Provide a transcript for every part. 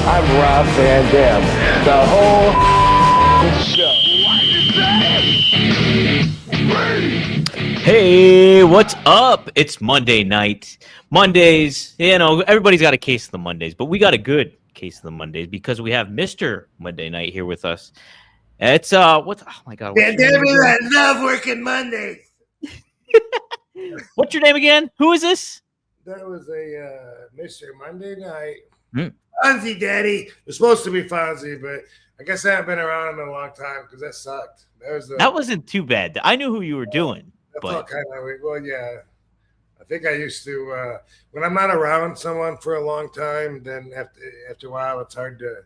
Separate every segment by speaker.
Speaker 1: I'm Rob Van Dam. The whole show.
Speaker 2: Hey, what's up? It's Monday night. Mondays, everybody's got a case of the Mondays, but we got a good case of the Mondays because we have Mr. Monday Night here with us. It's oh my god,
Speaker 3: Van Dam, I love working Mondays.
Speaker 2: What's your name again? Who is this?
Speaker 3: That was a Mr. Monday Night.
Speaker 2: Hmm.
Speaker 3: Fonzie Daddy. It was supposed to be Fonzie, but I guess I haven't been around in a long time because that sucked.
Speaker 2: That wasn't too bad. I knew who you were doing.
Speaker 3: That
Speaker 2: but
Speaker 3: felt kind of well, yeah. I think I used to when I'm not around someone for a long time, then after a while it's hard to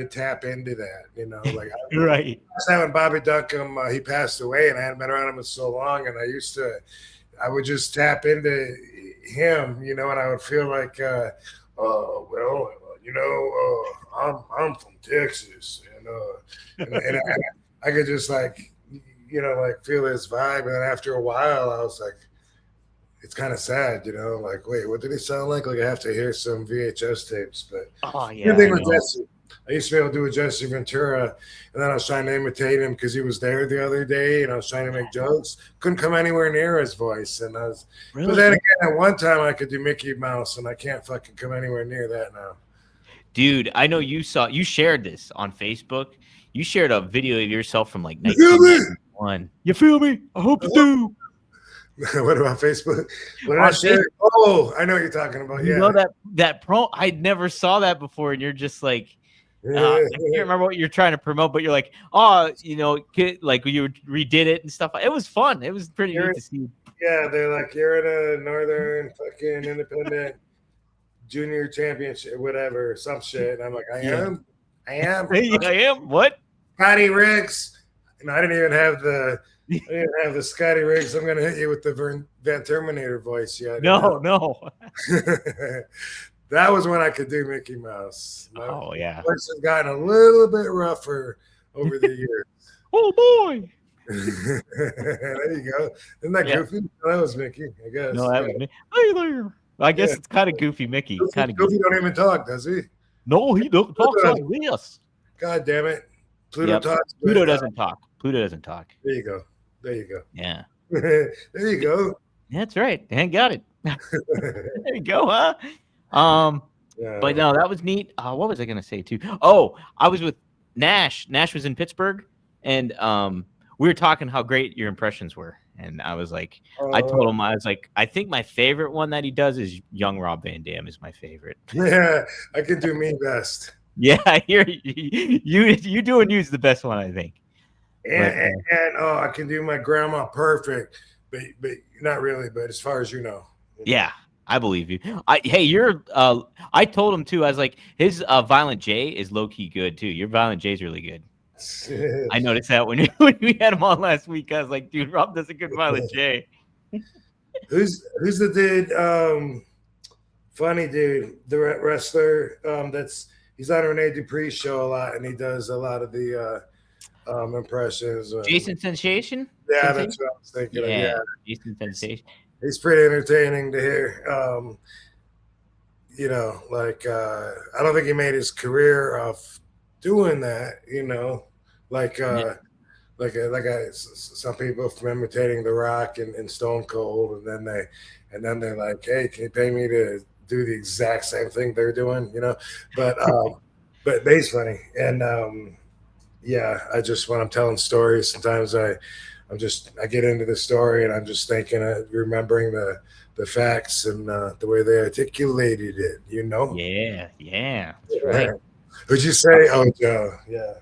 Speaker 3: tap into that, like
Speaker 2: right.
Speaker 3: I was having Bobby Duncombe, he passed away, and I hadn't been around him in so long, and I would just tap into him, and I would feel like, I'm from Texas, and I could just like feel his vibe, and then after a while, I was like, it's kind of sad, like, wait, what did he sound like? Like I have to hear some VHS tapes, but
Speaker 2: yeah,
Speaker 3: I used to be able to do a Jesse Ventura, and then I was trying to imitate him because he was there the other day, and I was trying to make jokes. Couldn't come anywhere near his voice, and
Speaker 2: really?
Speaker 3: But then again, at one time I could do Mickey Mouse, and I can't fucking come anywhere near that now.
Speaker 2: Dude, I know you shared this on Facebook. You shared a video of yourself from like
Speaker 3: You feel me?
Speaker 2: 1991. You feel me? I hope you do.
Speaker 3: What about Facebook? What did I share? Oh, I know what you're talking about.
Speaker 2: You know that pro? I never saw that before, and you're just like, I can't remember what you're trying to promote, but you're like, like you redid it and stuff. It was fun. It was pretty neat to see.
Speaker 3: Yeah, they're like, you're in a northern fucking independent junior championship, whatever, some shit. And I'm like, I am.
Speaker 2: I am. What?
Speaker 3: Scotty Riggs. And I didn't even have the Scotty Riggs. I'm gonna hit you with the Van Terminator voice. Yeah.
Speaker 2: No.
Speaker 3: That was when I could do Mickey Mouse. My
Speaker 2: voice
Speaker 3: has gotten a little bit rougher over the years.
Speaker 2: Oh boy.
Speaker 3: There you go. Isn't that goofy? No, that was Mickey, I guess.
Speaker 2: No, that was me. Hey there. I guess it's kind of goofy, Mickey. Kind of
Speaker 3: goofy. Don't even talk, does he?
Speaker 2: No, he don't talk like this.
Speaker 3: God damn it. Pluto talks.
Speaker 2: Pluto doesn't talk. Pluto doesn't talk.
Speaker 3: There you go.
Speaker 2: Yeah.
Speaker 3: There you go.
Speaker 2: That's right. And got it. There you go, huh? But no, that was neat. What was I gonna say too? Oh, I was with Nash. Nash was in Pittsburgh, and we were talking how great your impressions were. And I was like, I told him, I was like, I think my favorite one that he does is Young Rob Van Dam is my favorite.
Speaker 3: Yeah, I can do me best.
Speaker 2: Yeah, I hear you doing you's the best one, I think.
Speaker 3: And I can do my grandma perfect, but not really. But as far as you know,
Speaker 2: yeah, I believe you. I told him too. I was like, his Violent J is low key good too. Your Violent J is really good. I noticed that when we had him on last week. I was like, dude, Rob does a good Violent J.
Speaker 3: Who's the dude? Funny dude, the wrestler. He's on Rene Dupree's show a lot, and he does a lot of the impressions.
Speaker 2: Jason Sensation.
Speaker 3: Yeah, that's what I was thinking. Yeah,
Speaker 2: Jason Sensation.
Speaker 3: He's pretty entertaining to hear. I don't think he made his career off doing that. Some people from imitating The Rock and Stone Cold, and then they're like, hey, can you pay me to do the exact same thing they're doing? But he's funny, and I just when I'm telling stories, sometimes I get into the story and I'm just thinking of remembering the facts and the way they articulated it.
Speaker 2: Yeah, that's right.
Speaker 3: Would you say? Oh, Joe, yeah.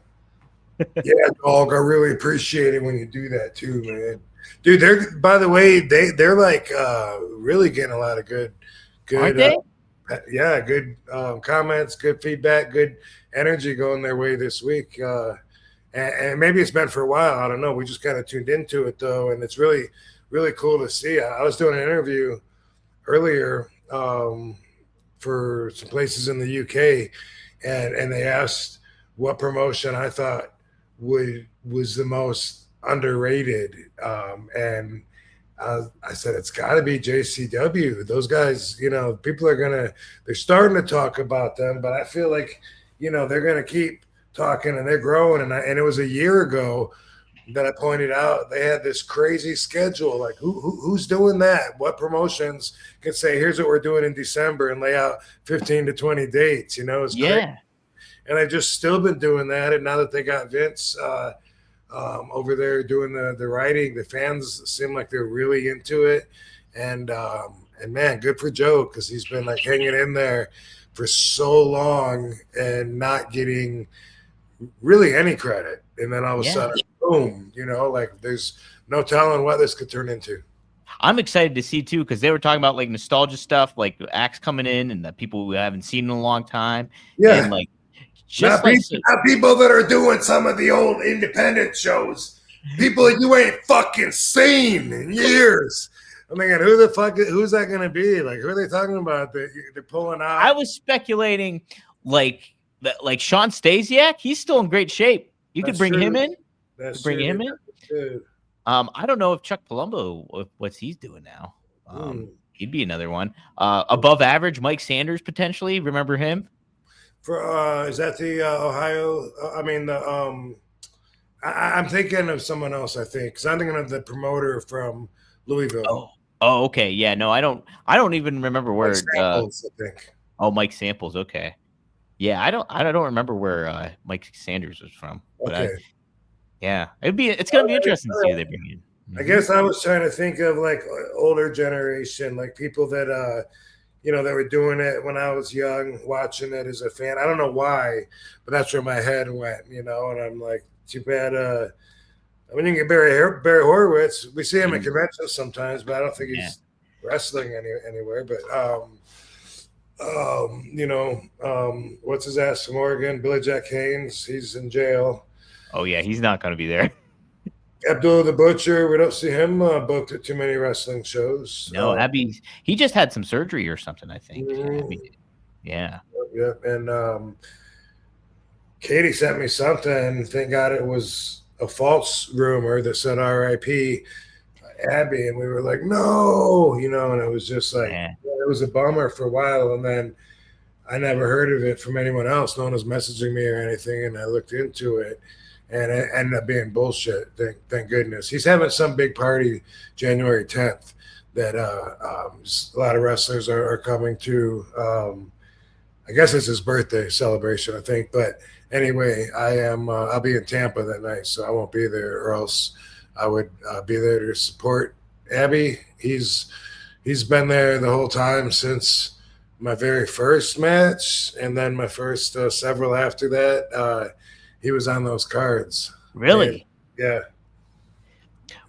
Speaker 3: Yeah, dog. I really appreciate it when you do that too, man. Dude, they're like really getting a lot of good.
Speaker 2: Aren't they?
Speaker 3: Good comments, good feedback, good energy going their way this week. And maybe it's been for a while. I don't know. We just kind of tuned into it though, and it's really, really cool to see. I was doing an interview earlier for some places in the UK, and they asked what promotion I thought was the most underrated, and I said, it's got to be JCW. Those guys, people they're starting to talk about them, but I feel like, they're going to keep talking and they're growing. And it was a year ago that I pointed out they had this crazy schedule. Like who's doing that? What promotions can say, here's what we're doing in December and lay out 15 to 20 dates, it's crazy. And they've just still been doing that. And now that they got Vince over there doing the writing, the fans seem like they're really into it. And man, good for Joe, because he's been like hanging in there for so long and not getting really any credit. And then all of a sudden, boom, like there's no telling what this could turn into.
Speaker 2: I'm excited to see too, because they were talking about like nostalgia stuff, like acts coming in and the people we haven't seen in a long time.
Speaker 3: Yeah.
Speaker 2: And like
Speaker 3: not people that are doing some of the old independent shows. People that you ain't fucking seen in years. I'm thinking, who's that going to be? Like, who are they talking about? They're pulling out.
Speaker 2: I was speculating like Sean Stasiak. He's still in great shape. You could bring him in. Bring him in. I don't know if Chuck Palumbo, what's he's doing now. He'd be another one. Above average, Mike Sanders potentially. Remember him?
Speaker 3: Is that the Ohio? I'm thinking of someone else. I think because I'm thinking of the promoter from Louisville.
Speaker 2: Oh, okay. Yeah, no, I don't even remember where.
Speaker 3: Samples, I think.
Speaker 2: Oh, Mike Samples. Okay. Yeah, I don't remember where Mike Sanders was from. But
Speaker 3: okay.
Speaker 2: It's gonna be interesting to see who they bring in.
Speaker 3: I guess I was trying to think of like older generation, like people that that were doing it when I was young, watching it as a fan. I don't know why, but that's where my head went, and I'm like, too bad. You can get Barry Horowitz. We see him at conventions sometimes, but I don't think he's wrestling anywhere. But what's his ass from Oregon? Billy Jack Haynes. He's in jail.
Speaker 2: Oh yeah, he's not going to be there.
Speaker 3: Abdullah the Butcher. We don't see him booked at too many wrestling shows.
Speaker 2: No, Abby. He just had some surgery or something, I think. Yeah.
Speaker 3: Yeah, and Katie sent me something. Thank God it was a false rumor that said R.I.P. Abby, and we were like, no, and it was just like it was a bummer for a while, and then I never heard of it from anyone else. No one was messaging me or anything, and I looked into it. And it ended up being bullshit. Thank goodness. He's having some big party January 10th that a lot of wrestlers are coming to. I guess it's his birthday celebration, I think. But anyway, I'll be in Tampa that night, so I won't be there, or else I would be there to support Abby. He's been there the whole time since my very first match, and then my first several after that. He was on those cards.
Speaker 2: Really?
Speaker 3: Yeah.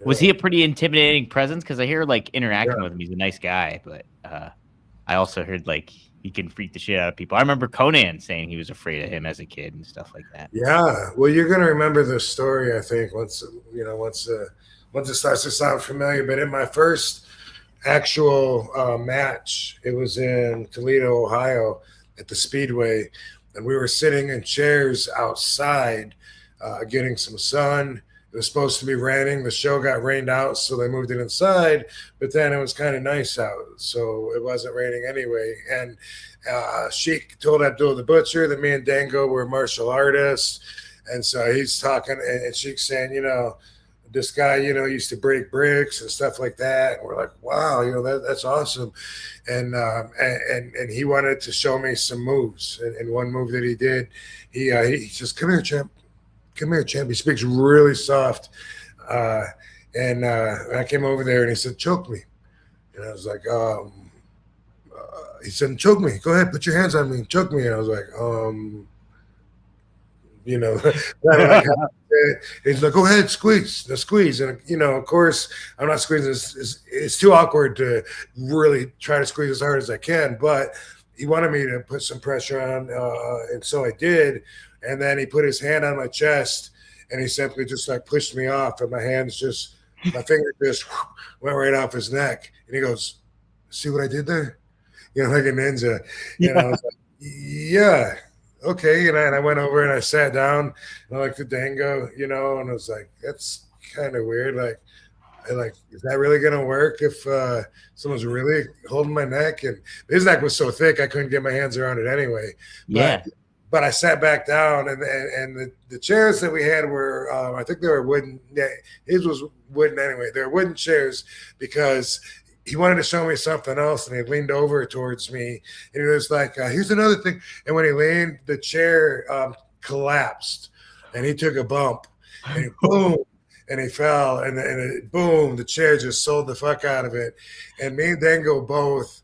Speaker 2: Was he a pretty intimidating presence? Because I hear like interacting with him, he's a nice guy, but I also heard like he can freak the shit out of people. I remember Conan saying he was afraid of him as a kid and stuff like that.
Speaker 3: Yeah. Well, you're gonna remember this story, I think, once it starts to sound familiar. But in my first actual match, it was in Toledo, Ohio, at the Speedway. And we were sitting in chairs outside getting some sun. It was supposed to be raining. The show got rained out, so they moved it inside. But then it was kind of nice out, so it wasn't raining anyway. And Sheik told Abdullah the Butcher that me and Dango were martial artists. And so he's talking, and Sheik's saying, this guy, used to break bricks and stuff like that. And we're like, wow, that's awesome. And he wanted to show me some moves. And one move that he did, he says, come here, champ. Come here, champ. He speaks really soft. And I came over there and he said, choke me. And I was like, he said, choke me. Go ahead, put your hands on me. Choke me. And I was like, he's like, go ahead, squeeze. And of course, I'm not squeezing. It's too awkward to really try to squeeze as hard as I can. But he wanted me to put some pressure on, and so I did. And then he put his hand on my chest, and he simply just like pushed me off, and my finger just went right off his neck. And he goes, "See what I did there? Like a ninja." And I was like, "Yeah." Okay, and I went over and I sat down and I looked at Dango, and I was like, that's kind of weird. Like, And like, is that really gonna work if someone's really holding my neck? And his neck was so thick I couldn't get my hands around it anyway.
Speaker 2: Yeah.
Speaker 3: But I sat back down, and the chairs that we had were I think they were wooden. Yeah, his was wooden anyway. They were wooden chairs because he wanted to show me something else, and he leaned over towards me, and he was like, "Here's another thing." And when he leaned, the chair collapsed, and he took a bump, and he boom. And he fell, and boom, the chair just sold the fuck out of it. And me and Dango both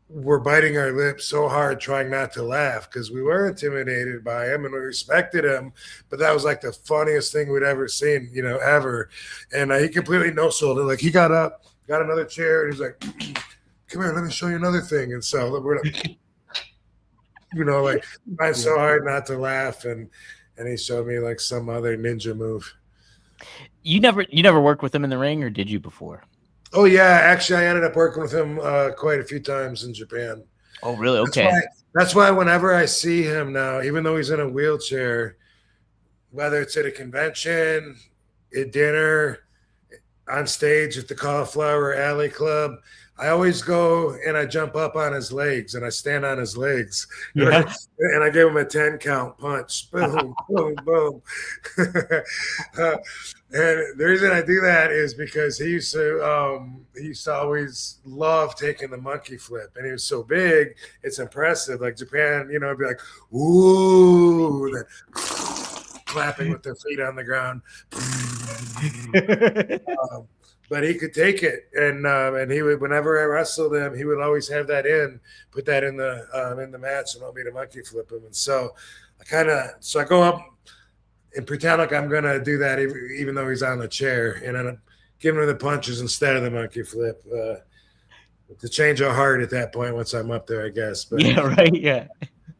Speaker 3: were biting our lips so hard trying not to laugh because we were intimidated by him and we respected him. But that was like the funniest thing we'd ever seen, ever. And he completely no-sold it. Like, he got up, got another chair, and he's like, "Come here, let me show you another thing." And so we're like, like trying so hard not to laugh. And he showed me like some other ninja move. You
Speaker 2: never worked with him in the ring, or did you before?
Speaker 3: Oh yeah, actually, I ended up working with him quite a few times in Japan.
Speaker 2: Oh really? Okay.
Speaker 3: That's why whenever I see him now, even though he's in a wheelchair, whether it's at a convention, at dinner, on stage at the Cauliflower Alley Club, I always go and I jump up on his legs and I stand on his legs.
Speaker 2: Yeah.
Speaker 3: And I give him a 10 count punch. Boom, boom, boom. And the reason I do that is because he used to always love taking the monkey flip. And he was so big, it's impressive. Like Japan, it'd be like, ooh, then clapping with their feet on the ground. But he could take it, and he would. Whenever I wrestled him, he would always have that put that in the match, and want me to monkey flip him. And so I go up and pretend like I'm gonna do that, even though he's on the chair, and I'm giving him the punches instead of the monkey flip to change our heart at that point once I'm up there, I guess. But
Speaker 2: yeah, right, yeah.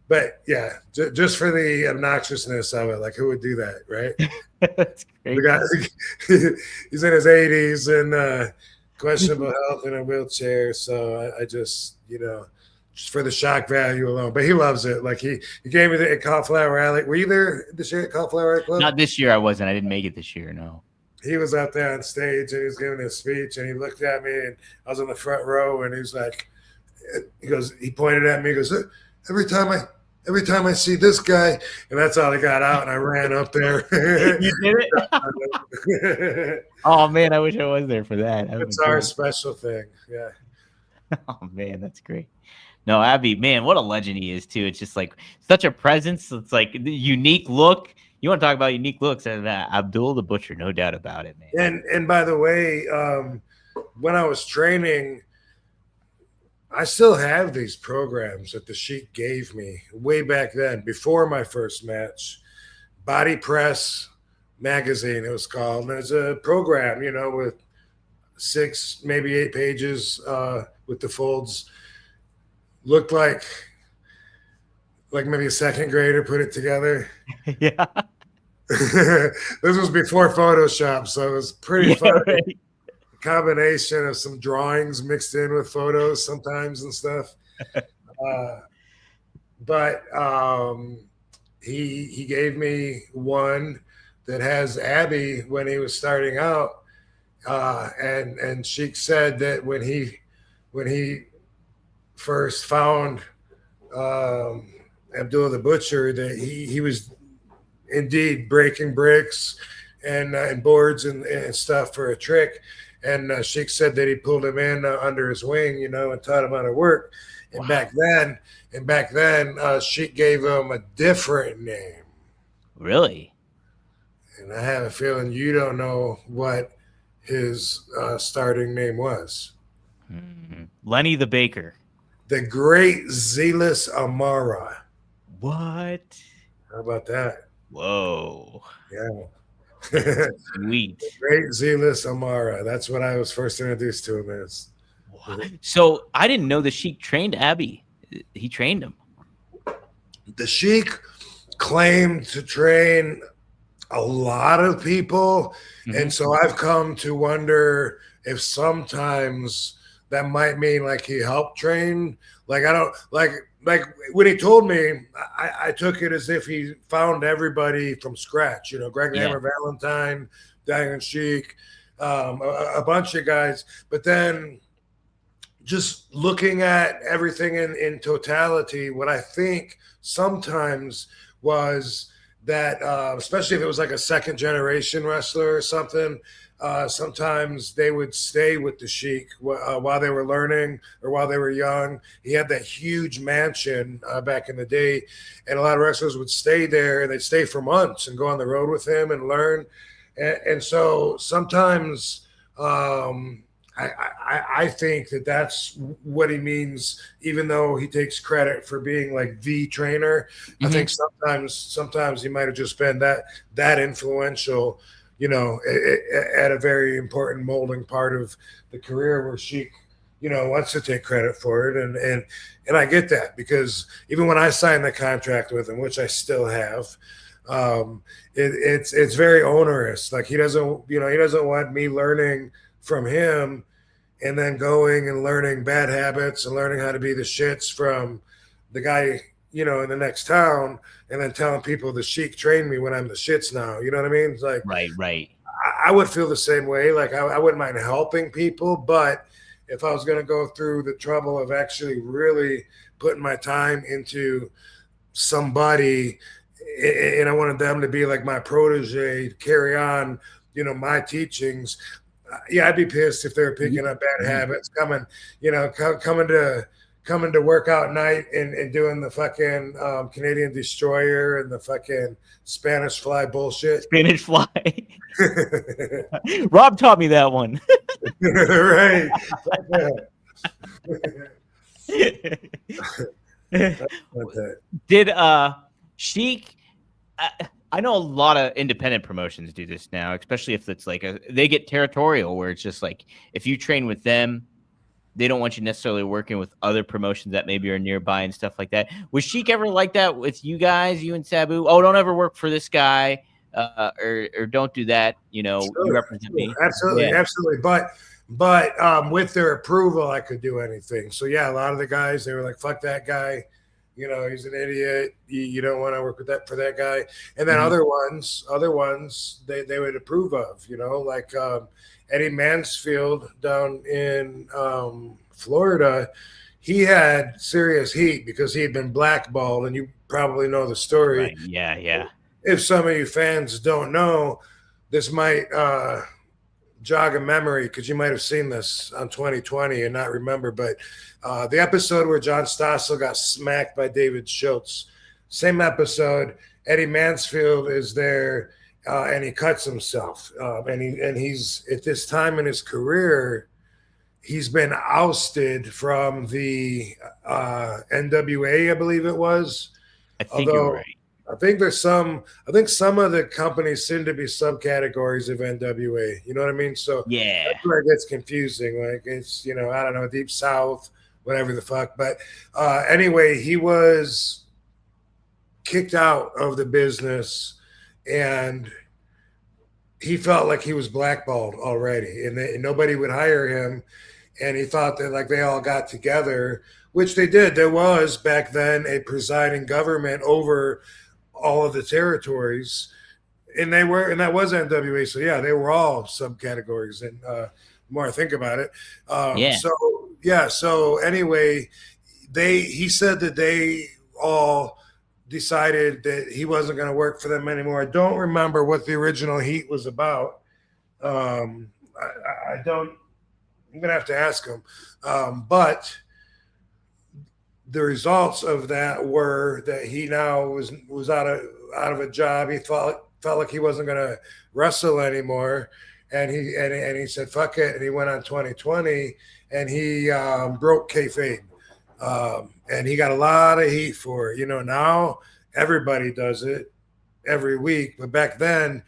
Speaker 3: But yeah, just for the obnoxiousness of it, like who would do that, right?
Speaker 2: That's great.
Speaker 3: The guy, he's in his 80s and questionable health in a wheelchair. So I just, just for the shock value alone. But he loves it. Like he gave me the Cauliflower Alley. Were you there this year at Cauliflower Alley Club?
Speaker 2: Not this year. I wasn't. I didn't make it this year. No.
Speaker 3: He was out there on stage and he was giving a speech and he looked at me and I was in the front row and he was like, he pointed at me. He goes, every time I see this guy, and that's all I got out, and I ran up there.
Speaker 2: You did it? Oh man, I wish I was there for that.
Speaker 3: It's our special thing, yeah.
Speaker 2: Oh man, that's great. No, Abby, man, what a legend he is too. It's just like such a presence. It's like the unique look. You want to talk about unique looks, and Abdullah the Butcher, no doubt about it, man.
Speaker 3: And by the way, when I was training, I still have these programs that the Sheik gave me way back then, before my first match. Body Press magazine, it was called. And it's a program, with 6, maybe 8 pages with the folds. Looked like maybe a second grader put it together.
Speaker 2: Yeah.
Speaker 3: This was before Photoshop, so it was pretty funny.
Speaker 2: Right.
Speaker 3: Combination of some drawings mixed in with photos sometimes and stuff. But he gave me one that has Abby when he was starting out. And Sheik said that when he first found Abdullah the Butcher, that he was indeed breaking bricks and boards and stuff for a trick. And Sheik said that he pulled him in under his wing, and taught him how to work. And
Speaker 2: wow.
Speaker 3: back then, Sheik gave him a different name.
Speaker 2: Really?
Speaker 3: And I have a feeling you don't know what his starting name was.
Speaker 2: Lenny the Baker.
Speaker 3: The Great Zealous Amara.
Speaker 2: What?
Speaker 3: How about that?
Speaker 2: Whoa.
Speaker 3: Yeah.
Speaker 2: Sweet.
Speaker 3: Great Zealous Amara. That's what I was first introduced to him as.
Speaker 2: What? So I didn't know the Sheik trained Abby. He trained him.
Speaker 3: The Sheik claimed to train a lot of people. Mm-hmm. And so I've come to wonder if sometimes that might mean like he helped train. Like I don't like when he told me, I took it as if he found everybody from scratch. Greg Hammer Valentine, Diamond Sheik, a bunch of guys. But then just looking at everything in totality, what I think sometimes was that, especially if it was like a second generation wrestler or something, sometimes they would stay with the Sheik while they were learning or while they were young. He had that huge mansion back in the day, and a lot of wrestlers would stay there. They'd stay for months and go on the road with him and learn. And so sometimes I think that's what he means, even though he takes credit for being like the trainer. I think sometimes he might have just been that influential, at a very important molding part of the career where Sheik, wants to take credit for it. And I get that, because even when I signed the contract with him, which I still have, it's very onerous. Like he doesn't want me learning from him and then going and learning bad habits and learning how to be the shits from the guy, in the next town, and then telling people the Sheik trained me when I'm the shits now. You know what I mean? It's like,
Speaker 2: right.
Speaker 3: I would feel the same way. Like I wouldn't mind helping people, but if I was going to go through the trouble of actually really putting my time into somebody, and I wanted them to be like my protege, carry on, my teachings. Yeah, I'd be pissed if they were picking up bad habits, coming to work out night and doing the fucking Canadian Destroyer and the fucking Spanish Fly bullshit.
Speaker 2: Spanish Fly. Rob taught me that one.
Speaker 3: Right.
Speaker 2: Did Sheik? I know a lot of independent promotions do this now, especially if it's like they get territorial, where it's just like if you train with them, they don't want you necessarily working with other promotions that maybe are nearby and stuff like that. Was Sheik ever like that with you guys, you and Sabu? Oh, don't ever work for this guy, or don't do that. Sure. You represent me.
Speaker 3: Absolutely. But with their approval, I could do anything. So yeah, a lot of the guys, they were like, "Fuck that guy." He's an idiot. You don't want to work with that for that guy. And then other ones, they would approve of, like Eddy Mansfield down in Florida. He had serious heat because he had been blackballed, and you probably know the story.
Speaker 2: Right. Yeah.
Speaker 3: If some of you fans don't know, this might jog a memory, because you might have seen this on 2020 and not remember, but the episode where John Stossel got smacked by David Schultz, same episode, Eddy Mansfield is there, and he cuts himself, and he's at this time in his career, he's been ousted from the NWA, I believe it was.
Speaker 2: I think you're right.
Speaker 3: I think some of the companies seem to be subcategories of NWA. You know what I mean? So
Speaker 2: yeah,
Speaker 3: that's where it gets confusing. Like it's, I don't know, Deep South, whatever the fuck. But anyway, he was kicked out of the business, and he felt like he was blackballed already, and nobody would hire him. And he thought that like they all got together, which they did. There was back then a presiding government over all of the territories, and that was NWA. So yeah, they were all subcategories. And the more I think about it, So anyway, he said that they all decided that he wasn't going to work for them anymore. I don't remember what the original heat was about. I don't. I'm going to have to ask him, but the results of that were that he now was out of a job. He felt like he wasn't going to wrestle anymore, and he said fuck it, and he went on 2020, and he broke kayfabe, and he got a lot of heat for it. Now everybody does it every week, but back then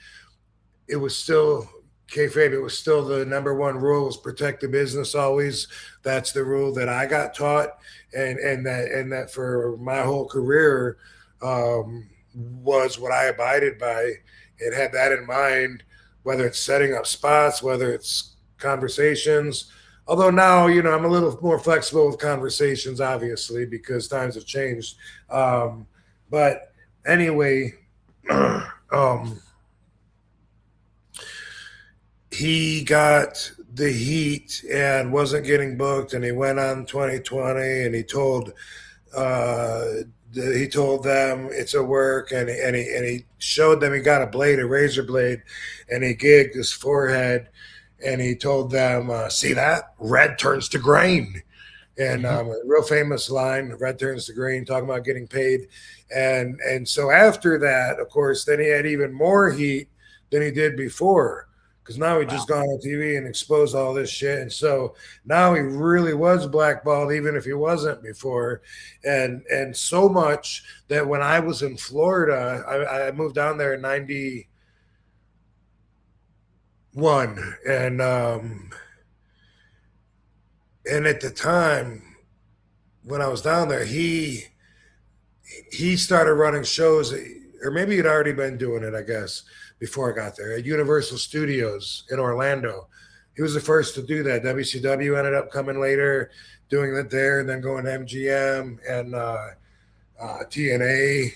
Speaker 3: it was still kayfabe. It was still the number one rule, was protect the business always. That's the rule that I got taught, and that for my whole career was what I abided by. It had that in mind, whether it's setting up spots, whether it's conversations. Although now, I'm a little more flexible with conversations, obviously, because times have changed. But anyway, he got the heat and wasn't getting booked, and he went on 2020, and he told them it's a work, and he showed them he got a razor blade, and he gigged his forehead, and he told them, see that? Red turns to green. And a real famous line, red turns to green, talking about getting paid. And so after that, of course, then he had even more heat than he did before, because now he just gone on TV and exposed all this shit. And so now he really was blackballed, even if he wasn't before. And so much that when I was in Florida, I moved down there in 91. And at the time when I was down there, he started running shows, or maybe he'd already been doing it, I guess, before I got there, at Universal Studios in Orlando. He was the first to do that. WCW ended up coming later, doing it there, and then going to MGM and TNA.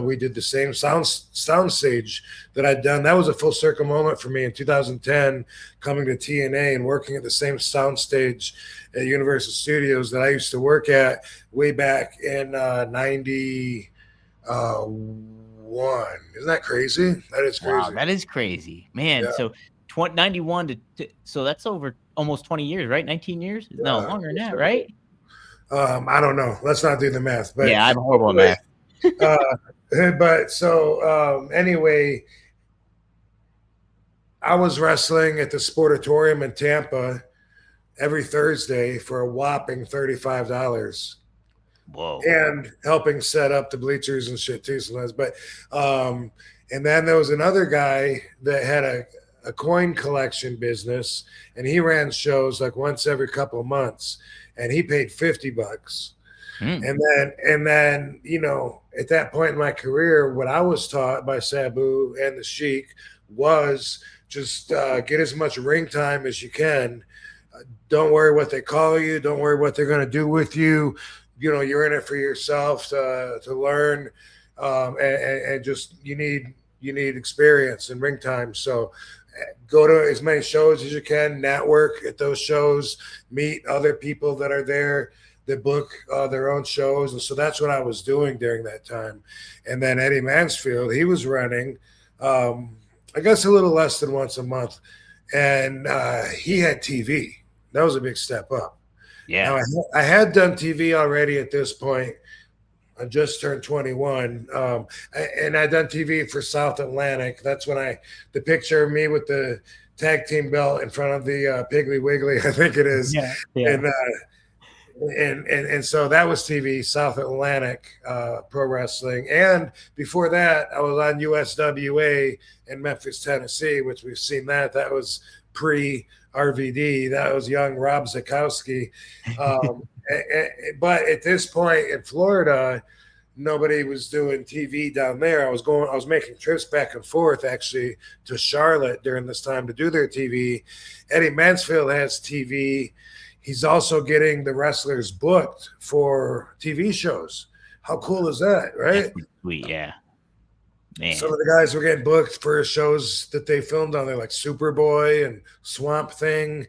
Speaker 3: We did the same soundstage that I'd done. That was a full circle moment for me in 2010, coming to TNA and working at the same soundstage at Universal Studios that I used to work at way back in 91. Isn't that crazy? That is crazy.
Speaker 2: Wow, that is crazy, man. Yeah. So 91 so that's over almost 20 years, right? 19 years? No, longer than that, right?
Speaker 3: I don't know. Let's not do the math. But
Speaker 2: yeah, I'm horrible at math.
Speaker 3: But so anyway, I was wrestling at the Sportatorium in Tampa every Thursday for a whopping $35.
Speaker 2: Whoa.
Speaker 3: And helping set up the bleachers and shit too sometimes. But and then there was another guy that had a coin collection business, and he ran shows like once every couple of months, and he paid $50. And then at that point in my career, what I was taught by Sabu and the Sheik was just get as much ring time as you can. Don't worry what they call you. Don't worry what they're going to do with you. You're in it for yourself to learn, and just you need experience and ring time. So go to as many shows as you can, network at those shows, meet other people that are there that book their own shows. And so that's what I was doing during that time. And then Eddy Mansfield, he was running, I guess a little less than once a month. And he had TV. That was a big step up.
Speaker 2: Yeah.
Speaker 3: Now, I had done TV already at this point. I just turned 21. And I'd done TV for South Atlantic. That's when the picture of me with the tag team belt in front of the Piggly Wiggly, I think it is.
Speaker 2: Yeah.
Speaker 3: And so that was TV, South Atlantic Pro Wrestling. And before that, I was on USWA in Memphis, Tennessee, which we've seen that. That was pre-RVD. That was young Rob Zukowski. But at this point in Florida, nobody was doing TV down there. I was making trips back and forth actually to Charlotte during this time to do their TV. Eddy Mansfield has TV. He's also getting the wrestlers booked for TV shows. How cool is that, right?
Speaker 2: Sweet, yeah. Man.
Speaker 3: Some of the guys were getting booked for shows that they filmed on there, like Superboy and Swamp Thing,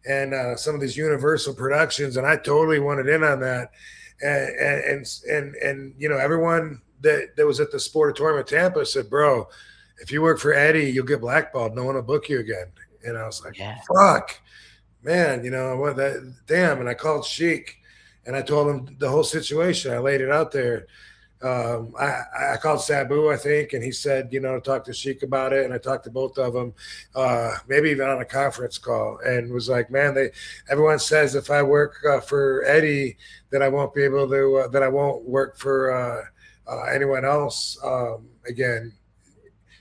Speaker 3: and some of these Universal productions. And I totally wanted in on that. And everyone that was at the Sportatorium in Tampa said, "Bro, if you work for Eddy, you'll get blackballed. No one will book you again." And I was like, "Fuck, man, what that? Damn!" And I called Sheik, and I told him the whole situation. I laid it out there. I called Sabu, I think, and he said, talk to Sheik about it. And I talked to both of them, maybe even on a conference call, and was like, man, everyone says if I work for Eddy, that I won't be able to, that I won't work for anyone else again.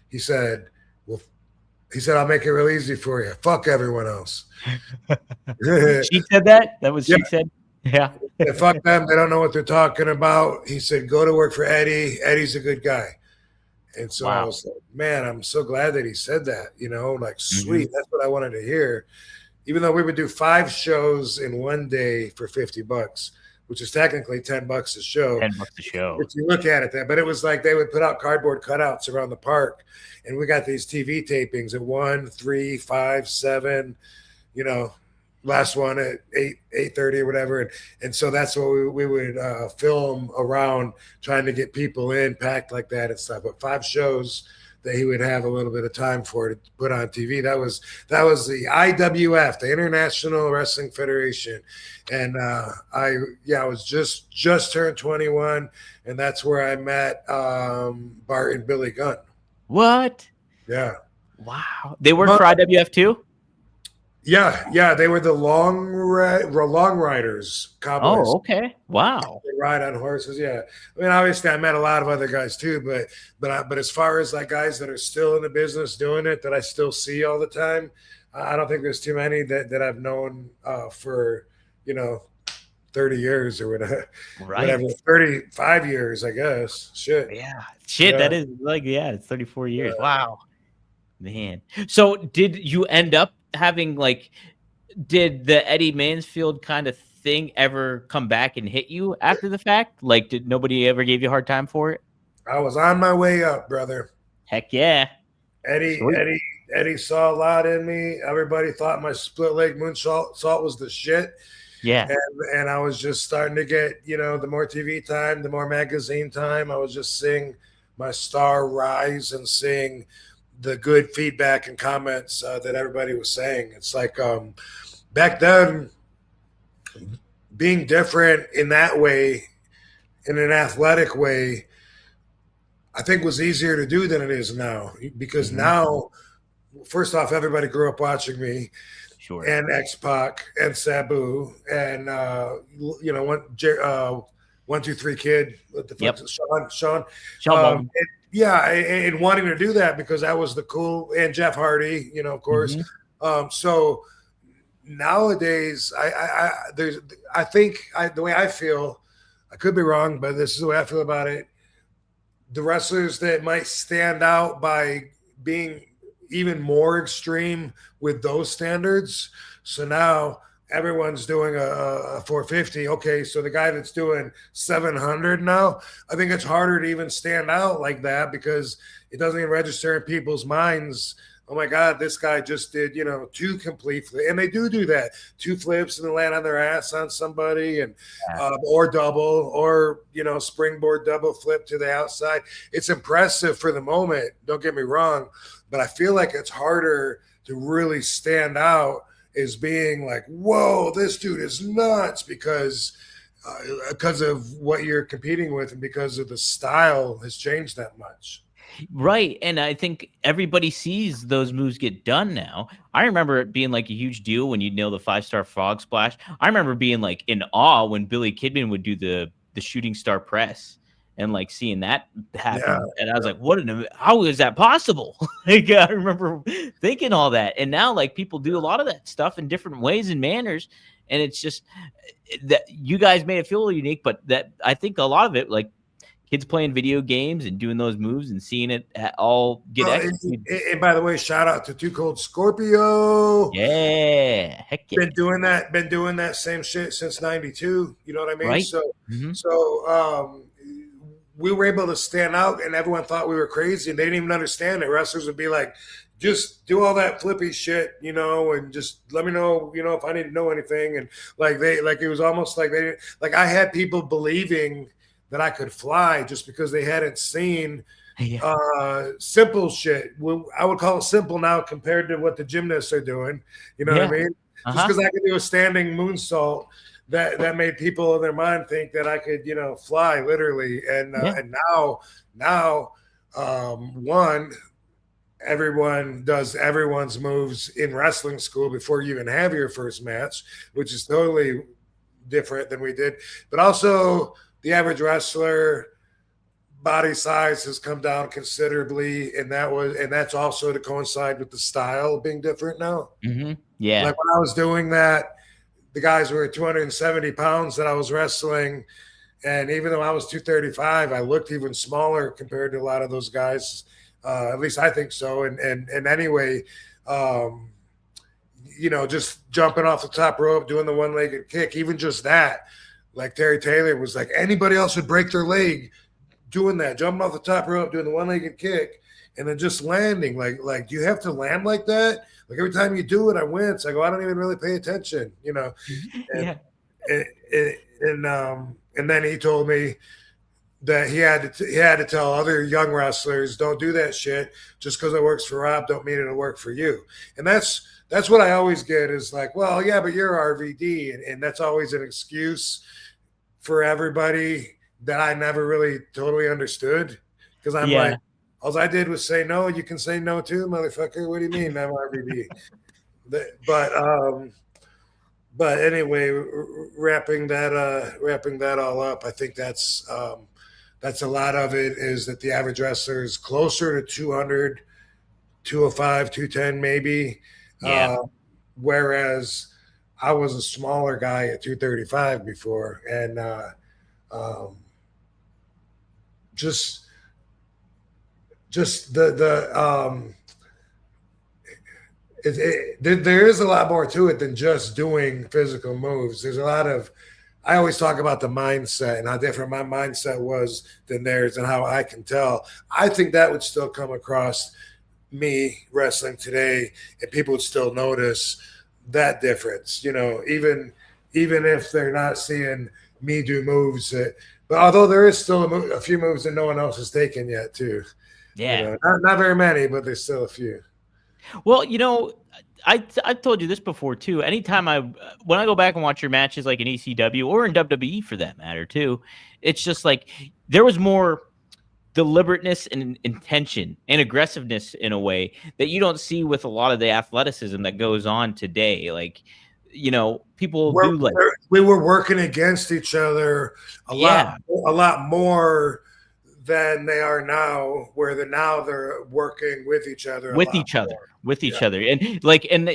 Speaker 3: He said, I'll make it real easy for you. Fuck everyone else.
Speaker 2: Sheik said that? That was Sheik said? Yeah.
Speaker 3: Fuck them. They don't know what they're talking about. He said, go to work for Eddy. Eddy's a good guy. And so I was like, man, I'm so glad that he said that, sweet. That's what I wanted to hear. Even though we would do 5 shows in one day for $50, which is technically $10 a show.
Speaker 2: $10 a show.
Speaker 3: If you look at it, but it was like they would put out cardboard cutouts around the park, and we got these TV tapings at 1, 3, 5, 7, you know, last one at 8:30 or whatever, and so that's what we would film around, trying to get people in, packed like that and stuff. But 5 shows that he would have a little bit of time for to put on TV. That was the IWF, the International Wrestling Federation, and I was just turned 21, and that's where I met Bart and Billy Gunn.
Speaker 2: What?
Speaker 3: Yeah.
Speaker 2: Wow. They worked for IWF too?
Speaker 3: Yeah, they were the long riders, cowboys.
Speaker 2: Oh, okay. Wow.
Speaker 3: They ride on horses. Yeah, I mean, obviously, I met a lot of other guys too, but as far as like guys that are still in the business doing it, that I still see all the time, I don't think there's too many that I've known for 30 years or whatever.
Speaker 2: Right.
Speaker 3: Whatever, 35 years, I guess. Shit.
Speaker 2: Yeah. That is like, it's 34 years. Yeah. Wow. Man. So did you end up having did the Eddy Mansfield kind of thing ever come back and hit you after the fact? Like, did nobody ever give you a hard time for it?
Speaker 3: I was on my way up, brother.
Speaker 2: Heck yeah.
Speaker 3: Eddie saw a lot in me. Everybody thought my split leg moonsault was the shit.
Speaker 2: Yeah.
Speaker 3: And I was just starting to get, the more TV time, the more magazine time. I was just seeing my star rise and seeing the good feedback and comments that everybody was saying. It's like back then, being different in that way, in an athletic way, I think was easier to do than it is now. Because now, first off, everybody grew up watching me.
Speaker 2: Sure.
Speaker 3: And X-Pac and Sabu and 1, 2, 3 Kid. What the fuck? Sean. And wanting to do that because that was the cool, and Jeff Hardy, of course. So nowadays, I think the way I feel, I could be wrong, but this is the way I feel about it. The wrestlers that might stand out by being even more extreme with those standards. So now everyone's doing a 450. Okay, so the guy that's doing 700 now, I think it's harder to even stand out like that because it doesn't even register in people's minds. Oh my God, this guy just did, 2 complete flips. And they do that. 2 flips and then land on their ass on somebody and or double or, springboard double flip to the outside. It's impressive for the moment. Don't get me wrong. But I feel like it's harder to really stand out as being like, whoa, this dude is nuts because of what you're competing with and because of the style has changed that much.
Speaker 2: Right. And I think everybody sees those moves get done now. I remember it being like a huge deal when you'd nail the 5-star frog splash. I remember being like in awe when Billy Kidman would do the shooting star press and like seeing that happen. Yeah. And I was like, how is that possible? I remember thinking all that. And now like people do a lot of that stuff in different ways and manners. And it's just that you guys made it feel unique, but that I think a lot of it, like, kids playing video games and doing those moves and seeing it all get executed.
Speaker 3: And by the way, shout out to Too Cold Scorpio.
Speaker 2: Yeah, heck yeah.
Speaker 3: Been doing that same shit since '92. You know what I mean?
Speaker 2: Right.
Speaker 3: So we were able to stand out, and everyone thought we were crazy, and they didn't even understand it. Wrestlers would be like, just do all that flippy shit, and just let me know, if I need to know anything. And it was almost like I had people believing that I could fly just because they hadn't seen simple shit. I would call it simple now compared to what the gymnasts are doing. You know what I mean? Just because I could do a standing moonsault, that made people in their mind think that I could, fly literally. And now, everyone does everyone's moves in wrestling school before you even have your first match, which is totally different than we did. But also, the average wrestler body size has come down considerably, and that's also to coincide with the style being different now.
Speaker 2: Mm-hmm. Yeah,
Speaker 3: like when I was doing that, the guys were 270 pounds that I was wrestling, and even though I was 235, I looked even smaller compared to a lot of those guys. At least I think so. And anyway, just jumping off the top rope, doing the one-legged kick, even just that. like Terry Taylor was like, anybody else would break their leg doing that, jumping off the top rope, doing the one-legged kick, and then just landing. Like, do you have to land like that? Like every time you do it, I wince. I go, I don't even really pay attention, you know. And, and then he told me that he had to tell other young wrestlers, don't do that shit. Just because it works for Rob, don't mean it'll work for you. And that's what I always get is like, well, yeah, but you're RVD, and that's always an excuse for everybody that I never really totally understood, because I'm like, all I did was say no. You can say no too, motherfucker. What do you mean I'm RVD? But anyway, wrapping that all up, I think that's a lot of it, is that the average wrestler is closer to 200, 205, 210 maybe.
Speaker 2: Yeah.
Speaker 3: Whereas I was a smaller guy at 235 before, and just there is a lot more to it than just doing physical moves. There's a lot of, I always talk about the mindset and how different my mindset was than theirs and how I can tell. I think that would still come across me wrestling today, and people would still notice that difference, you know, even if they're not seeing me do moves but although there is still a few moves that no one else has taken yet too.
Speaker 2: Yeah.
Speaker 3: You know, not very many, but there's still a few.
Speaker 2: Well, you know, I've told you this before too. Anytime when I go back and watch your matches, like in ECW or in WWE for that matter too, it's just like there was more deliberateness and intention and aggressiveness in a way that you don't see with a lot of the athleticism that goes on today. Like, you know, people
Speaker 3: we were working against each other a lot more than they are now, where now they're working with each other
Speaker 2: with each other. And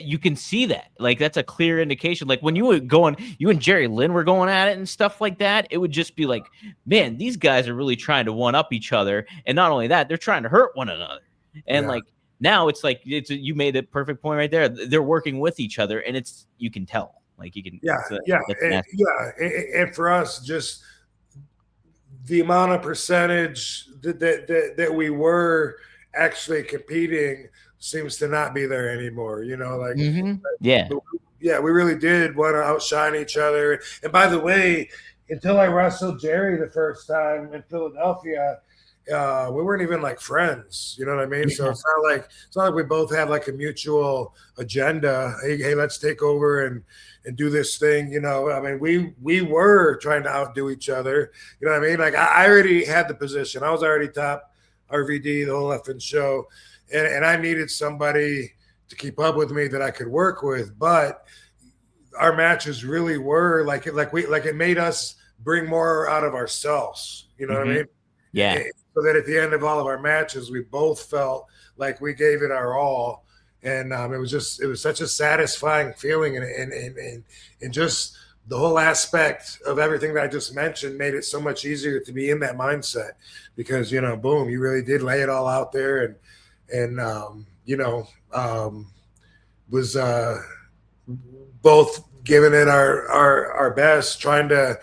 Speaker 2: you can see that, like, that's a clear indication. Like when you and Jerry Lynn were going at it and stuff like that, it would just be like, man, these guys are really trying to one up each other, and not only that, they're trying to hurt one another. And like now it's like you made a perfect point right there. They're working with each other, and you can tell, like you can
Speaker 3: and for us, just the amount of percentage that we were actually competing seems to not be there anymore. You know, like, we really did want to outshine each other. And by the way, until I wrestled Jerry the first time in Philadelphia, we weren't even like friends. You know what I mean? So it's not like we both have like a mutual agenda. Hey, let's take over and do this thing. You know, I mean, we were trying to outdo each other. You know what I mean? Like I already had the position. I was already top RVD the whole effing show. And I needed somebody to keep up with me that I could work with. But our matches really were like it made us bring more out of ourselves. You know what I mean?
Speaker 2: Yeah.
Speaker 3: So that at the end of all of our matches, we both felt like we gave it our all. And it was such a satisfying feeling, and just the whole aspect of everything that I just mentioned made it so much easier to be in that mindset, because, you know, boom, you really did lay it all out there, and was both giving it our best, trying to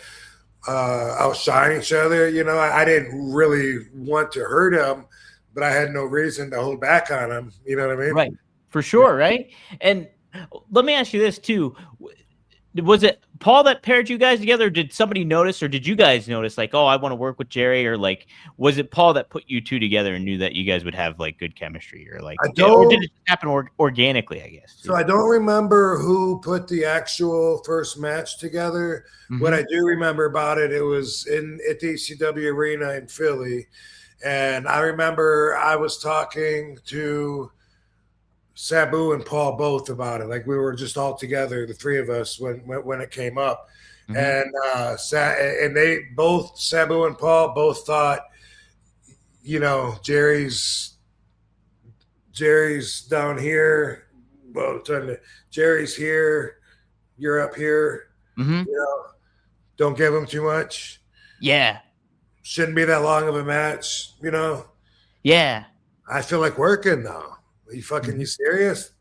Speaker 3: outshine each other. You know, I didn't really want to hurt him, but I had no reason to hold back on him. You know what I mean?
Speaker 2: Right. For sure, right? And let me ask you this too. Was it Paul that paired you guys together? Or did somebody notice, or did you guys notice, like, oh, I want to work with Jerry? Or like, was it Paul that put you two together and knew that you guys would have like good chemistry? Or like, or did it happen organically, I guess?
Speaker 3: So I don't remember who put the actual first match together. What I do remember about it, it was at the ECW arena in Philly. And I remember I was talking to Sabu and Paul both about it. Like we were just all together, the three of us, when it came up. And they both, Sabu and Paul, both thought, you know, Jerry's down here. Well, Jerry's here. You're up here. You know, don't give him too much.
Speaker 2: Yeah.
Speaker 3: Shouldn't be that long of a match, you know?
Speaker 2: Yeah.
Speaker 3: I feel like working though. Are you fucking you serious?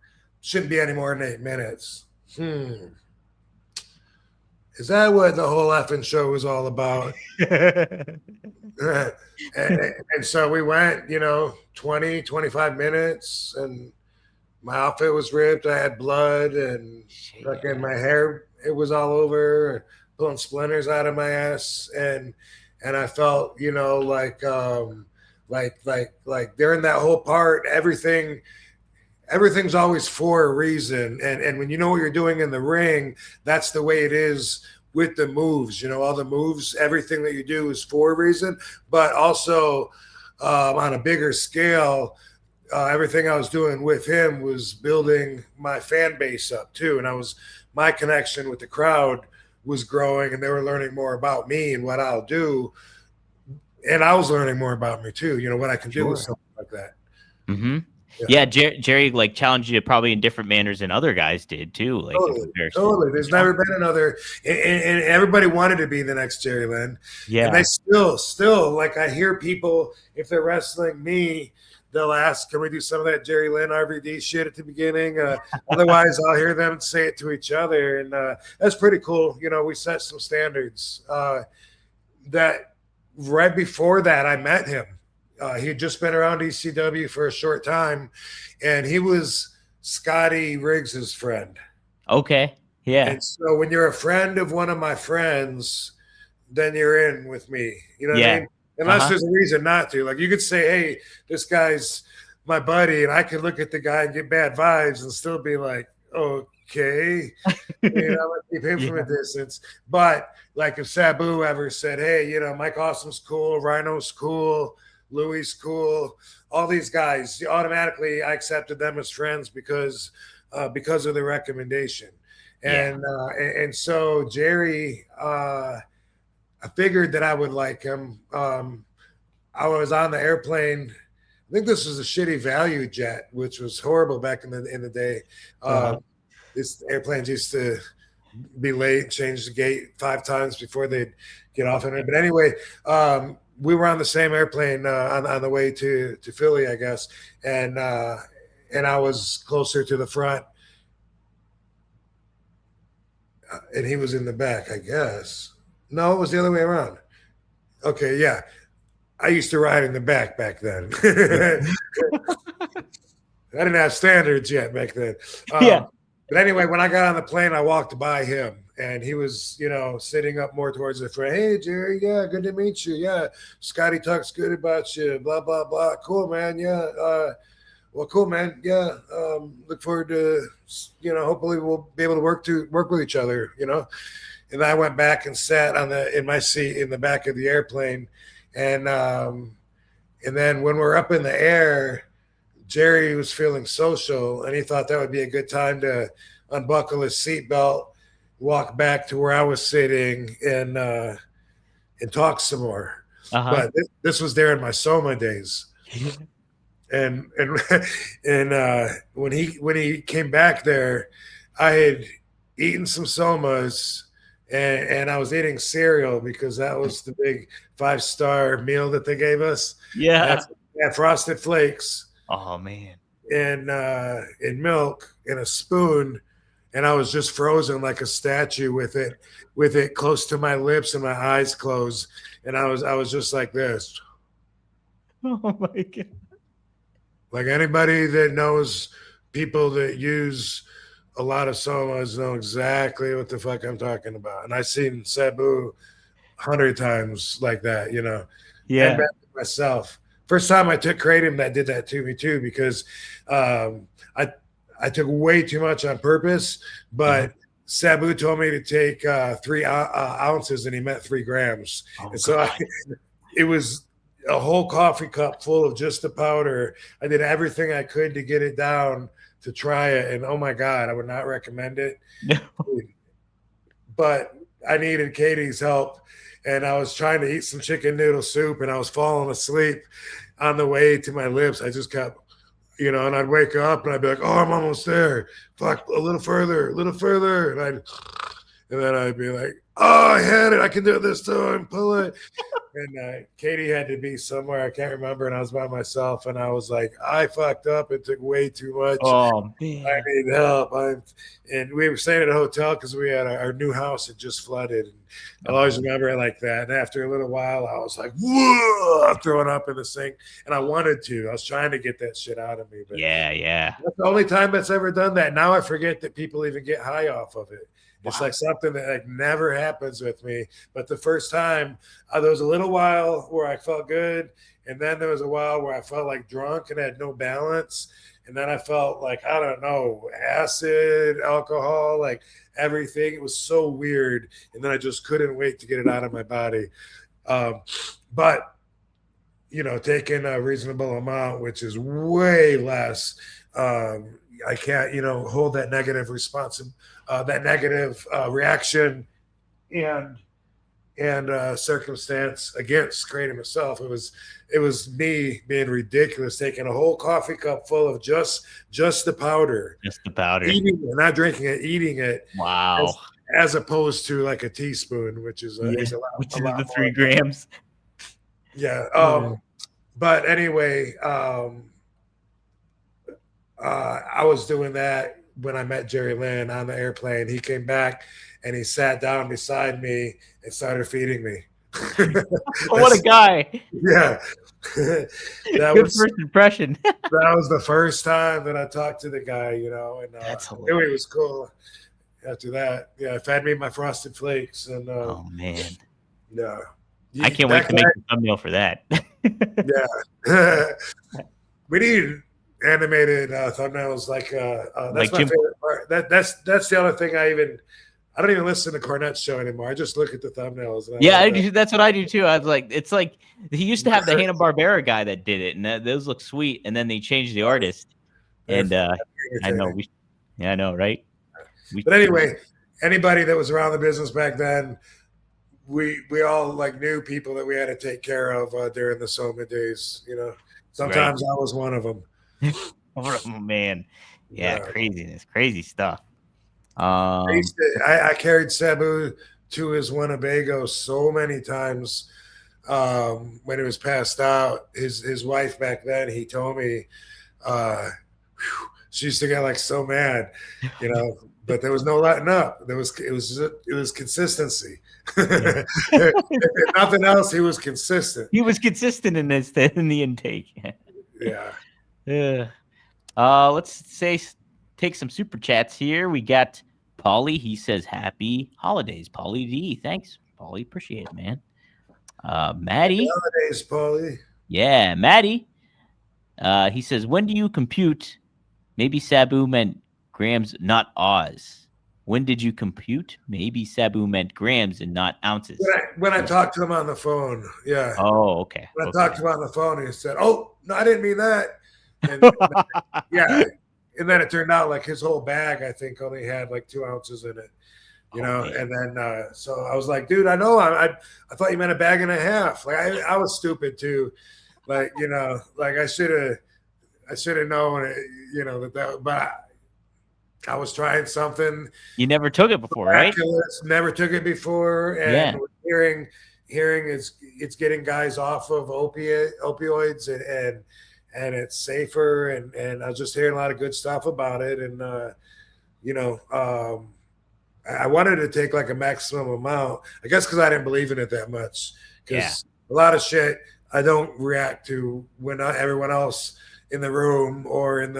Speaker 3: Shouldn't be any more than 8 minutes. Is that what the whole effing show was all about? and so we went, 20, 25 minutes, and my outfit was ripped. I had blood, and fucking my hair, it was all over, pulling splinters out of my ass. And I felt, like during that whole part, everything's always for a reason. And when you know what you're doing in the ring, that's the way it is with the moves. All the moves, everything that you do is for a reason, but also on a bigger scale, everything I was doing with him was building my fan base up too. And my connection with the crowd was growing, and they were learning more about me and what I'll do. And I was learning more about me too, what I can do with something like that.
Speaker 2: Mm-hmm. Yeah, Jerry like challenged you probably in different manners than other guys did too. Like
Speaker 3: totally. There's never been another, and everybody wanted to be the next Jerry Lynn.
Speaker 2: Yeah,
Speaker 3: and they still like, I hear people, if they're wrestling me, they'll ask, "Can we do some of that Jerry Lynn RVD shit at the beginning?" Otherwise, I'll hear them say it to each other, and that's pretty cool. We set some standards. That right before that, I met him. He had just been around ECW for a short time, and he was Scotty Riggs's friend.
Speaker 2: Okay, yeah.
Speaker 3: And so when you're a friend of one of my friends, then you're in with me. You know what I mean? Unless there's a reason not to. Like, you could say, "Hey, this guy's my buddy," and I could look at the guy and get bad vibes and still be like, "Okay." Keep him from a distance. But like, if Sabu ever said, "Hey, Mike Awesome's cool, Rhino's cool, Louis cool," all these guys, automatically I accepted them as friends because of the recommendation. And so Jerry, I figured that I would like him. I was on the airplane. I think this was a shitty value jet, which was horrible back in the day. These airplanes used to be late, change the gate 5 times before they'd get off in it. But anyway, we were on the same airplane on the way to Philly, I guess, and I was closer to the front, and he was in the back, I guess. No, it was the other way around. Okay, yeah. I used to ride in the back then. I didn't have standards yet back then. But anyway, when I got on the plane, I walked by him, and he was, sitting up more towards the front. "Hey, Jerry, yeah, good to meet you. Yeah, Scotty talks good about you, blah, blah, blah. Cool, man. Yeah. Well, cool, man. Yeah. Look forward to, hopefully we'll be able to work with each other, And I went back and sat in my seat in the back of the airplane. And then when we're up in the air, Jerry was feeling social, and he thought that would be a good time to unbuckle his seatbelt, walk back to where I was sitting, and talk some more. But this was there in my Soma days. And when he came back there, I had eaten some Somas, and I was eating cereal because that was the big 5-star meal that they gave us.
Speaker 2: Yeah,
Speaker 3: Frosted Flakes.
Speaker 2: Oh man.
Speaker 3: And milk in a spoon, and I was just frozen like a statue with it close to my lips and my eyes closed, and I was just like this.
Speaker 2: Oh my God.
Speaker 3: Like, anybody that knows people that use a lot of Somas know exactly what the fuck I'm talking about. And I've seen Sabu 100 times like that,
Speaker 2: Yeah.
Speaker 3: And myself. First time I took kratom, that did that to me too, because I took way too much on purpose, but Sabu told me to take 3 ounces, and he meant 3 grams. And so it was a whole coffee cup full of just the powder. I did everything I could to get it down to try it. And oh my God, I would not recommend it.
Speaker 2: No.
Speaker 3: But I needed Katie's help. And I was trying to eat some chicken noodle soup, and I was falling asleep on the way to my lips. I just kept, and I'd wake up and I'd be like, "Oh, I'm almost there. Fuck, a little further. And then I'd be like, oh, I had it. I can do it this time. Pull it. And Katie had to be somewhere. I can't remember. And I was by myself. And I was like, I fucked up. It took way too much.
Speaker 2: Oh,
Speaker 3: I
Speaker 2: man.
Speaker 3: need help. And we were staying at a hotel because we had our new house had just flooded. And I'll always remember it like that. And after a little while, I was like, whoa, throwing up in the sink. And I wanted to. I was trying to get that shit out of me. But
Speaker 2: Yeah.
Speaker 3: that's the only time that's ever done that. Now I forget that people even get high off of it. It's like something that like never happens with me. But the first time, there was a little while where I felt good. And then there was a while where I felt like drunk and had no balance. And then I felt like, I don't know, acid, alcohol, like everything. It was so weird. And then I just couldn't wait to get it out of my body. But, you know, taking a reasonable amount, which is way less, I can't, you know, hold that negative reaction and circumstance against Kratom myself. It was me being ridiculous, taking a whole coffee cup full of just the powder, eating it, not drinking it, eating it.
Speaker 2: Wow.
Speaker 3: As opposed to like a teaspoon, which is a lot,
Speaker 2: which
Speaker 3: a
Speaker 2: is
Speaker 3: lot
Speaker 2: the
Speaker 3: more.
Speaker 2: 3 grams.
Speaker 3: Yeah. But anyway, I was doing that when I met Jerry Lynn on the airplane. He came back and he sat down beside me and started feeding me.
Speaker 2: What a guy.
Speaker 3: Yeah.
Speaker 2: Good first impression.
Speaker 3: That was the first time that I talked to the guy, you know, and
Speaker 2: That's
Speaker 3: it
Speaker 2: hilarious.
Speaker 3: was cool. After that, yeah, fed me my Frosted Flakes. And
Speaker 2: Oh, man.
Speaker 3: yeah.
Speaker 2: I can't wait to make a thumbnail for that.
Speaker 3: Yeah. We need animated thumbnails like that's
Speaker 2: Like
Speaker 3: my
Speaker 2: Jim-
Speaker 3: favorite part. That's the other thing I don't even listen to Cornette's show anymore. I just look at the thumbnails. And
Speaker 2: that's what I do too. I was like, it's like he used to have the Hanna-Barbera guy that did it, and those look sweet, and then they changed the artist. And I know I know, right?
Speaker 3: But anyway, anybody that was around the business back then, we all like knew people that we had to take care of during the Soma days. You know, sometimes I was one of them.
Speaker 2: Oh, man, yeah, craziness, crazy stuff.
Speaker 3: I carried Sabu to his Winnebago so many times when he was passed out. His wife back then, he told me, she used to get like so mad, you know. But there was no letting up. It was consistency. If nothing else, he was consistent.
Speaker 2: He was consistent in the intake.
Speaker 3: Yeah.
Speaker 2: Let's take some super chats here. We got Paulie. He says happy holidays, Paulie D. Thanks, Paulie. Appreciate it, man. Maddie.
Speaker 3: Happy holidays, Paulie.
Speaker 2: Yeah, Maddie. He says, when do you compute? Maybe Sabu meant grams, not Oz. When did you compute? Maybe Sabu meant grams and not ounces.
Speaker 3: When I talked to him on the phone, yeah.
Speaker 2: Oh, okay.
Speaker 3: When I talked to him on the phone, he said, "Oh, no, I didn't mean that." And, yeah, and then it turned out like his whole bag, I think, only had like 2 ounces in it. You know, man. And then so I was like, "Dude, I know. I thought you meant a bag and a half." Like I was stupid too. Like, you know, like I should have known, you know, that, but I was trying something.
Speaker 2: You never took it before, right?
Speaker 3: Never took it before, and hearing it's getting guys off of opioids and it's safer, and I was just hearing a lot of good stuff about it, and you know, I wanted to take like a maximum amount, I guess, because I didn't believe in it that much. Because a lot of shit I don't react to when everyone else in the room or in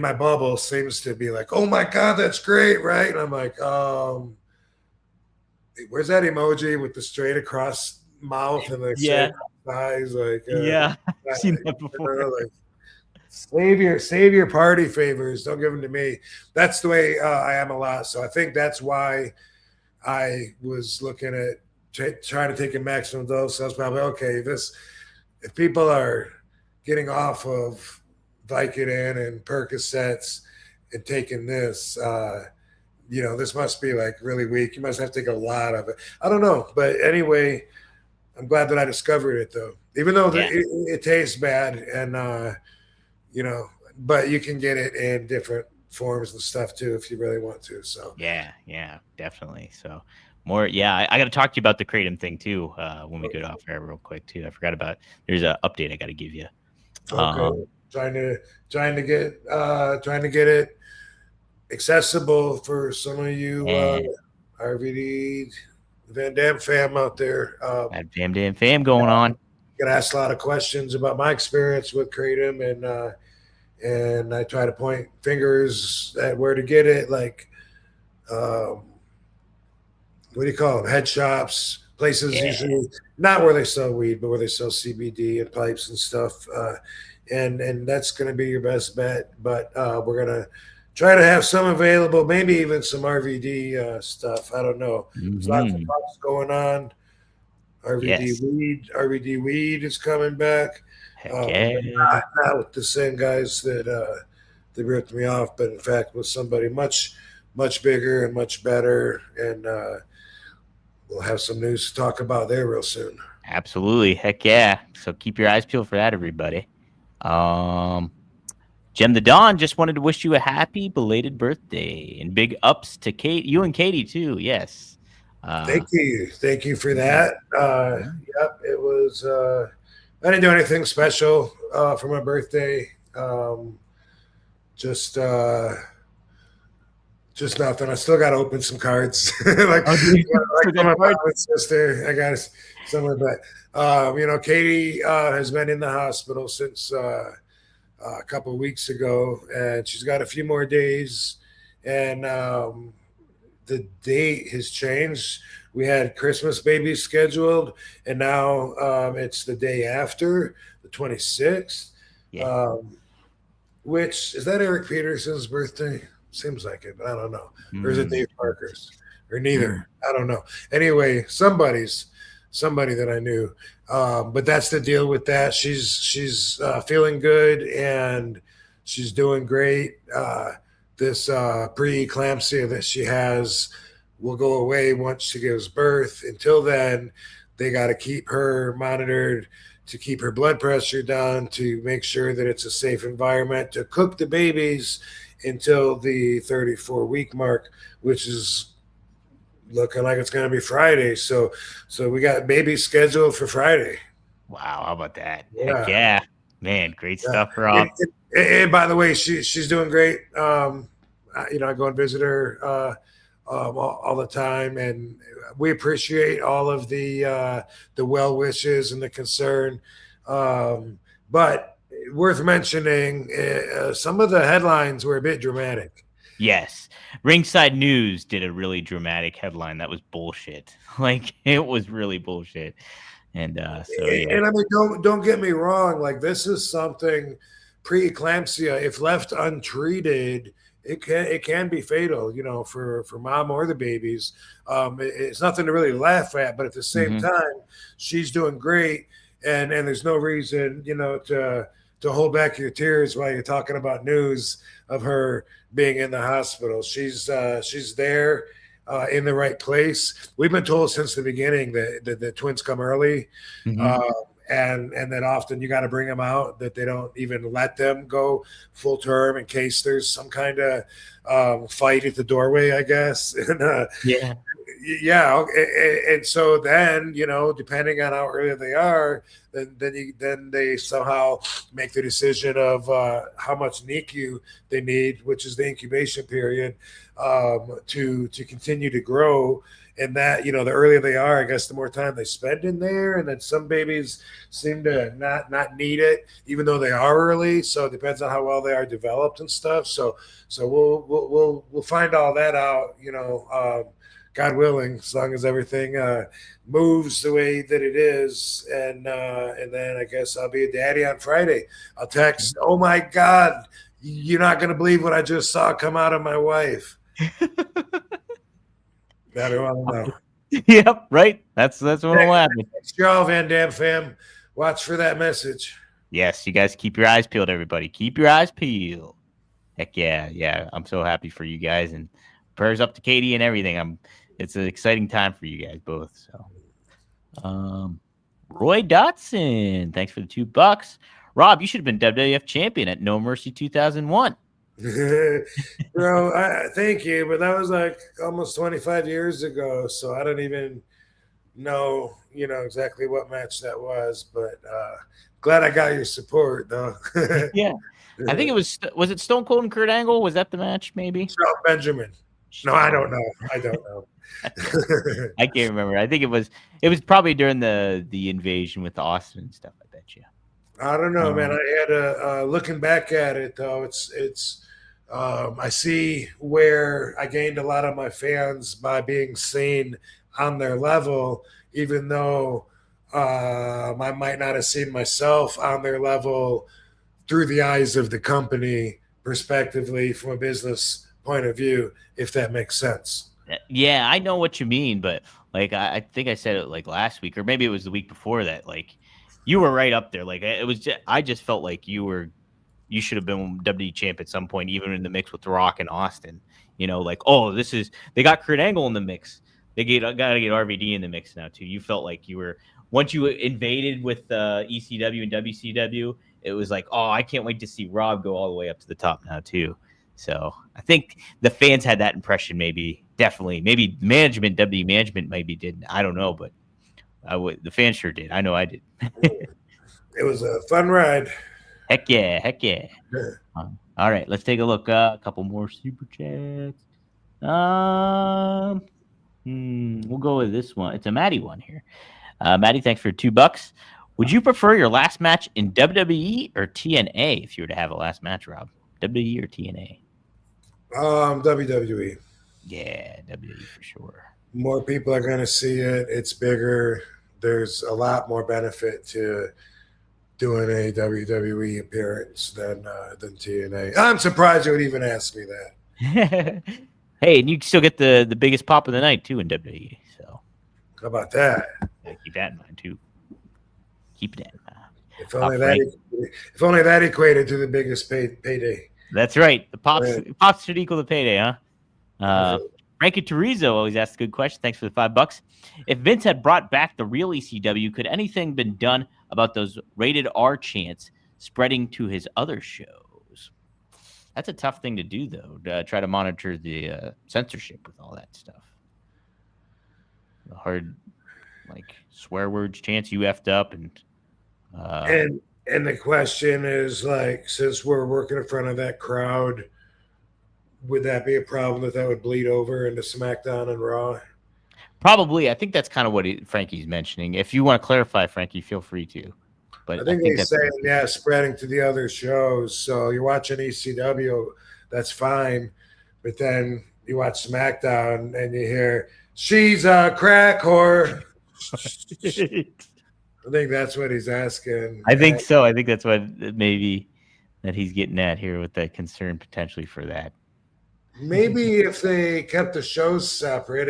Speaker 3: my bubble seems to be like, "Oh my God, that's great," right? And I'm like, where's that emoji with the straight across mouth and the straight eyes? Like,
Speaker 2: I've seen that before.
Speaker 3: Like, save your party favors. Don't give them to me. That's the way I am a lot. So I think that's why I was looking at trying to take a maximum dose. I was probably okay. If people are getting off of Vicodin and Percocets and taking this, you know, this must be like really weak. You must have to take a lot of it. I don't know. But anyway, I'm glad that I discovered it though, even though it tastes bad and, you know, but you can get it in different forums and stuff too, if you really want to. So
Speaker 2: yeah, definitely. So more, I got to talk to you about the Kratom thing too when we get off air real quick too. I forgot about. There's an update I got to give you.
Speaker 3: Okay, trying to get it accessible for some of you RVD Van Dam fam out there.
Speaker 2: That Van Dam fam going on.
Speaker 3: Get asked a lot of questions about my experience with Kratom, and I try to point fingers at where to get it, like what do you call them? Head shops, places usually not where they sell weed, but where they sell CBD and pipes and stuff. And that's going to be your best bet. But we're going to try to have some available, maybe even some RVD stuff. I don't know. There's lots of talks going on. RVD weed is coming back. Not with the same guys that ripped me off, but in fact with somebody much bigger and much better, and we'll have some news to talk about there real soon.
Speaker 2: Absolutely, heck yeah! So keep your eyes peeled for that, everybody. Jem the Don just wanted to wish you a happy belated birthday and big ups to Kate, you and Katie too. Yes.
Speaker 3: Thank you for that. Yep, it was. I didn't do anything special for my birthday. Just nothing. I still got to open some cards. like my mom and sister, I got somewhere. But Katie has been in the hospital since a couple of weeks ago, and she's got a few more days. And the date has changed. We had Christmas babies scheduled, and now it's the day after, the 26th.
Speaker 2: Yeah.
Speaker 3: Which is that Eric Peterson's birthday? Seems like it, but I don't know. Or is it Dave Parker's? Or neither? I don't know. Anyway, somebody that I knew. But that's the deal with that. She's feeling good and she's doing great. This preeclampsia that she has will go away once she gives birth. Until then, they got to keep her monitored, to keep her blood pressure down, to make sure that it's a safe environment to cook the babies until the 34-week mark, which is looking like it's going to be Friday. So we got babies scheduled for Friday.
Speaker 2: Wow, how about that? Heck yeah, man, great stuff, Rob.
Speaker 3: And by the way, she's doing great. I go and visit her all the time, and we appreciate all of the well wishes and the concern. But worth mentioning, some of the headlines were a bit dramatic.
Speaker 2: Yes, Ringside News did a really dramatic headline that was bullshit. Like, it was really bullshit. And
Speaker 3: I mean, don't get me wrong. Like, this is something, preeclampsia, if left untreated, it can be fatal, for mom or the babies. It's nothing to really laugh at, but at the same time, she's doing great, and there's no reason, to hold back your tears while you're talking about news of her being in the hospital. She's there in the right place. We've been told since the beginning that the twins come early. And that often you got to bring them out, that they don't even let them go full term in case there's some kind of fight at the doorway, I guess. And, and so then, depending on how early they are, then they somehow make the decision of how much NICU they need, which is the incubation period, to continue to grow. And that, the earlier they are, I guess the more time they spend in there. And then some babies seem to not need it, even though they are early. So it depends on how well they are developed and stuff. So we'll find all that out, God willing, as long as everything moves the way that it is. And then I guess I'll be a daddy on Friday. I'll text, oh my God, you're not going to believe what I just saw come out of my wife.
Speaker 2: Yep, right. That's what will happen.
Speaker 3: Thanks, y'all, Van Dam fam. Watch for that message.
Speaker 2: Yes, you guys keep your eyes peeled, everybody. Keep your eyes peeled. Heck yeah. I'm so happy for you guys, and prayers up to Katie and everything. It's an exciting time for you guys both. So, Roy Dotson, thanks for the $2. Rob, you should have been WWF champion at No Mercy 2001.
Speaker 3: Bro, thank you, but that was like almost 25 years ago, so I don't even know, exactly what match that was, but glad I got your support, though.
Speaker 2: Yeah. I think it was it Stone Cold and Kurt Angle? Was that the match, maybe?
Speaker 3: Shelton Benjamin. No, I don't know. I don't know.
Speaker 2: I can't remember. I think it was probably during the invasion with Austin and stuff, I bet you.
Speaker 3: I don't know, man. I had looking back at it though, it's I see where I gained a lot of my fans by being seen on their level, even though I might not have seen myself on their level through the eyes of the company, prospectively from a business point of view, if that makes sense.
Speaker 2: Yeah, I know what you mean, but like I think I said it like last week, or maybe it was the week before that. Like you were right up there. Like it was I just felt like you should have been WWE champ at some point, even in the mix with The Rock and Austin. Like, oh, they got Kurt Angle in the mix. They got to get RVD in the mix now too. You felt like you were, once you invaded with ECW and WCW, it was like, oh, I can't wait to see Rob go all the way up to the top now too. So I think the fans had that impression, definitely. Maybe WWE management maybe didn't. I don't know, but the fans sure did. I know I did.
Speaker 3: It was a fun ride.
Speaker 2: Heck yeah. All right, let's take a look. A couple more super chats. We'll go with this one. It's a Maddie one here. Maddie, thanks for $2. Would you prefer your last match in WWE or TNA if you were to have a last match, Rob? WWE or TNA?
Speaker 3: WWE.
Speaker 2: Yeah, WWE for sure.
Speaker 3: More people are going to see it. It's bigger. There's a lot more benefit to doing a WWE appearance than TNA. I'm surprised you would even ask me that.
Speaker 2: Hey, and you still get the biggest pop of the night too in WWE. So
Speaker 3: how about that?
Speaker 2: Yeah, keep that in mind too. Keep that in mind.
Speaker 3: If only that equated to the biggest payday.
Speaker 2: That's right. The pops should equal the payday, huh? Frankie Terrizzo always asks a good question. Thanks for the $5. If Vince had brought back the real ECW, could anything been done about those rated R chants spreading to his other shows? That's a tough thing to do, though, to try to monitor the censorship with all that stuff. The hard, like, swear words, chants you effed up.
Speaker 3: And the question is, like, since we're working in front of that crowd, would that be a problem that would bleed over into SmackDown and Raw?
Speaker 2: Probably. I think that's kind of what Frankie's mentioning. If you want to clarify, Frankie, feel free to. But
Speaker 3: I think they're saying, spreading to the other shows. So you're watching ECW, that's fine. But then you watch SmackDown and you hear, she's a crack whore. I think that's what he's asking.
Speaker 2: I think so. I think that's what maybe that he's getting at here with that concern potentially for that.
Speaker 3: Maybe if they kept the shows separate,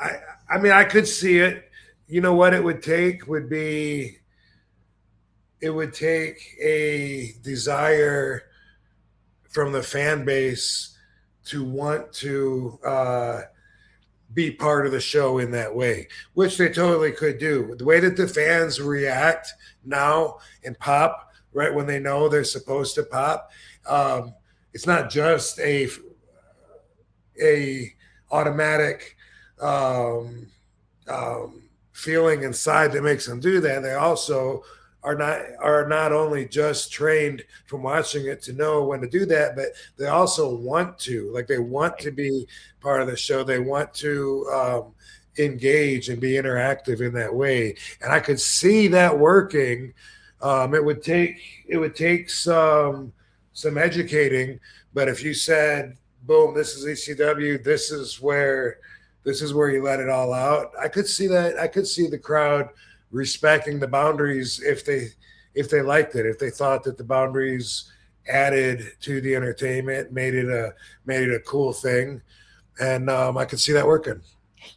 Speaker 3: I mean, I could see it. You know what it would take would be, it would take a desire from the fan base to want to be part of the show in that way, which they totally could do. The way that the fans react now and pop, right, when they know they're supposed to pop, it's not just a automatic feeling inside that makes them do that. They also are not only just trained from watching it to know when to do that, but they also want to, like, they want to be part of the show. They want to engage and be interactive in that way. And I could see that working. It would take some educating, but if you said, boom, this is ECW, this is where you let it all out, I could see that. I could see the crowd respecting the boundaries if they liked it, if they thought that the boundaries added to the entertainment, made it a cool thing. And I could see that working.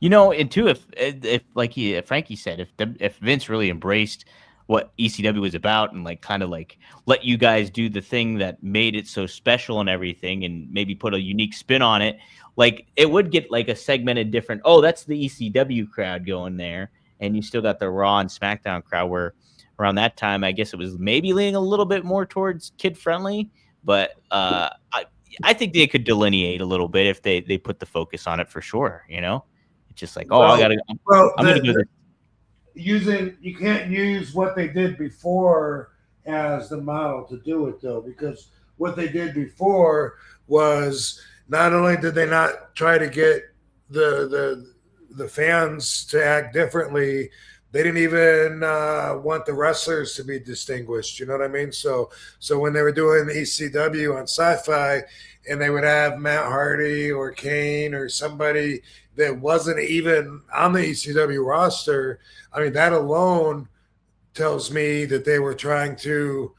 Speaker 2: And too, if like Frankie said, if Vince really embraced what ECW was about and like kind of like let you guys do the thing that made it so special and everything, and maybe put a unique spin on it, like it would get like a segmented different. Oh, that's the ECW crowd going there, and you still got the Raw and SmackDown crowd where around that time, I guess it was maybe leaning a little bit more towards kid friendly, but I think they could delineate a little bit if they put the focus on it for sure. It's just like, I'm gonna do this.
Speaker 4: You can't use what they did before as the model to do it though, because what they did before was not only did they not try to get the fans to act differently, they didn't even want the wrestlers to be distinguished. You know what I mean? So when they were doing ECW on Sci-Fi, and they would have Matt Hardy or Kane or somebody that wasn't even on the ECW roster, I mean, that alone tells me that they were trying to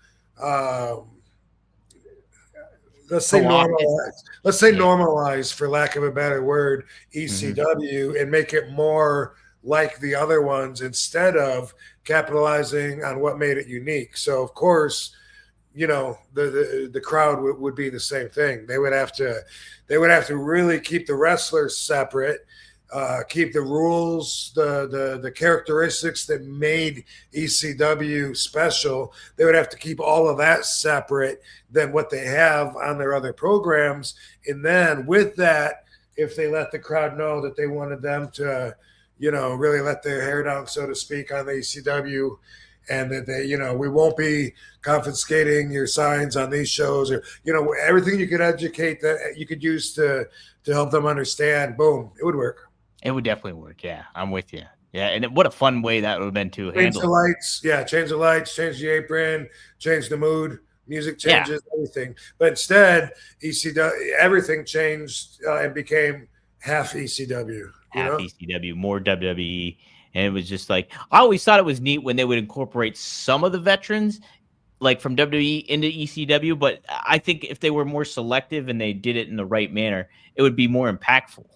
Speaker 4: normalize, for lack of a better word, ECW and make it more like the other ones instead of capitalizing on what made it unique. So of course, the crowd would be the same thing. They would have to really keep the wrestlers separate, keep the rules, the characteristics that made ECW special. They would have to keep all of that separate than what they have on their other programs. And then with that, if they let the crowd know that they wanted them to, really let their hair down, so to speak, on the ECW, and that they, we won't be confiscating your signs on these shows, or, everything you could educate that you could use to help them understand, boom, it would work.
Speaker 2: It would definitely work. Yeah, I'm with you. Yeah, and what a fun way that would have been to
Speaker 3: change
Speaker 2: handle
Speaker 3: the lights. Yeah, change the lights, change the apron, change the mood, music changes, everything. But instead, ECW, everything changed and became half ECW.
Speaker 2: ECW, more WWE. And it was just like, I always thought it was neat when they would incorporate some of the veterans, like from WWE into ECW. But I think if they were more selective and they did it in the right manner, it would be more impactful.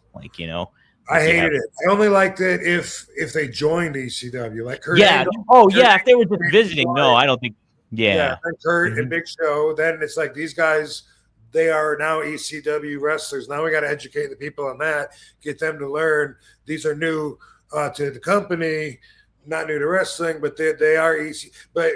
Speaker 3: I hated it. I only liked it if they joined ECW, like Kurt.
Speaker 2: Yeah.
Speaker 3: Angle,
Speaker 2: if they were just visiting. No, I don't think. Yeah.
Speaker 3: And Kurt and Big Show. Then it's like these guys, they are now ECW wrestlers. Now we got to educate the people on that, get them to learn. These are new to the company, not new to wrestling, but they are EC. But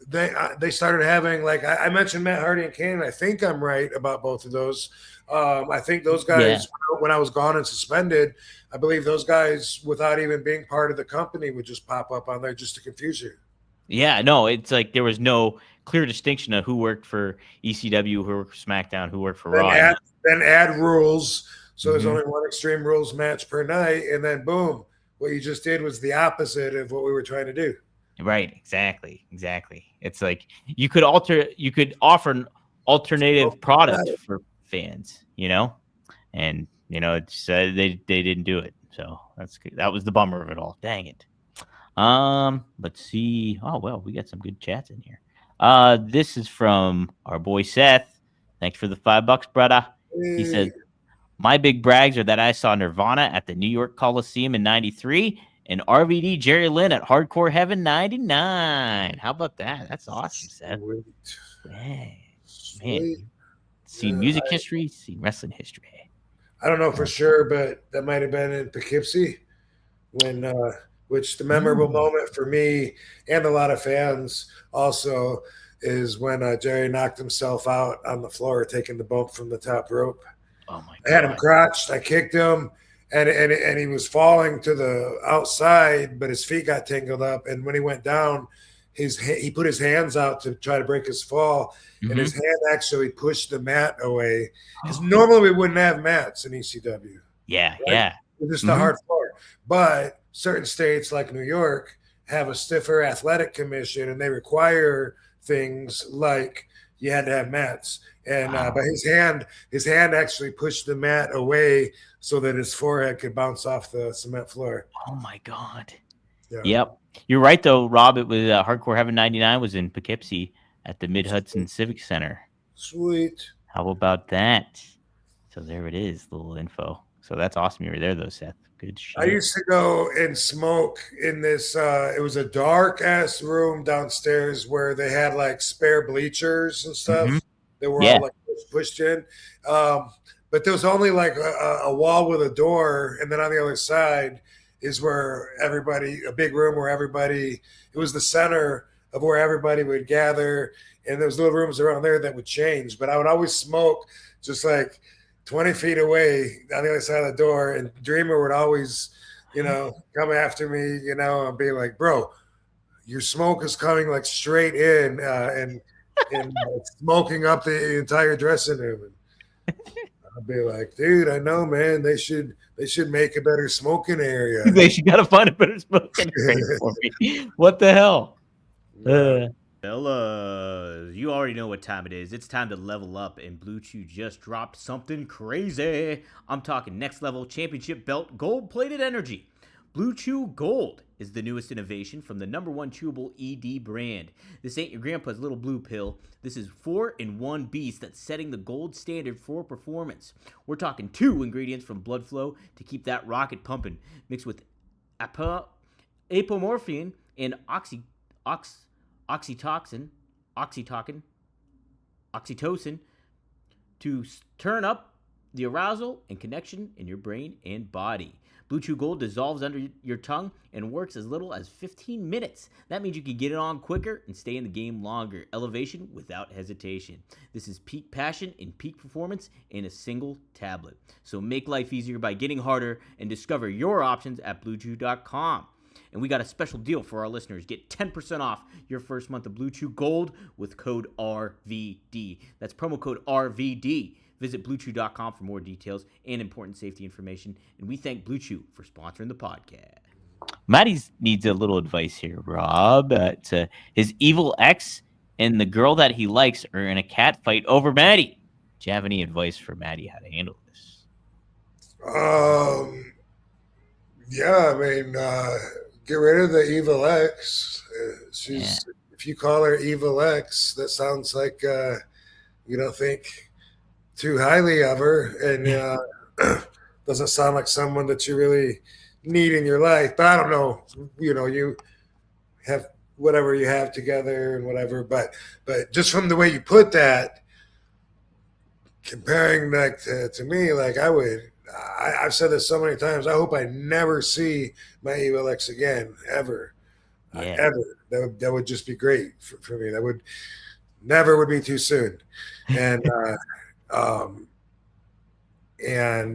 Speaker 3: they started having, like I mentioned, Matt Hardy and Kane. I think I'm right about both of those. I think those guys, when I was gone and suspended, I believe those guys, without even being part of the company, would just pop up on there just to confuse you.
Speaker 2: Yeah, no, it's like there was no clear distinction of who worked for ECW, who worked for SmackDown, who worked for Raw.
Speaker 3: Then add rules. So there's only one Extreme Rules match per night. And then, boom, what you just did was the opposite of what we were trying to do.
Speaker 2: Right, exactly. It's like you could offer an alternative product for fans, and it's they didn't do it. So that was the bummer of it all. Dang it. Let's see. Oh well, we got some good chats in here. This is from our boy Seth. Thanks for the $5, brother. He says, my big brags are that I saw Nirvana at the New York Coliseum in '93 and RVD Jerry Lynn at Hardcore Heaven '99. How about that? That's awesome, Seth. Dang. Man, seen music history, seen wrestling history.
Speaker 3: I don't know for sure, but that might have been in Poughkeepsie when which the memorable moment for me and a lot of fans also is when Jerry knocked himself out on the floor taking the bump from the top rope.
Speaker 2: Oh my God.
Speaker 3: I had him crotched, I kicked him, and he was falling to the outside, but his feet got tangled up, and when he went down, he put his hands out to try to break his fall, and his hand actually pushed the mat away. Because normally we wouldn't have mats in ECW.
Speaker 2: Yeah,
Speaker 3: right?
Speaker 2: yeah.
Speaker 3: It's just a hard floor. But certain states like New York have a stiffer athletic commission, and they require things like you had to have mats. And but his hand actually pushed the mat away so that his forehead could bounce off the cement floor.
Speaker 2: Oh my God.
Speaker 3: Yeah.
Speaker 2: Yep. You're right though, Rob. It was Hardcore Heaven '99 was in Poughkeepsie at the Mid Hudson Civic Center.
Speaker 3: Sweet.
Speaker 2: How about that? So there it is, little info. So that's awesome. You were there though, Seth. Good shit.
Speaker 3: I used to go and smoke in this. It was a dark ass room downstairs where they had like spare bleachers and stuff. They were all like pushed in. But there was only like a wall with a door, and then on the other side is where everybody, a big room where everybody. It was the center
Speaker 4: of where everybody would gather, and there was little rooms around there that would change. But I would always smoke just like 20 feet away on the other side of the door, and Dreamer would always, come after me, and be like, bro, your smoke is coming like straight in and smoking up the entire dressing room. And I'd be like, dude, I know, man, they should make a better smoking area.
Speaker 2: They should gotta find a better smoking area for me. What the hell?
Speaker 5: Fellas, you already know what time it is. It's time to level up, and Blue Chew just dropped something crazy. I'm talking next level championship belt gold-plated energy. Blue Chew Gold is the newest innovation from the #1 chewable ED brand. This ain't your grandpa's little blue pill. This is 4-in-1 beast that's setting the gold standard for performance. We're talking 2 ingredients from blood flow to keep that rocket pumping, mixed with apomorphine and oxytocin to turn up the arousal and connection in your brain and body. Blue Chew Gold dissolves under your tongue and works as little as 15 minutes. That means you can get it on quicker and stay in the game longer. Elevation without hesitation. This is peak passion and peak performance in a single tablet. So make life easier by getting harder and discover your options at BlueChew.com. And we got a special deal for our listeners. Get 10% off your first month of Blue Chew Gold with code RVD. That's promo code RVD. Visit BlueChew.com for more details and important safety information. And we thank Blue Chew for sponsoring the podcast.
Speaker 2: Maddie needs a little advice here, Rob. His evil ex and the girl that he likes are in a cat fight over Maddie. Do you have any advice for Maddie how to handle this?
Speaker 4: Yeah, I mean, get rid of the evil ex. If you call her evil ex, that sounds like you don't think too highly of her, and doesn't sound like someone that you really need in your life. But I don't know, you have whatever you have together and whatever, but just from the way you put that, comparing that to me, like I've said this so many times, I hope I never see my evil ex again, ever. Ever. That would just be great for me. That would be too soon. And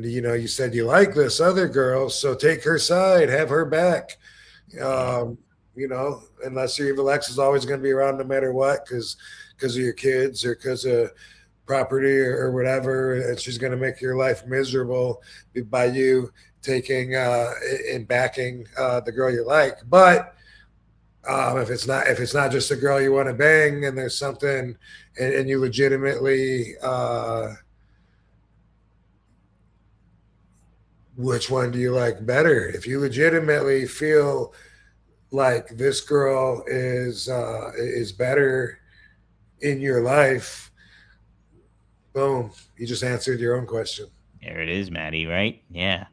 Speaker 4: you said you like this other girl, so take her side, have her back. Unless your evil ex is always going to be around no matter what, because of your kids or because of property or whatever, and she's going to make your life miserable by you taking and backing the girl you like. But if it's not just a girl you want to bang, and there's something, and you legitimately, which one do you like better? If you legitimately feel like this girl is better in your life, boom, you just answered your own question.
Speaker 2: There it is, Maddie, right? Yeah.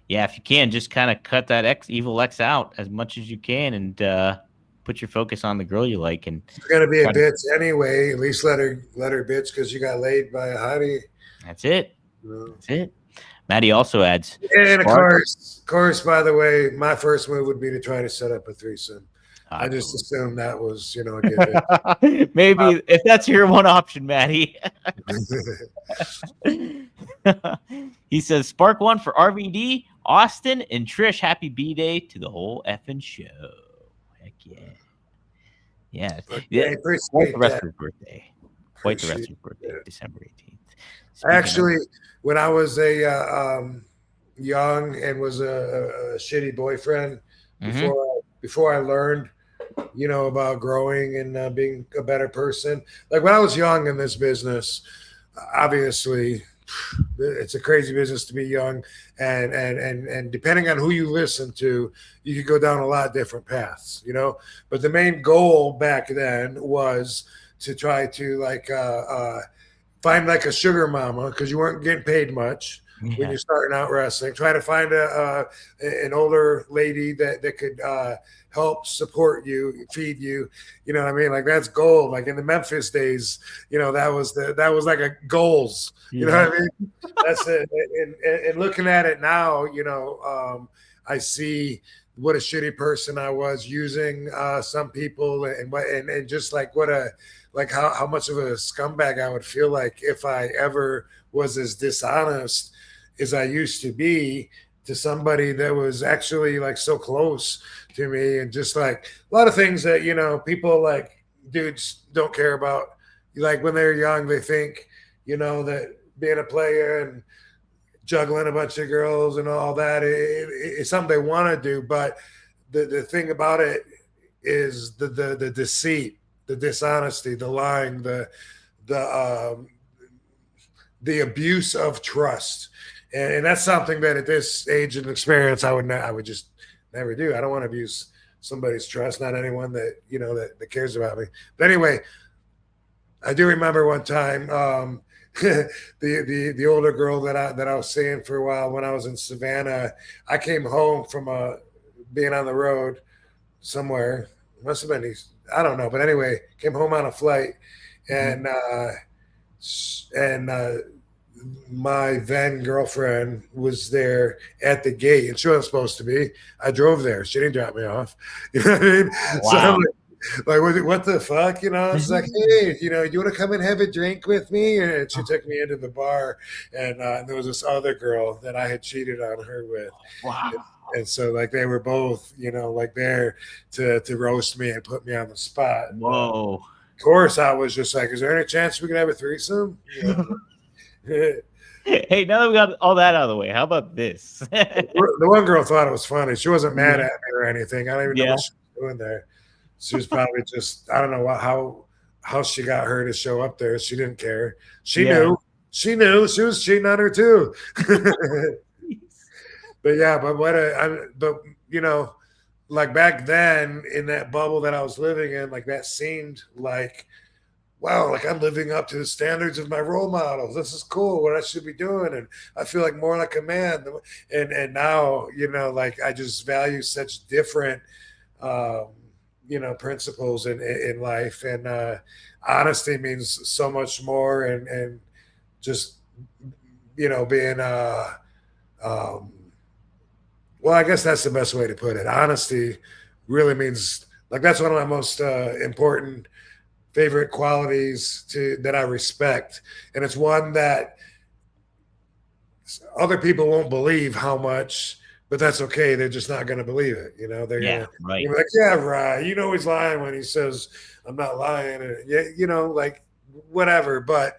Speaker 2: If you can, just kind of cut that evil ex out as much as you can, and put your focus on the girl you like. And
Speaker 4: it's gonna be a bitch anyway. At least let her bitch because you got laid by a hottie.
Speaker 2: That's it. That's it. Maddie also adds,
Speaker 4: and of course, by the way, my first move would be to try to set up a threesome. I just assumed that was, a good
Speaker 2: maybe if that's your one option, Maddie. He says, Spark one for RVD, Austin, and Trish. Happy B-Day to the whole effing show. Heck yeah. Yeah. Quite the rest of his birthday. Quite the rest of his birthday, December 18th.
Speaker 4: Actually, when I was a young and was a shitty boyfriend, before I learned, about growing and being a better person. Like when I was young in this business, obviously it's a crazy business to be young, and depending on who you listen to, you could go down a lot of different paths, But the main goal back then was to try to find like a sugar mama, because you weren't getting paid much when you're starting out wrestling. Try to find an older lady that could help support you, feed you. You know what I mean? Like that's gold. Like in the Memphis days, that was like a goals. You know what I mean? That's it. And looking at it now, I see what a shitty person I was using some people, and just like how much of a scumbag I would feel like if I ever was as dishonest as I used to be to somebody that was actually like so close to me, and just like a lot of things that, you know, people like dudes don't care about. Like when they're young, they think, you know, that being a player and juggling a bunch of girls and all that it's something they want to do. But the thing about it is the deceit, the dishonesty, the lying, the abuse of trust. And that's something that at this age and experience, I would just never do. I don't want to abuse somebody's trust, not anyone that, you know, that cares about me. But anyway, I do remember one time, the older girl that I was seeing for a while when I was in Savannah. I came home from being on the road somewhere. Must have been I don't know, but anyway, came home on a flight, and my then girlfriend was there at the gate, and she wasn't supposed to be. I drove there. She didn't drop me off. You know what I mean?
Speaker 2: Wow.
Speaker 4: So I'm like, what the fuck? You know, it's like, hey, you know, you want to come and have a drink with me? And she took me into the bar, and there was this other girl that I had cheated on her with.
Speaker 2: Wow.
Speaker 4: And so, like, they were both, you know, like there to roast me and put me on the spot.
Speaker 2: Whoa.
Speaker 4: Of course, I was just like, is there any chance we can have a threesome? You know?
Speaker 2: Hey, now that we got all that out of the way, how about this?
Speaker 4: The one girl thought it was funny. She wasn't mad at me or anything. I don't even know what she was doing there. She was probably just, I don't know how she got her to show up there. She didn't care. She knew. She was cheating on her too. But yeah, but you know, like back then in that bubble that I was living in, like that seemed like, wow, like I'm living up to the standards of my role models. This is cool, what I should be doing. And I feel like more like a man. And now, you know, like I just value such different, you know, principles in life. And honesty means so much more. And just, you know, being, well, I guess that's the best way to put it. Honesty really means, like, that's one of my most important favorite qualities that I respect. And it's one that other people won't believe how much, but that's okay. They're just not going to believe it. You know, they're gonna be like, yeah, right. You know, he's lying when he says, I'm not lying. And yeah, you know, like whatever. But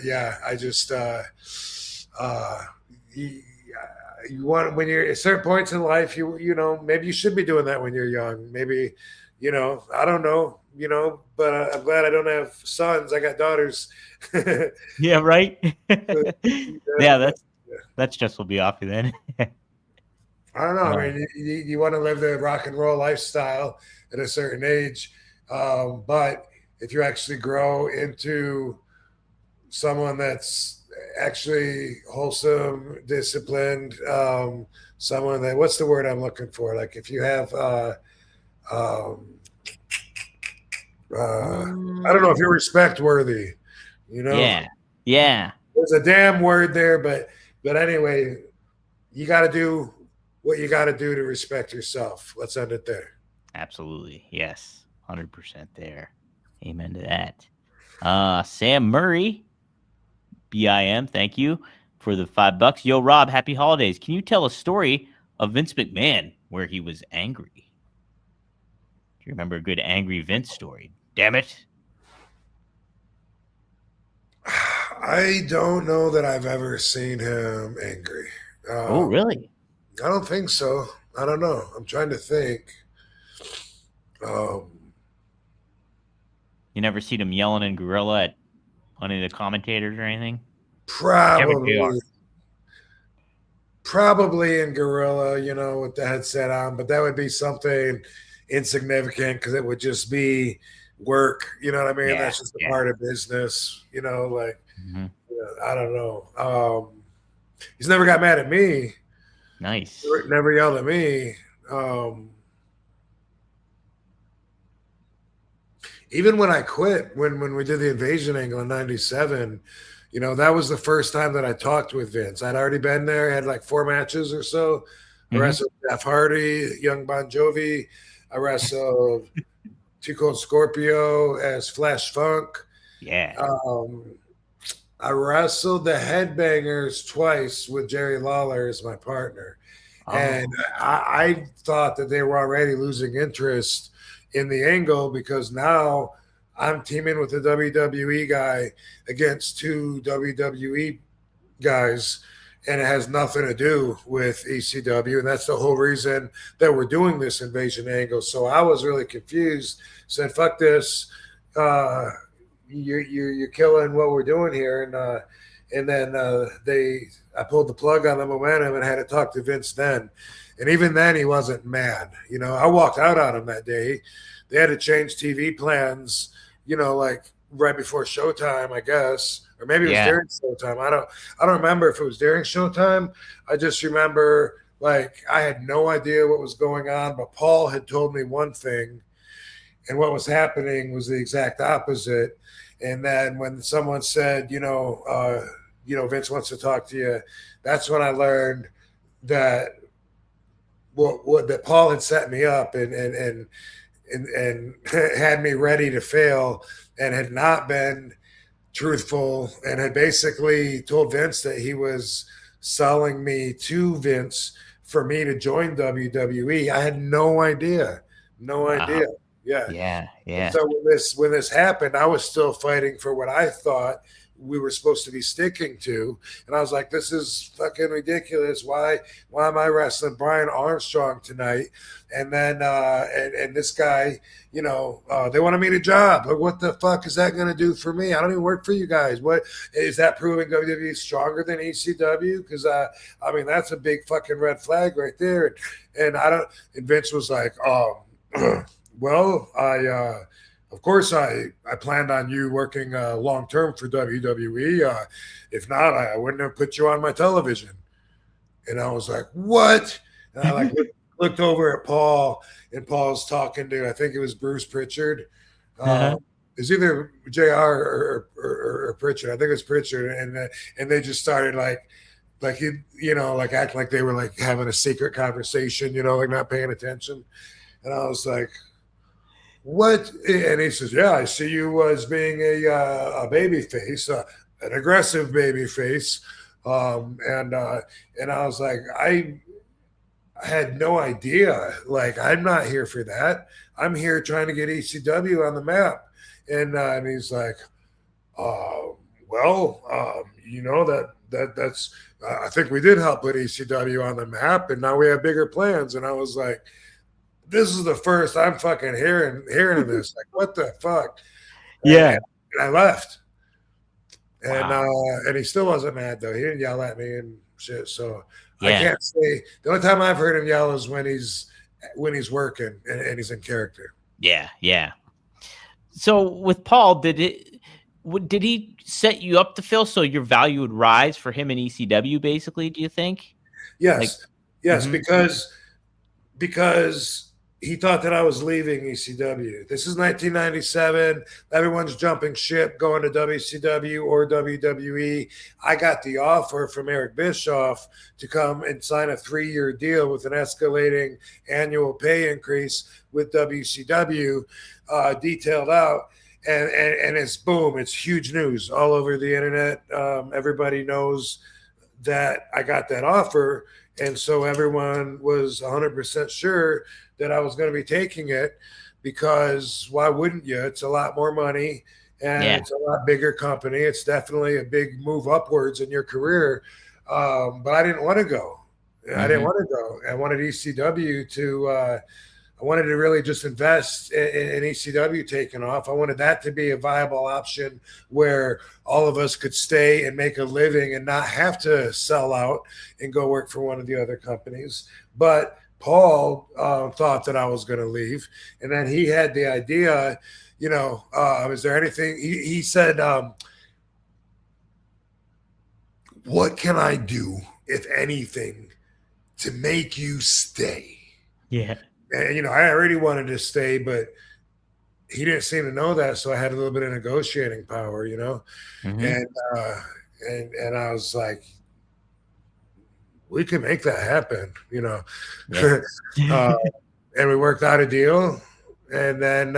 Speaker 4: yeah, I just, you want, when you're at certain points in life, you know, maybe you should be doing that when you're young. Maybe, you know, I don't know, you know, but I'm glad I don't have sons. I got daughters.
Speaker 2: Yeah, right. Yeah, that's just will be off you then.
Speaker 4: I don't know. I mean, you want to live the rock and roll lifestyle at a certain age, but if you actually grow into someone that's actually wholesome, disciplined, someone that, what's the word I'm looking for? Like if you have, I don't know, if you're respect worthy, you know?
Speaker 2: Yeah.
Speaker 4: There's a damn word there, but anyway, you got to do what you got to do to respect yourself. Let's end it there.
Speaker 2: Absolutely. Yes. 100% there. Amen to that. Sam Murray, BIM, thank you for the $5. Yo, Rob, happy holidays. Can you tell a story of Vince McMahon where he was angry? Do you remember a good angry Vince story? Damn it.
Speaker 4: I don't know that I've ever seen him angry.
Speaker 2: Oh, really?
Speaker 4: I don't think so. I don't know. I'm trying to think.
Speaker 2: You never seen him yelling in Gorilla at any of the commentators or anything?
Speaker 4: Probably in Gorilla, you know, with the headset on, but that would be something insignificant because it would just be work. You know what I mean? That's just a part of business, you know, like, you know, I don't know. He's never got mad at me.
Speaker 2: Nice.
Speaker 4: Never yelled at me. Even when I quit, when we did the invasion angle in '97, you know, that was the first time that I talked with Vince. I'd already been there, had like 4 matches or so. I wrestled Jeff Hardy, Young Bon Jovi. I wrestled Too Cold Scorpio as Flash Funk.
Speaker 2: Yeah.
Speaker 4: I wrestled the Headbangers twice with Jerry Lawler as my partner. And I thought that they were already losing interest in the angle because now I'm teaming with a WWE guy against two WWE guys, and it has nothing to do with ECW. And that's the whole reason that we're doing this invasion angle. So I was really confused, said, fuck this. You're killing what we're doing here. And then I pulled the plug on the momentum and had to talk to Vince then. And even then he wasn't mad. You know, I walked out on him that day. They had to change TV plans, you know, like right before showtime, I guess. Or maybe it was during showtime. I don't remember if it was during showtime. I just remember like I had no idea what was going on, but Paul had told me one thing, and what was happening was the exact opposite. And then when someone said, Vince wants to talk to you, that's when I learned that that Paul had set me up and had me ready to fail and had not been truthful and had basically told Vince that he was selling me to Vince for me to join WWE. I had no idea. No idea. Yeah. So when this happened, I was still fighting for what I thought we were supposed to be sticking to, and I was like, "This is fucking ridiculous. Why am I wrestling Brian Armstrong tonight?" And then and this guy, they wanted me to job. But what the fuck is that going to do for me? I don't even work for you guys. What is that proving WWE is stronger than ECW? Because I mean that's a big fucking red flag right there. And And Vince was like, well, of course, I planned on you working long term for WWE. If not, I wouldn't have put you on my television. And I was like, what? And I looked over at Paul, and Paul's talking to, I think it was Bruce Pritchard. It's either JR or Pritchard. I think it's Pritchard. And they just started like acting like they were like having a secret conversation, like not paying attention. And I was like, what? And he says, yeah, I see you as being a baby face, an aggressive baby face. And I was like, I had no idea. Like, I'm not here for that. I'm here trying to get ECW on the map. And he's like, that's I think we did help put ECW on the map, and now we have bigger plans. And I was like, this is the first I'm fucking hearing of this. Like, what the fuck? And I left. And he still wasn't mad though. He didn't yell at me and shit. So I can't say. The only time I've heard him yell is when he's working and he's in character.
Speaker 2: Yeah. So with Paul, did he set you up to Phil so your value would rise for him in ECW? Basically, do you think?
Speaker 4: Yes, because he thought that I was leaving ECW. This is 1997. Everyone's jumping ship, going to WCW or WWE. I got the offer from Eric Bischoff to come and sign a 3-year deal with an escalating annual pay increase with WCW, detailed out. And it's boom, it's huge news all over the internet. Everybody knows that I got that offer. And so everyone was 100% sure that I was going to be taking it, because why wouldn't you? It's a lot more money and it's a lot bigger company. It's definitely a big move upwards in your career. But I didn't want to go. I didn't want to go. I wanted ECW to I wanted to really just invest in ECW taking off. I wanted that to be a viable option where all of us could stay and make a living and not have to sell out and go work for one of the other companies. But Paul thought that I was going to leave. And then he had the idea, is there anything? He said, what can I do, if anything, to make you stay?
Speaker 2: Yeah.
Speaker 4: And, I already wanted to stay, but he didn't seem to know that. So I had a little bit of negotiating power, And I was like, we can make that happen,
Speaker 2: Yeah.
Speaker 4: And we worked out a deal, and then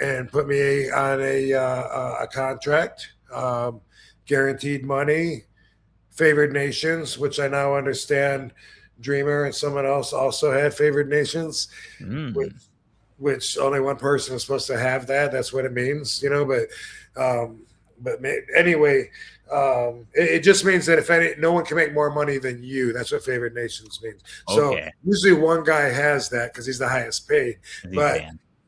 Speaker 4: and put me on a contract, guaranteed money, favored nations, which I now understand Dreamer and someone else also had favored nations, which only one person is supposed to have that. That's what it means, but anyway, it just means that if no one can make more money than you, that's what favored nations means. So usually one guy has that because he's the highest paid. But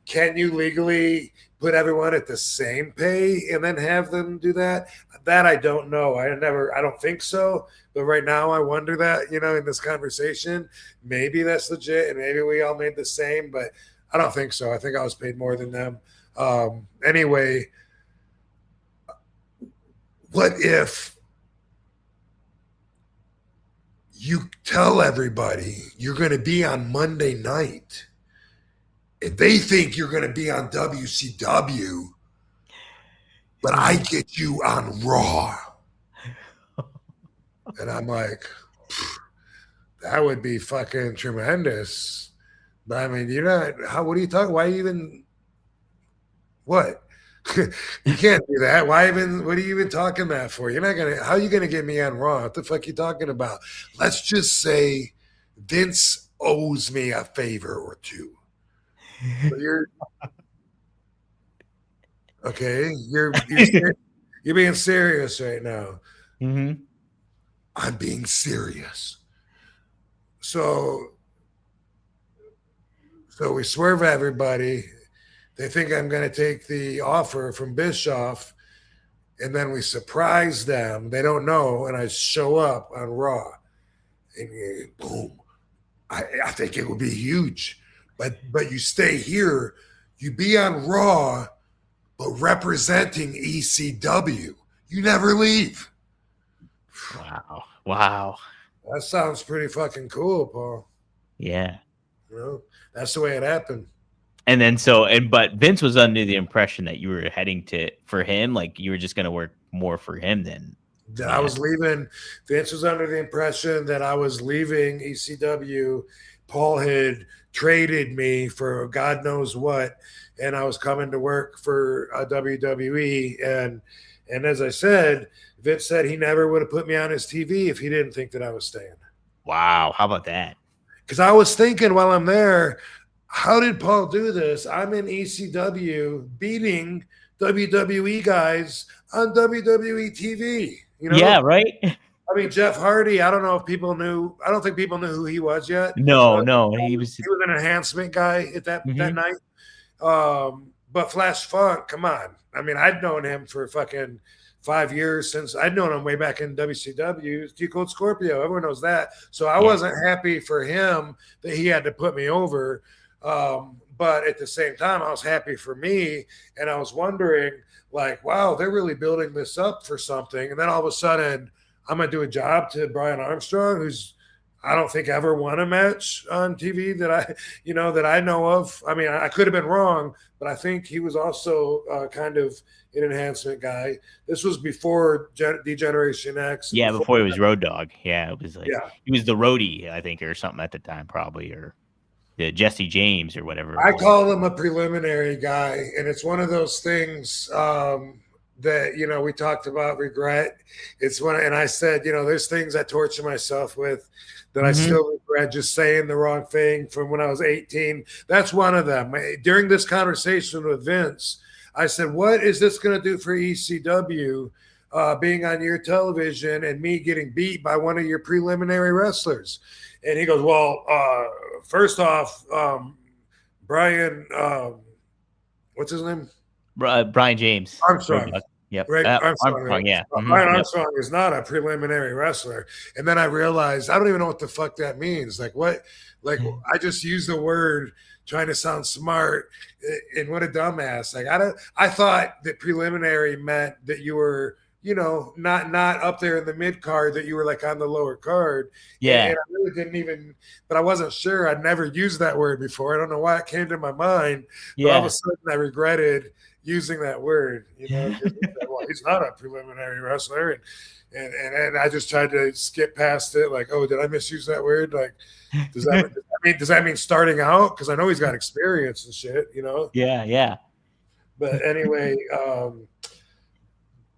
Speaker 4: can you legally put everyone at the same pay and then have them do that? That I don't know. I don't think so. But right now I wonder that, in this conversation, maybe that's legit and maybe we all made the same, but I don't think so. I think I was paid more than them. Anyway, what if you tell everybody you're going to be on Monday night and they think you're going to be on WCW, but I get you on Raw? And I'm like, that would be fucking tremendous. But I mean, what are you talking? Why even, what? You can't do that. What are you even talking that for? How are you going to get me on Raw? What the fuck are you talking about? Let's just say Vince owes me a favor or two. But you're being serious right now.
Speaker 2: Mm-hmm.
Speaker 4: I'm being serious. So we swerve everybody. They think I'm going to take the offer from Bischoff, and then we surprise them. They don't know, and I show up on Raw, and boom. I think it would be huge. But you stay here. You be on Raw, but representing ECW. You never leave.
Speaker 2: Wow.
Speaker 4: That sounds pretty fucking cool, Paul.
Speaker 2: Yeah.
Speaker 4: That's the way it happened.
Speaker 2: And then but Vince was under the impression that you were heading for him, like you were just going to work more for him than.
Speaker 4: I was leaving. Vince was under the impression that I was leaving ECW. Paul had traded me for God knows what, and I was coming to work for WWE. And as I said, Vince said he never would have put me on his TV if he didn't think that I was staying.
Speaker 2: Wow, how about that?
Speaker 4: Because I was thinking while I'm there, how did Paul do this? I'm in ECW beating WWE guys on WWE TV.
Speaker 2: Yeah, right.
Speaker 4: I mean, Jeff Hardy, I don't know if people knew. I don't think people knew who he was yet.
Speaker 2: No, he was
Speaker 4: an enhancement guy at that night. But Flash Funk, come on. I mean, I'd known him for fucking 5 years since I'd known him way back in WCW. Steve Cold Scorpio, everyone knows that. So I wasn't happy for him that he had to put me over. But at the same time, I was happy for me. And I was wondering, like, wow, they're really building this up for something. And then all of a sudden, I'm going to do a job to Brian Armstrong, who's I don't think ever won a match on TV that I know of. I mean, I could have been wrong, but I think he was also kind of an enhancement guy. This was before D-Generation X.
Speaker 2: Yeah, before he was Road Dogg. Yeah, it was he was the roadie, I think, or something at the time, probably, or the Jesse James or whatever.
Speaker 4: I call him a preliminary guy, and it's one of those things that we talked about regret. It's and I said, there's things I torture myself with that I still regret, just saying the wrong thing from when I was 18. That's one of them. During this conversation with Vince, I said, what is this going to do for ECW being on your television and me getting beat by one of your preliminary wrestlers? And he goes, well, first off, Brian, what's his name?
Speaker 2: Brian James.
Speaker 4: Armstrong.
Speaker 2: Yep.
Speaker 4: Right.
Speaker 2: Armstrong, yeah.
Speaker 4: Brian Armstrong is not a preliminary wrestler. And then I realized I don't even know what the fuck that means. Like what? Like I just used the word trying to sound smart. And what a dumbass. Like I thought that preliminary meant that you were, not up there in the mid card, that you were like on the lower card.
Speaker 2: Yeah.
Speaker 4: And I really didn't even, but I wasn't sure. I'd never used that word before. I don't know why it came to my mind. But all of a sudden I regretted using that word. Well, he's not a preliminary wrestler, and I just tried to skip past it. Like, oh, did I misuse that word? Like, does that mean starting out? Because I know he's got experience and shit.
Speaker 2: Yeah.
Speaker 4: But anyway,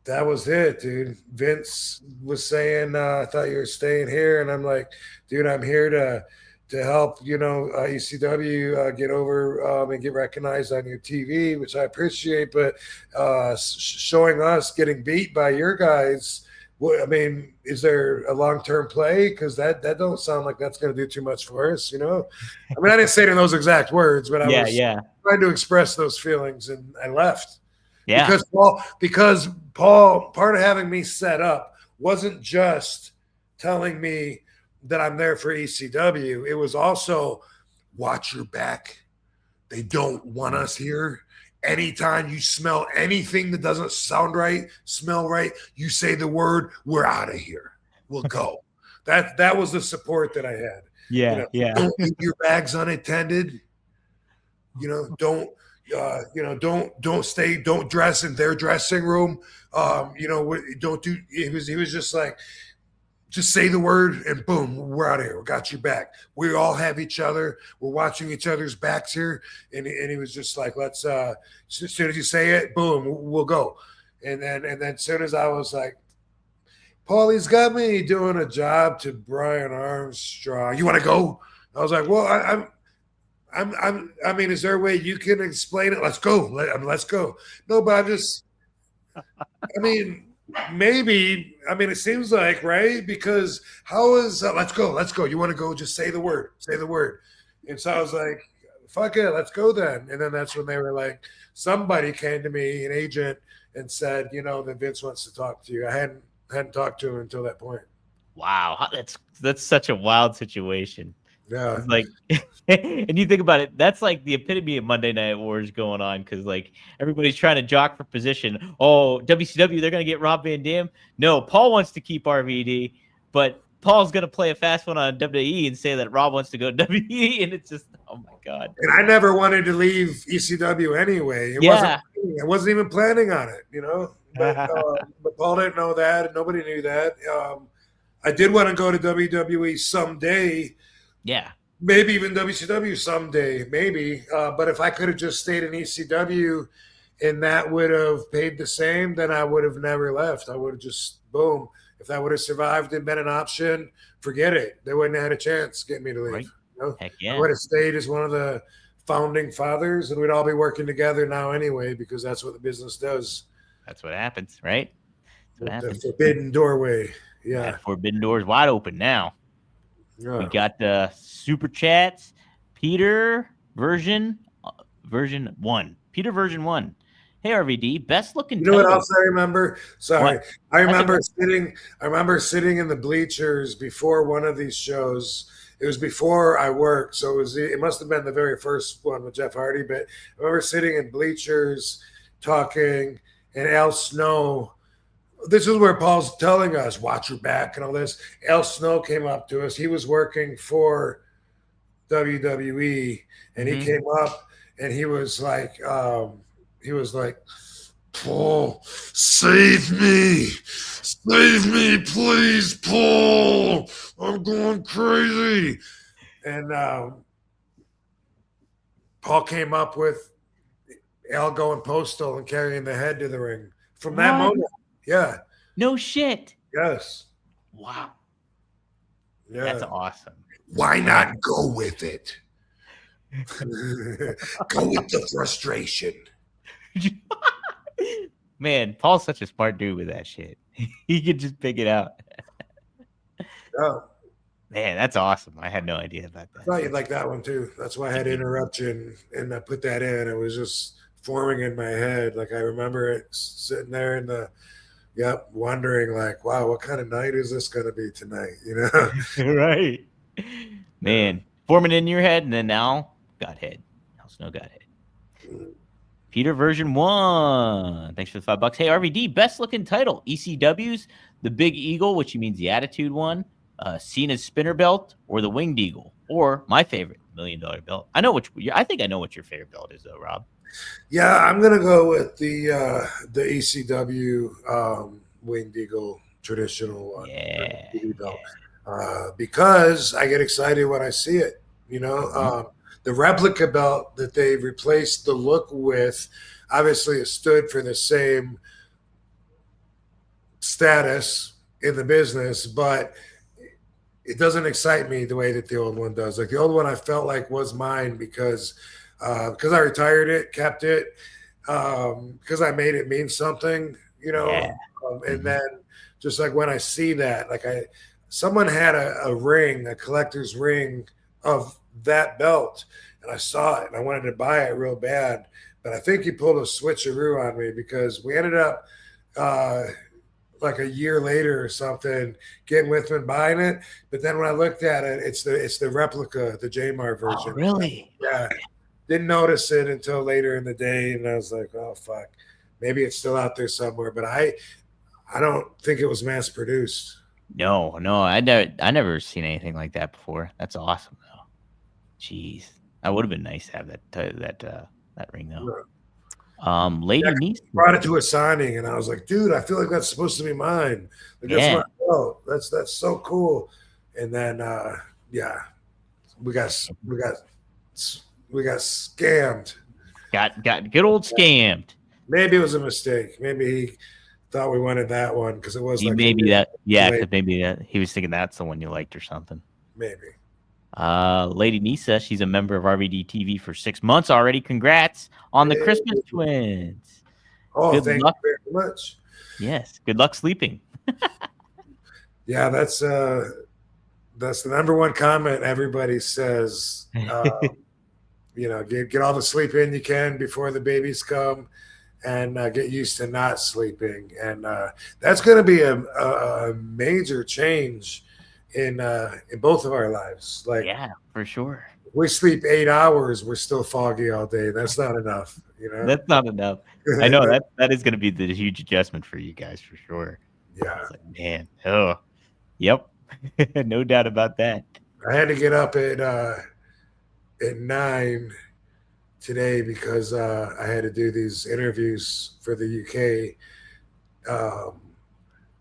Speaker 4: that was it, dude. Vince was saying, I thought you were staying here. And I'm like, dude, I'm here to help, ECW get over and get recognized on your TV, which I appreciate. But showing us getting beat by your guys, is there a long-term play? Because that don't sound like that's going to do too much for us, I didn't say it in those exact words, but I was trying to express those feelings, and I left.
Speaker 2: Yeah.
Speaker 4: Because Paul, part of having me set up wasn't just telling me that I'm there for ECW. It was also watch your back. They don't want us here. Anytime you smell anything that doesn't sound right, smell right, you say the word, we're out of here. We'll go. That was the support that I had.
Speaker 2: Yeah.
Speaker 4: Don't leave your bags unattended. Don't dress in their dressing room. Don't do. He was just like, just say the word and boom, we're out of here. We got you back. We all have each other. We're watching each other's backs here. And he was just like, let's, as soon as you say it, boom, we'll go. And then as soon as I was like, Paulie's got me doing a job to Brian Armstrong. You want to go? I was like, well, is there a way you can explain it? Let's go. Let's go. No, but maybe, it seems like, right? Because how is, let's go. You want to go? Just say the word. And so I was like, fuck it, let's go then. And then that's when they were like, somebody came to me, an agent, and said, that Vince wants to talk to you. I hadn't talked to him until that point.
Speaker 2: Wow. That's such a wild situation.
Speaker 4: Yeah.
Speaker 2: It's like, and you think about it, that's like the epitome of Monday Night Wars going on, because like everybody's trying to jock for position. Oh, WCW, they're going to get Rob Van Dam. No, Paul wants to keep RVD, but Paul's going to play a fast one on WWE and say that Rob wants to go to WWE, and it's just, oh my God.
Speaker 4: And I never wanted to leave ECW anyway. I wasn't even planning on it, But Paul didn't know that, and nobody knew that. I did want to go to WWE someday.
Speaker 2: Yeah.
Speaker 4: Maybe even WCW someday, maybe. But if I could have just stayed in ECW and that would have paid the same, then I would have never left. I would have just, boom. If that would have survived and been an option, forget it. They wouldn't have had a chance getting me to leave.
Speaker 2: Right. Heck yeah.
Speaker 4: I would have stayed as one of the founding fathers, and we'd all be working together now anyway, because that's what the business does.
Speaker 2: That's what happens, right? That's what happens.
Speaker 4: The forbidden doorway. Yeah.
Speaker 2: That forbidden door is wide open now.
Speaker 4: Yeah.
Speaker 2: We got the super chats. Peter version 1. Peter version 1. Hey RVD, best looking.
Speaker 4: You know what else I remember? Sorry,
Speaker 2: what?
Speaker 4: I remember sitting in the bleachers before one of these shows. It was before I worked, so it must have been the very first one with Jeff Hardy. But I remember sitting in bleachers talking, and Al Snow. This is where Paul's telling us, watch your back and all this. Al Snow came up to us. He was working for WWE, and he came up and he was like, Paul, save me, please, Paul. I'm going crazy. And Paul came up with Al going postal and carrying the head to the ring. From that moment. Yeah.
Speaker 2: No shit.
Speaker 4: Yes.
Speaker 2: Wow.
Speaker 4: Yeah.
Speaker 2: That's awesome.
Speaker 4: Why not go with it? Go with the frustration.
Speaker 2: Man, Paul's such a smart dude with that shit. He could just pick it out.
Speaker 4: Oh.
Speaker 2: Man, that's awesome. I had no idea about that.
Speaker 4: I thought you'd like that one too. That's why I had to interrupt you and I put that in. It was just forming in my head. Like I remember it sitting there in the wondering like, wow, what kind of night is this going to be tonight?
Speaker 2: Right. Man, forming in your head, and then now Godhead. Now Snow Godhead. Peter version 1. Thanks for the $5. Hey, RVD, best looking title. ECW's the Big Eagle, which means the Attitude one, Cena's Spinner Belt, or the Winged Eagle, or my favorite, $1 Million Belt. I think I know what your favorite belt is, though, Rob.
Speaker 4: Yeah, I'm gonna go with the ECW Winged Eagle traditional one.
Speaker 2: Yeah.
Speaker 4: TV belt. Because I get excited when I see it. You know, the replica belt that they replaced the look with, obviously it stood for the same status in the business, but it doesn't excite me the way that the old one does. Like the old one I felt like was mine because I retired it, kept it, because I made it mean something, you know.
Speaker 2: Yeah.
Speaker 4: And then just like when I see that, like someone had a ring, a collector's ring of that belt, and I saw it and I wanted to buy it real bad, but I think he pulled a switcheroo on me because we ended up like a year later or something getting with him and buying it. But then when I looked at it, it's the replica, the Jmar version.
Speaker 2: Oh, really?
Speaker 4: Yeah. Didn't notice it until later in the day, and I was like, oh fuck, maybe it's still out there somewhere. But I don't think it was mass produced.
Speaker 2: No, I never seen anything like that before. That's awesome though. Jeez, that would have been nice to have that ring though. Lady Niece
Speaker 4: brought it to a signing, and I was like, dude, I feel like that's supposed to be mine. Like, that's my belt. That's so cool. And then we got scammed.
Speaker 2: Got good old scammed.
Speaker 4: Maybe it was a mistake. Maybe he thought we wanted that one because it was like
Speaker 2: maybe that. Yeah, maybe that he was thinking that's the one you liked or something.
Speaker 4: Maybe.
Speaker 2: Lady Nisa, she's a member of RVD TV for 6 months already. Congrats on the Christmas twins.
Speaker 4: Oh, thank you very much.
Speaker 2: Yes, good luck sleeping.
Speaker 4: Yeah, that's the number one comment everybody says. You know, get all the sleep in you can before the babies come, and get used to not sleeping. And that's going to be a major change in both of our lives. Like,
Speaker 2: yeah, for sure.
Speaker 4: If we sleep 8 hours, we're still foggy all day. That's not enough. You know,
Speaker 2: that's not enough. I know that is going to be the huge adjustment for you guys for sure.
Speaker 4: Yeah,
Speaker 2: like, man. Oh, yep. No doubt about that.
Speaker 4: I had to get up at 9 today because I had to do these interviews for the UK.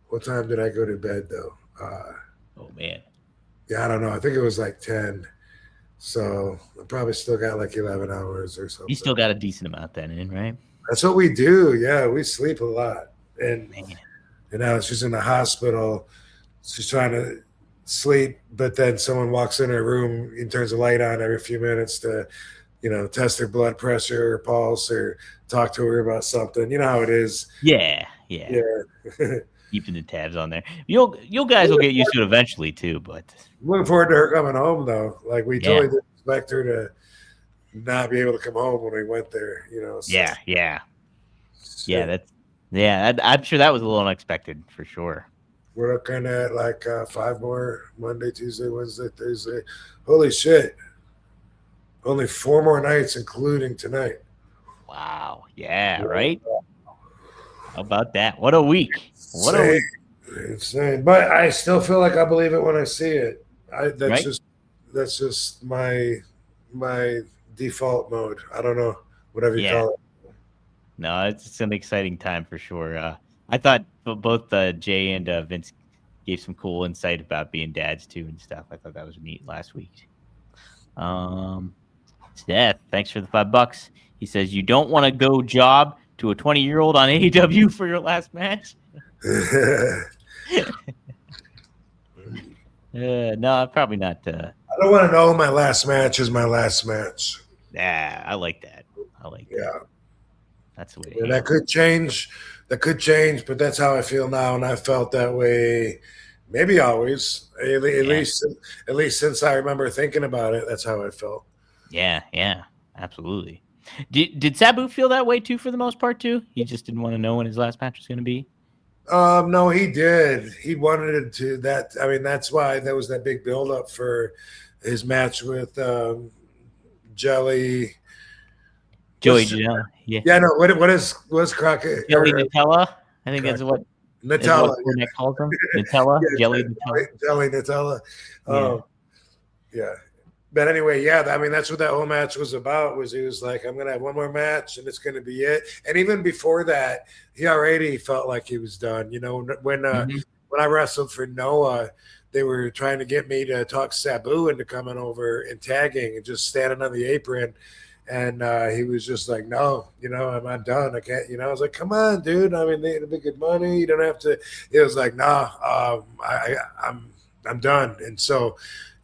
Speaker 4: What time did I go to bed though?
Speaker 2: Oh man.
Speaker 4: Yeah, I don't know. I think it was like 10. So I probably still got like 11 hours or something.
Speaker 2: You still got a decent amount then in, right?
Speaker 4: That's what we do. Yeah, we sleep a lot. And now she's in the hospital. She's trying to sleep, but then someone walks in her room and turns the light on every few minutes to, you know, test her blood pressure or pulse or talk to her about something. You know how it is.
Speaker 2: Yeah. Keeping the tabs on there. You guys will get used to it eventually too, but
Speaker 4: I'm looking forward to her coming home though. Like we totally didn't expect her to not be able to come home when we went there, you know. So.
Speaker 2: Yeah. I'm sure that was a little unexpected for sure.
Speaker 4: We're looking at like 5 more: Monday, Tuesday, Wednesday, Thursday. Holy shit. Only 4 more nights, including tonight.
Speaker 2: Wow. Yeah, right? How about that? What a week. What a week.
Speaker 4: Insane. But I still feel like I believe it when I see it. That's just my default mode. I don't know, whatever you call it.
Speaker 2: No, it's an exciting time for sure. I thought both Jay and Vince gave some cool insight about being dads too and stuff. I thought that was neat last week. Seth, thanks for the $5. He says you don't want to go job to a 20-year-old on AEW for your last match. No, probably not. I
Speaker 4: don't want to know my last match is my last match.
Speaker 2: Yeah, I like that.
Speaker 4: Yeah,
Speaker 2: that's the way.
Speaker 4: And that could change. But that's how I feel now, and I felt that way. Maybe always. At least since I remember thinking about it, that's how I felt.
Speaker 2: Yeah, absolutely. Did Sabu feel that way too for the most part too? He just didn't want to know when his last match was going to be.
Speaker 4: No, he did. He wanted it to that. I mean, that's why there was that big buildup for his match with Joey Jelly. Yeah. No. What is Crockett?
Speaker 2: Jelly Nutella. I think that's what
Speaker 4: Nutella.
Speaker 2: What calls him. Nutella. Jelly Nutella.
Speaker 4: Jelly Nutella. Yeah. But anyway, yeah, I mean, that's what that whole match was about. Was he was like, I'm going to have one more match, and it's going to be it. And even before that, he already felt like he was done. You know, when I wrestled for Noah, they were trying to get me to talk Sabu into coming over and tagging and just standing on the apron. And he was just like, no, you know, I'm not done. I can't, you know. I was like, come on, dude. I mean, it'll be good money. You don't have to. It was like, nah, I'm done. And so,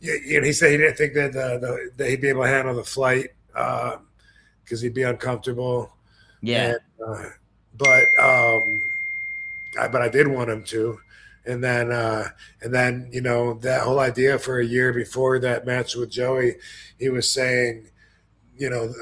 Speaker 4: you know, he said he didn't think that he'd be able to handle the flight because he'd be uncomfortable.
Speaker 2: Yeah.
Speaker 4: And, but I did want him to. And then, you know, that whole idea for a year before that match with Joey, he was saying, you know,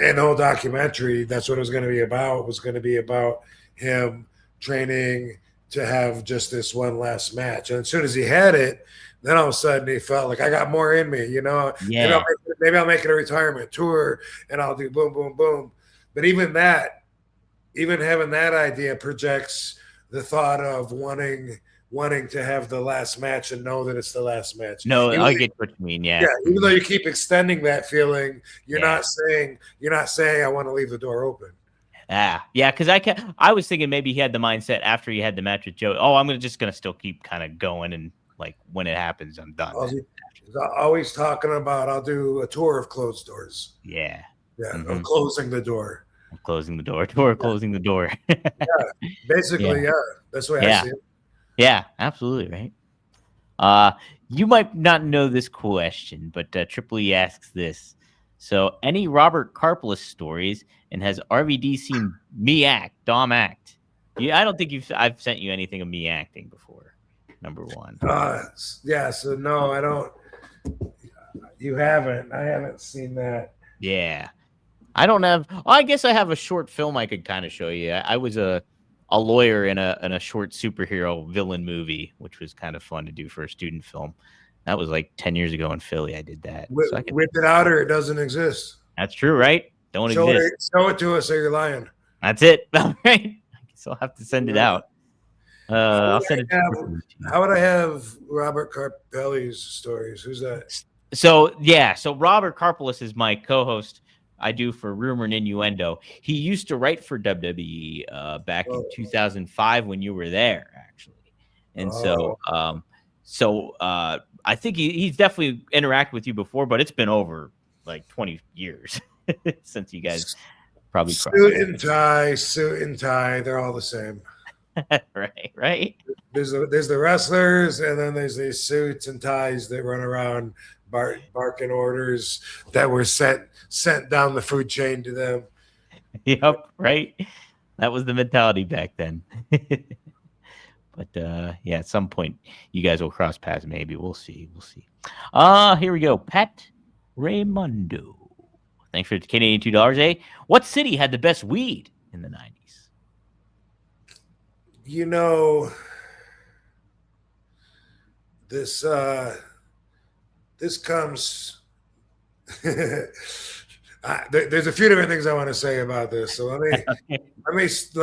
Speaker 4: in the whole documentary, that's what it was going to be about. It was going to be about him training to have just this one last match. And as soon as he had it, then all of a sudden he felt like I got more in me, you know.
Speaker 2: Yeah.
Speaker 4: Maybe I'll make it a retirement tour and I'll do boom, boom, boom. But even having that idea projects the thought of wanting to have the last match and know that it's the last match.
Speaker 2: No, I get what you mean. Yeah.
Speaker 4: Yeah. Even though you keep extending that feeling, you're not saying I want to leave the door open.
Speaker 2: Yeah, because I was thinking maybe he had the mindset after he had the match with Joe. Oh, I'm just gonna still keep kind of going, and like when it happens, I'm done.
Speaker 4: He's always talking about I'll do a tour of closed doors.
Speaker 2: Yeah.
Speaker 4: I'm closing the door.
Speaker 2: I'm closing the door. Closing the door.
Speaker 4: Basically, that's the way I see it.
Speaker 2: Yeah, absolutely right. You might not know this question, but Triple E asks this. So, any Robert Karplis stories, and has RVD seen me act, Dom act? Yeah, I don't think I've sent you anything of me acting before. Number one.
Speaker 4: So no, I don't. You haven't. I haven't seen that.
Speaker 2: Yeah, I don't have. I guess I have a short film I could kind of show you. I was a lawyer in a short superhero villain movie, which was kind of fun to do for a student film. That was like 10 years ago in Philly. I did that.
Speaker 4: Whip it out or it doesn't exist.
Speaker 2: That's true, right? Don't exist.
Speaker 4: Show it to us or you're lying.
Speaker 2: That's it. All right. I guess I'll have to send it out. I'll send it.
Speaker 4: How would I have Robert Carpelli's stories? Who's that?
Speaker 2: So Robert Karplis is my co-host. I do for Rumor and Innuendo. He used to write for WWE back in 2005 when you were there, actually. And so I think he's definitely interacted with you before, but it's been over like 20 years since you guys probably
Speaker 4: suit and tie. They're all the same.
Speaker 2: right.
Speaker 4: There's the wrestlers, and then there's these suits and ties that run around barking orders that were sent down the food chain to them.
Speaker 2: Yep, right. That was the mentality back then. But at some point you guys will cross paths. Maybe we'll see. Here we go. Pat Raymundo. Thanks for the Canadian $2. What city had the best weed in the 90s?
Speaker 4: You know, this comes. There's a few different things I want to say about this. So let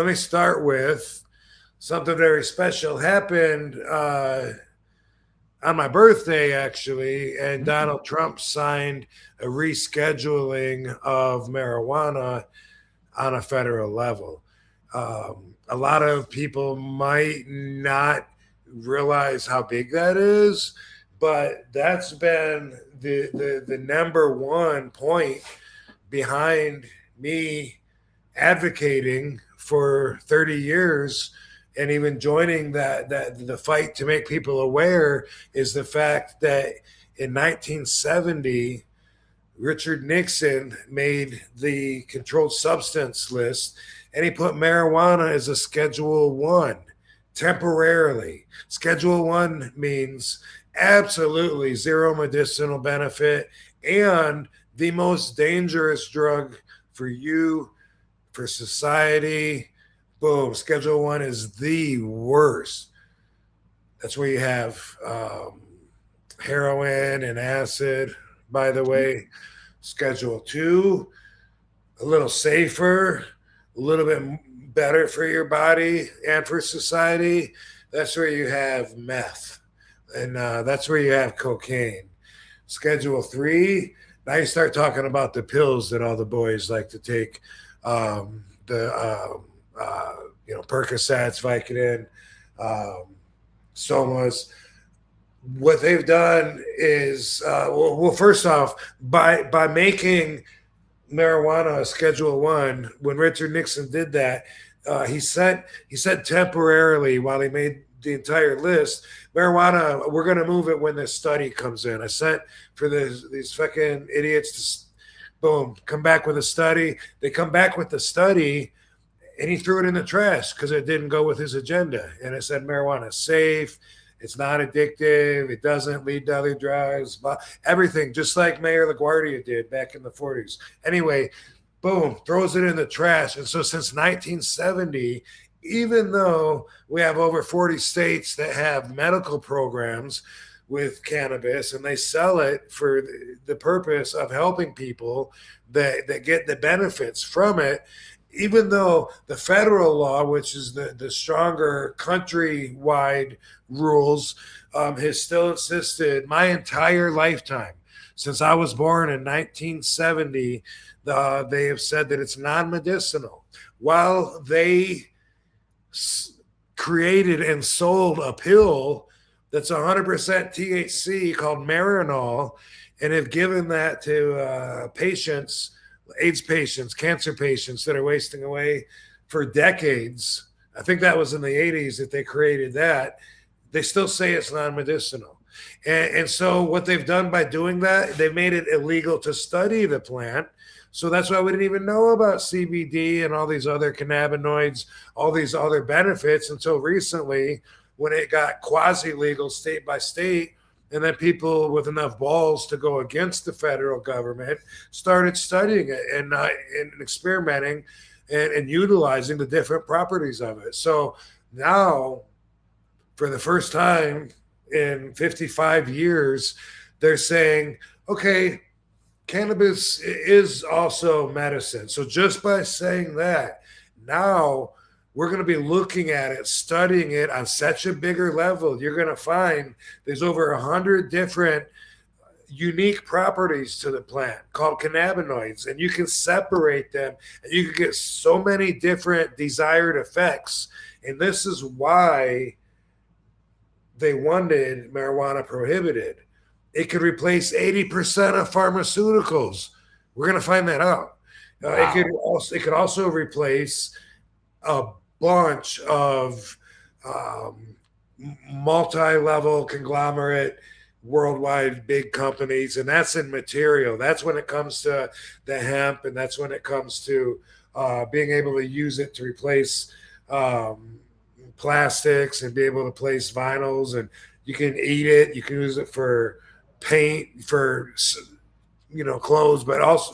Speaker 4: me start with something very special happened on my birthday, actually, and Donald Trump signed a rescheduling of marijuana on a federal level. A lot of people might not realize how big that is, but that's been the number one point behind me advocating for 30 years and even joining the fight to make people aware is the fact that in 1970, Richard Nixon made the controlled substance list, and he put marijuana as a Schedule 1 temporarily. Schedule 1 means absolutely zero medicinal benefit and the most dangerous drug for you, for society. Boom. Schedule 1 is the worst. That's where you have heroin and acid, by the way. Schedule 2, a little safer, a little bit better for your body and for society. That's where you have meth. And that's where you have cocaine. Schedule 3. Now you start talking about the pills that all the boys like to take, Percocets, Vicodin, Somas. What they've done is, first off, by making marijuana a Schedule 1, when Richard Nixon did that, he said temporarily, while he made the entire list, marijuana, we're going to move it when this study comes in. I sent for these fucking idiots to, boom, come back with a study. They come back with the study, and he threw it in the trash because it didn't go with his agenda. And it said marijuana is safe, it's not addictive, it doesn't lead to other drugs, everything, just like Mayor LaGuardia did back in the 40s. Anyway, boom, throws it in the trash. And so since 1970, even though we have over 40 states that have medical programs with cannabis and they sell it for the purpose of helping people that get the benefits from it, even though the federal law, which is the stronger countrywide rules, has still insisted my entire lifetime, since I was born in 1970, they have said that it's non-medicinal. While they created and sold a pill that's 100% THC called Marinol, and have given that to patients, AIDS patients, cancer patients that are wasting away for decades. I think that was in the 80s that they created that. They still say it's non-medicinal. And so what they've done by doing that, they've made it illegal to study the plant. So that's why we didn't even know about CBD and all these other cannabinoids, all these other benefits until recently, when it got quasi-legal state by state. And then people with enough balls to go against the federal government started studying it and experimenting and utilizing the different properties of it. So now, for the first time in 55 years, they're saying, okay, cannabis is also medicine. So just by saying that, now we're going to be looking at it, studying it on such a bigger level. You're going to find there's over 100 different unique properties to the plant called cannabinoids, and you can separate them, and you can get so many different desired effects. And this is why they wanted marijuana prohibited. It could replace 80% of pharmaceuticals. We're going to find that out. Wow. It could also replace a bunch of multi-level conglomerate worldwide big companies, and that's in material. That's when it comes to the hemp, and that's when it comes to being able to use it to replace plastics and be able to place vinyls, and you can eat it. You can use it for paint, for clothes, but also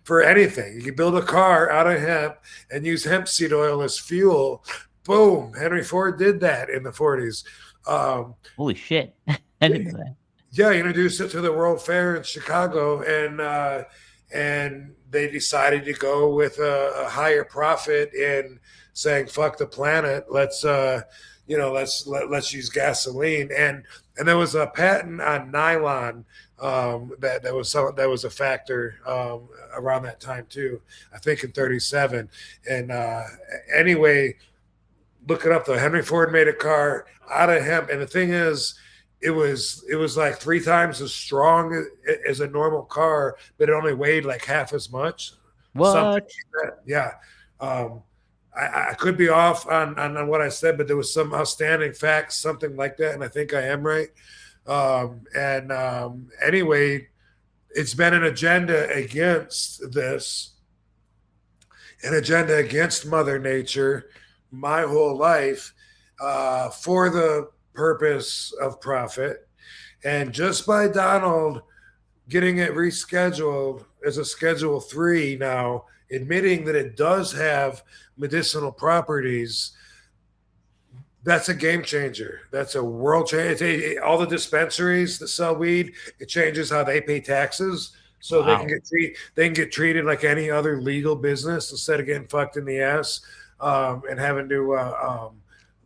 Speaker 4: for anything. You can build a car out of hemp and use hemp seed oil as fuel. Boom. Henry Ford did that in the 40s.
Speaker 2: Holy shit. I didn't know that.
Speaker 4: Yeah, he introduced it to the World Fair in Chicago, and they decided to go with a higher profit in saying, fuck the planet. Let's use gasoline. And there was a patent on nylon that was a factor around that time too. I think in 37. And anyway, look it up though. Henry Ford made a car out of hemp, and the thing is, it was like 3 times as strong as a normal car, but it only weighed like half as much.
Speaker 2: What?
Speaker 4: Like yeah. I could be off on what I said, but there was some outstanding facts, something like that, and I think I am right. Anyway, it's been an agenda against this, an agenda against Mother Nature my whole life for the purpose of profit. And just by Donald getting it rescheduled as a Schedule 3 now, admitting that it does have medicinal properties, that's a game changer. That's a world change. All the dispensaries that sell weed, it changes how they pay taxes. So wow. they can get treated like any other legal business instead of getting fucked in the ass and having to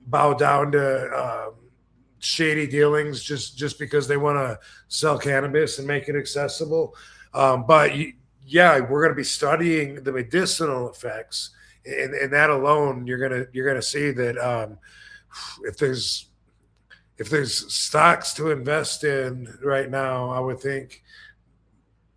Speaker 4: bow down to shady dealings just because they want to sell cannabis and make it accessible. But yeah, we're going to be studying the medicinal effects, and that alone, you're gonna see that if there's stocks to invest in right now, I would think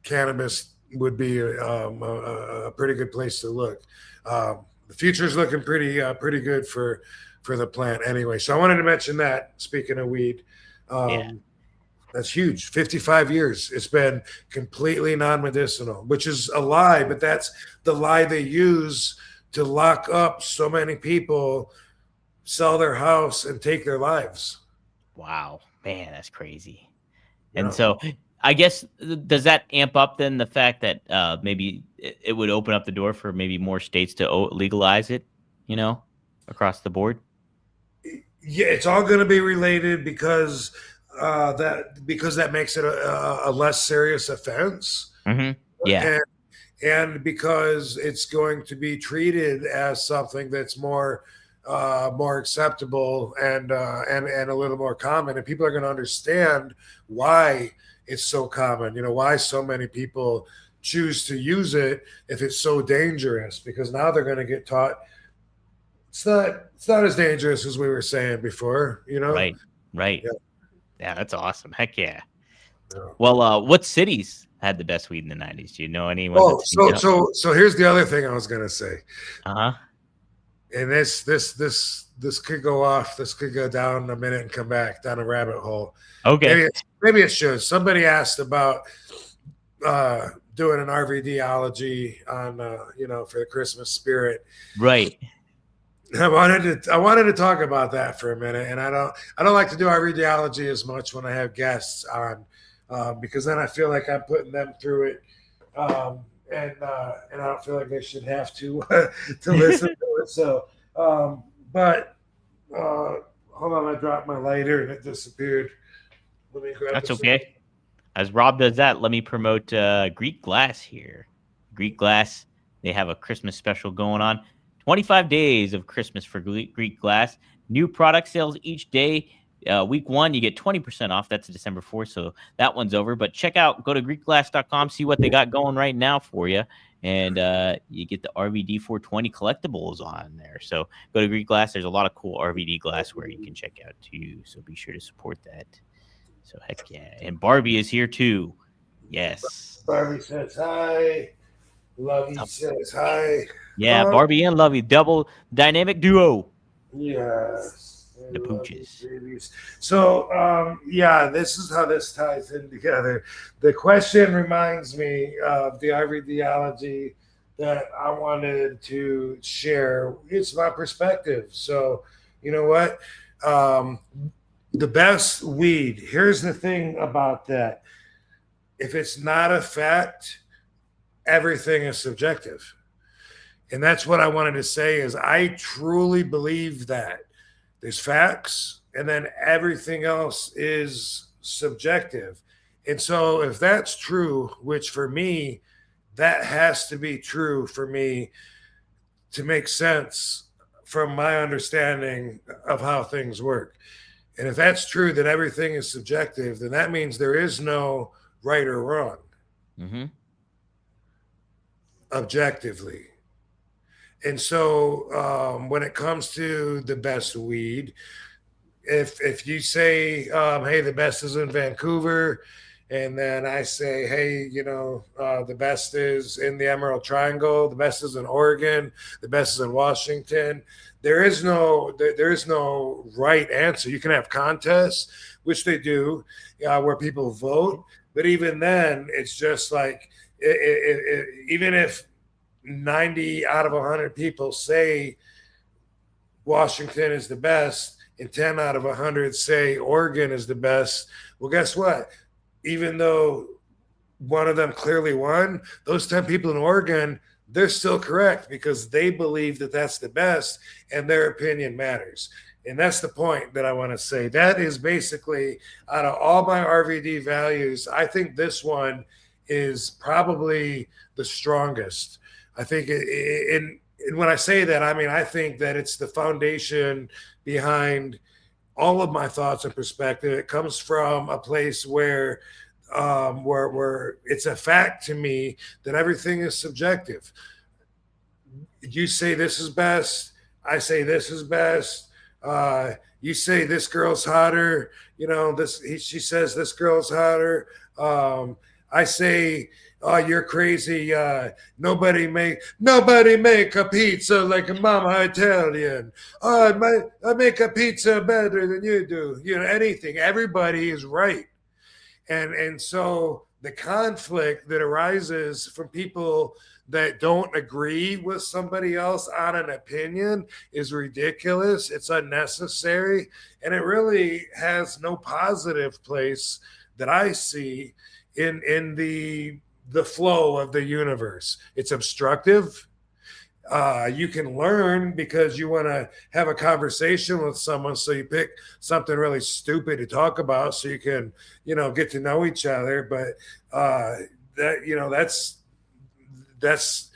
Speaker 4: cannabis would be a pretty good place to look. The future's looking pretty good for the plant anyway. So I wanted to mention that. Speaking of weed, that's huge. 55 years. It's been completely non-medicinal, which is a lie, but that's the lie they use to lock up so many people, sell their house, and take their lives.
Speaker 2: Wow, man, that's crazy. And so I guess, does that amp up then the fact that maybe it would open up the door for maybe more states to legalize it, across the board?
Speaker 4: Yeah, it's all going to be related because that makes it a less serious offense.
Speaker 2: Mm-hmm. Yeah.
Speaker 4: And because it's going to be treated as something that's more acceptable and a little more common, and people are going to understand why it's so common. Why so many people choose to use it if it's so dangerous, because now they're going to get taught it's not as dangerous as we were saying before.
Speaker 2: Right. Yeah, that's awesome. Heck yeah.
Speaker 4: Yeah.
Speaker 2: Well, what cities had the best weed in the 90s? Do you know anyone?
Speaker 4: Oh, so here's the other thing I was gonna say.
Speaker 2: Uh-huh.
Speaker 4: And this could go off. This could go down a minute and come back down a rabbit hole.
Speaker 2: Okay.
Speaker 4: Maybe it should. Somebody asked about doing an RVDology on for the Christmas spirit.
Speaker 2: Right.
Speaker 4: I wanted to talk about that for a minute, and I don't like to do RVDology as much when I have guests on, because then I feel like I'm putting them through it, and I don't feel like they should have to listen to it. So, but hold on, I dropped my lighter and it disappeared. Let me grab
Speaker 2: That's okay. As Rob does that, let me promote Greek Glass here. Greek Glass, they have a Christmas special going on. 25 days of Christmas for Greek Glass. New product sales each day. Week 1, you get 20% off. That's December 4th, so that one's over. But go to GreekGlass.com, see what they got going right now for you. And you get the RVD 420 collectibles on there. So go to Greek Glass. There's a lot of cool RVD glassware you can check out too. So be sure to support that. So heck yeah. And Barbie is here too. Yes.
Speaker 4: Barbie says hi. Lovey says hi.
Speaker 2: Yeah, Barbie and Lovey, double dynamic duo.
Speaker 4: Yes.
Speaker 2: The pooches.
Speaker 4: So, this is how this ties in together. The question reminds me of the RVDology that I wanted to share. It's my perspective. So, you know what? The best weed, here's the thing about that. If it's not a fact, everything is subjective. And that's what I wanted to say is I truly believe that there's facts and then everything else is subjective. And so if that's true, which for me, that has to be true for me to make sense from my understanding of how things work. And if that's true, that everything is subjective, then that means there is no right or wrong.
Speaker 2: Mm-hmm.
Speaker 4: Objectively. And so when it comes to the best weed, if you say, hey, the best is in Vancouver, and then I say, hey, the best is in the Emerald Triangle, the best is in Oregon, the best is in Washington, there is no right answer. You can have contests, which they do, where people vote, but even then, it's just like, even if 90 out of 100 people say Washington is the best and 10 out of 100 say Oregon is the best, well, guess what? Even though one of them clearly won, those 10 people in Oregon, they're still correct because they believe that that's the best and their opinion matters. And that's the point that I want to say. That is basically, out of all my RVD values, I think this one is probably the strongest. I think and when I say that, I mean, I think that it's the foundation behind all of my thoughts and perspective. It comes from a place where it's a fact to me that everything is subjective. You say this is best, I say this is best. You say this girl's hotter, she says this girl's hotter. I say, oh, you're crazy. Nobody make a pizza like a mama Italian. Oh, I make a pizza better than you do. Anything. Everybody is right. And so the conflict that arises from people that don't agree with somebody else on an opinion is ridiculous. It's unnecessary. And it really has no positive place that I see in the flow of the universe. It's obstructive. You can learn because you want to have a conversation with someone, so you pick something really stupid to talk about so you can, get to know each other. But that's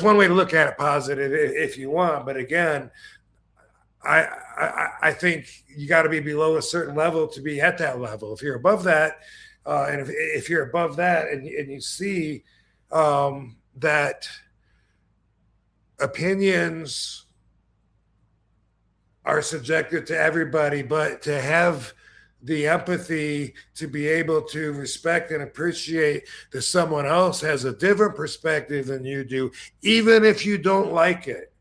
Speaker 4: one way to look at it positive if you want. But again, I think you got to be below a certain level to be at that level. If you're above that, and if you're above that and you see that opinions are subjective to everybody, but to have the empathy to be able to respect and appreciate that someone else has a different perspective than you do, even if you don't like it,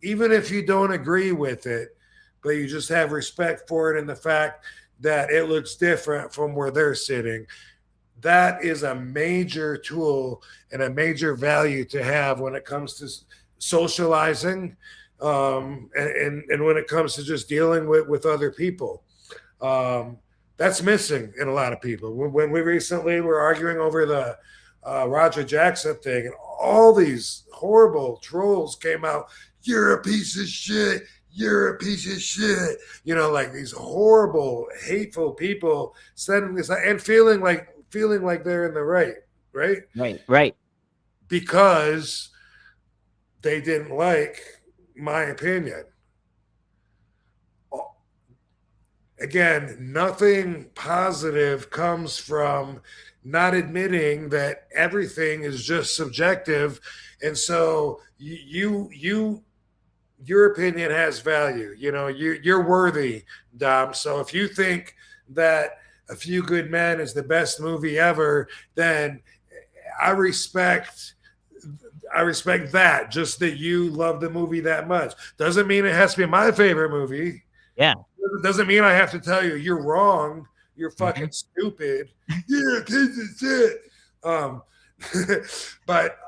Speaker 4: even if you don't agree with it, but you just have respect for it and the fact that it looks different from where they're sitting. That is a major tool and a major value to have when it comes to socializing, and when it comes to just dealing with other people. That's missing in a lot of people. When we recently were arguing over the Roger Jackson thing, and all these horrible trolls came out, you're a piece of shit, you're a piece of shit, like these horrible, hateful people sending this and feeling like they're in the right, because they didn't like my opinion. Again, nothing positive comes from not admitting that everything is just subjective. And so your opinion has value. You're worthy, Dom. So if you think that A Few Good Men is the best movie ever, then I respect that, just that you love the movie that much. Doesn't mean it has to be my favorite movie.
Speaker 2: Yeah.
Speaker 4: Doesn't mean I have to tell you you're wrong. You're fucking stupid. You're a piece of shit. But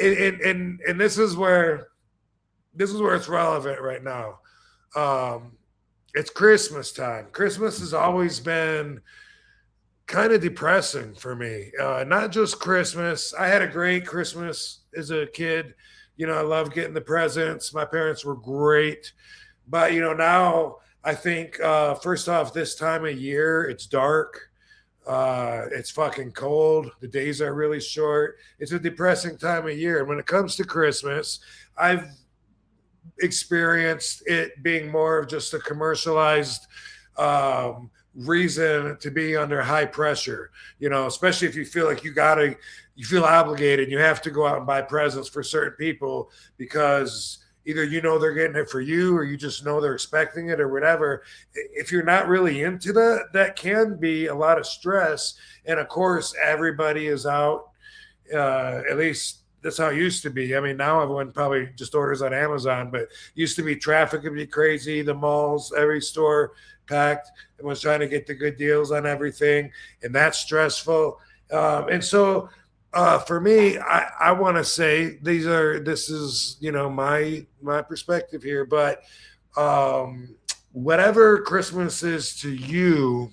Speaker 4: and this is where it's relevant right now. It's Christmas time. Christmas has always been kind of depressing for me. Not just Christmas. I had a great Christmas as a kid. I loved getting the presents. My parents were great. But, now I think, first off, this time of year, it's dark. It's fucking cold. The days are really short. It's a depressing time of year. And when it comes to Christmas, I've experienced it being more of just a commercialized reason to be under high pressure, especially if you feel like you feel obligated. You have to go out and buy presents for certain people because either they're getting it for you or you just know they're expecting it or whatever. If you're not really into that can be a lot of stress. And of course, everybody is out, at least that's how it used to be. I mean, now everyone probably just orders on Amazon, but used to be traffic would be crazy. The malls, every store packed. Everyone's trying to get the good deals on everything, and that's stressful. And so for me, I want to say this is my perspective here, but whatever Christmas is to you,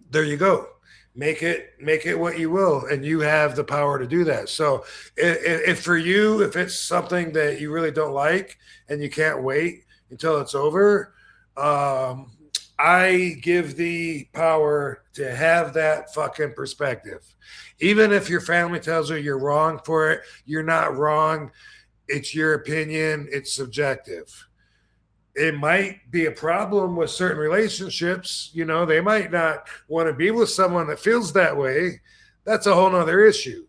Speaker 4: there you go. Make it what you will, and you have the power to do that. So if for you, if it's something that you really don't like and you can't wait until it's over, I give the power to have that fucking perspective. Even if your family tells you you're wrong for it, you're not wrong. It's your opinion. It's subjective. it might be a problem with certain relationships. You know, they might not want to be with someone that feels that way. That's a whole nother issue.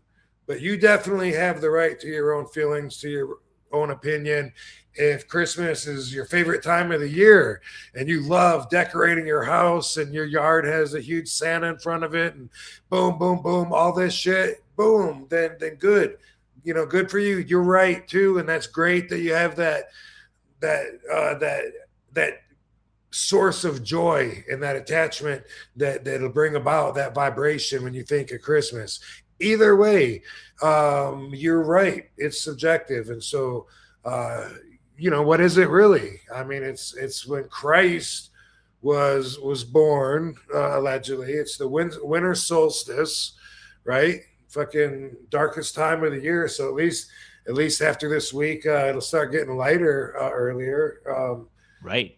Speaker 4: But you definitely have the right to your own feelings, to your own opinion. If Christmas is your favorite time of the year and you love decorating your house and your yard has a huge Santa in front of it and boom, boom, boom, all this shit, boom, then good. You know, good for you. You're right too, and that's great that you have that source of joy and that attachment that'll bring about that vibration when you think of Christmas. Either way, you're right. It's subjective, and so you know, what is it really? I mean, it's when Christ was born, allegedly. It's the winter solstice, right? Fucking darkest time of the year. So at least after this week, it'll start getting lighter earlier.
Speaker 2: Right.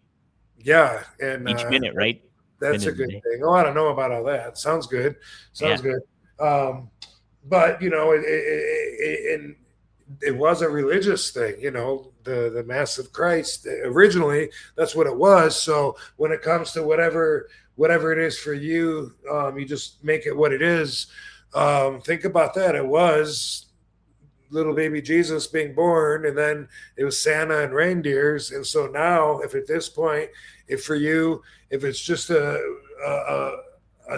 Speaker 4: Yeah, and
Speaker 2: Each minute, right?
Speaker 4: That's
Speaker 2: minute
Speaker 4: a good thing. Oh, I don't know about all that. Sounds good. Sounds good. But you know, it was a religious thing. You know, the Mass of Christ. Originally, that's what it was. So when it comes to whatever it is for you, you just make it what it is. Think about that. It was little baby Jesus being born, and then it was Santa and reindeers. And so now, if at this point, if it's just a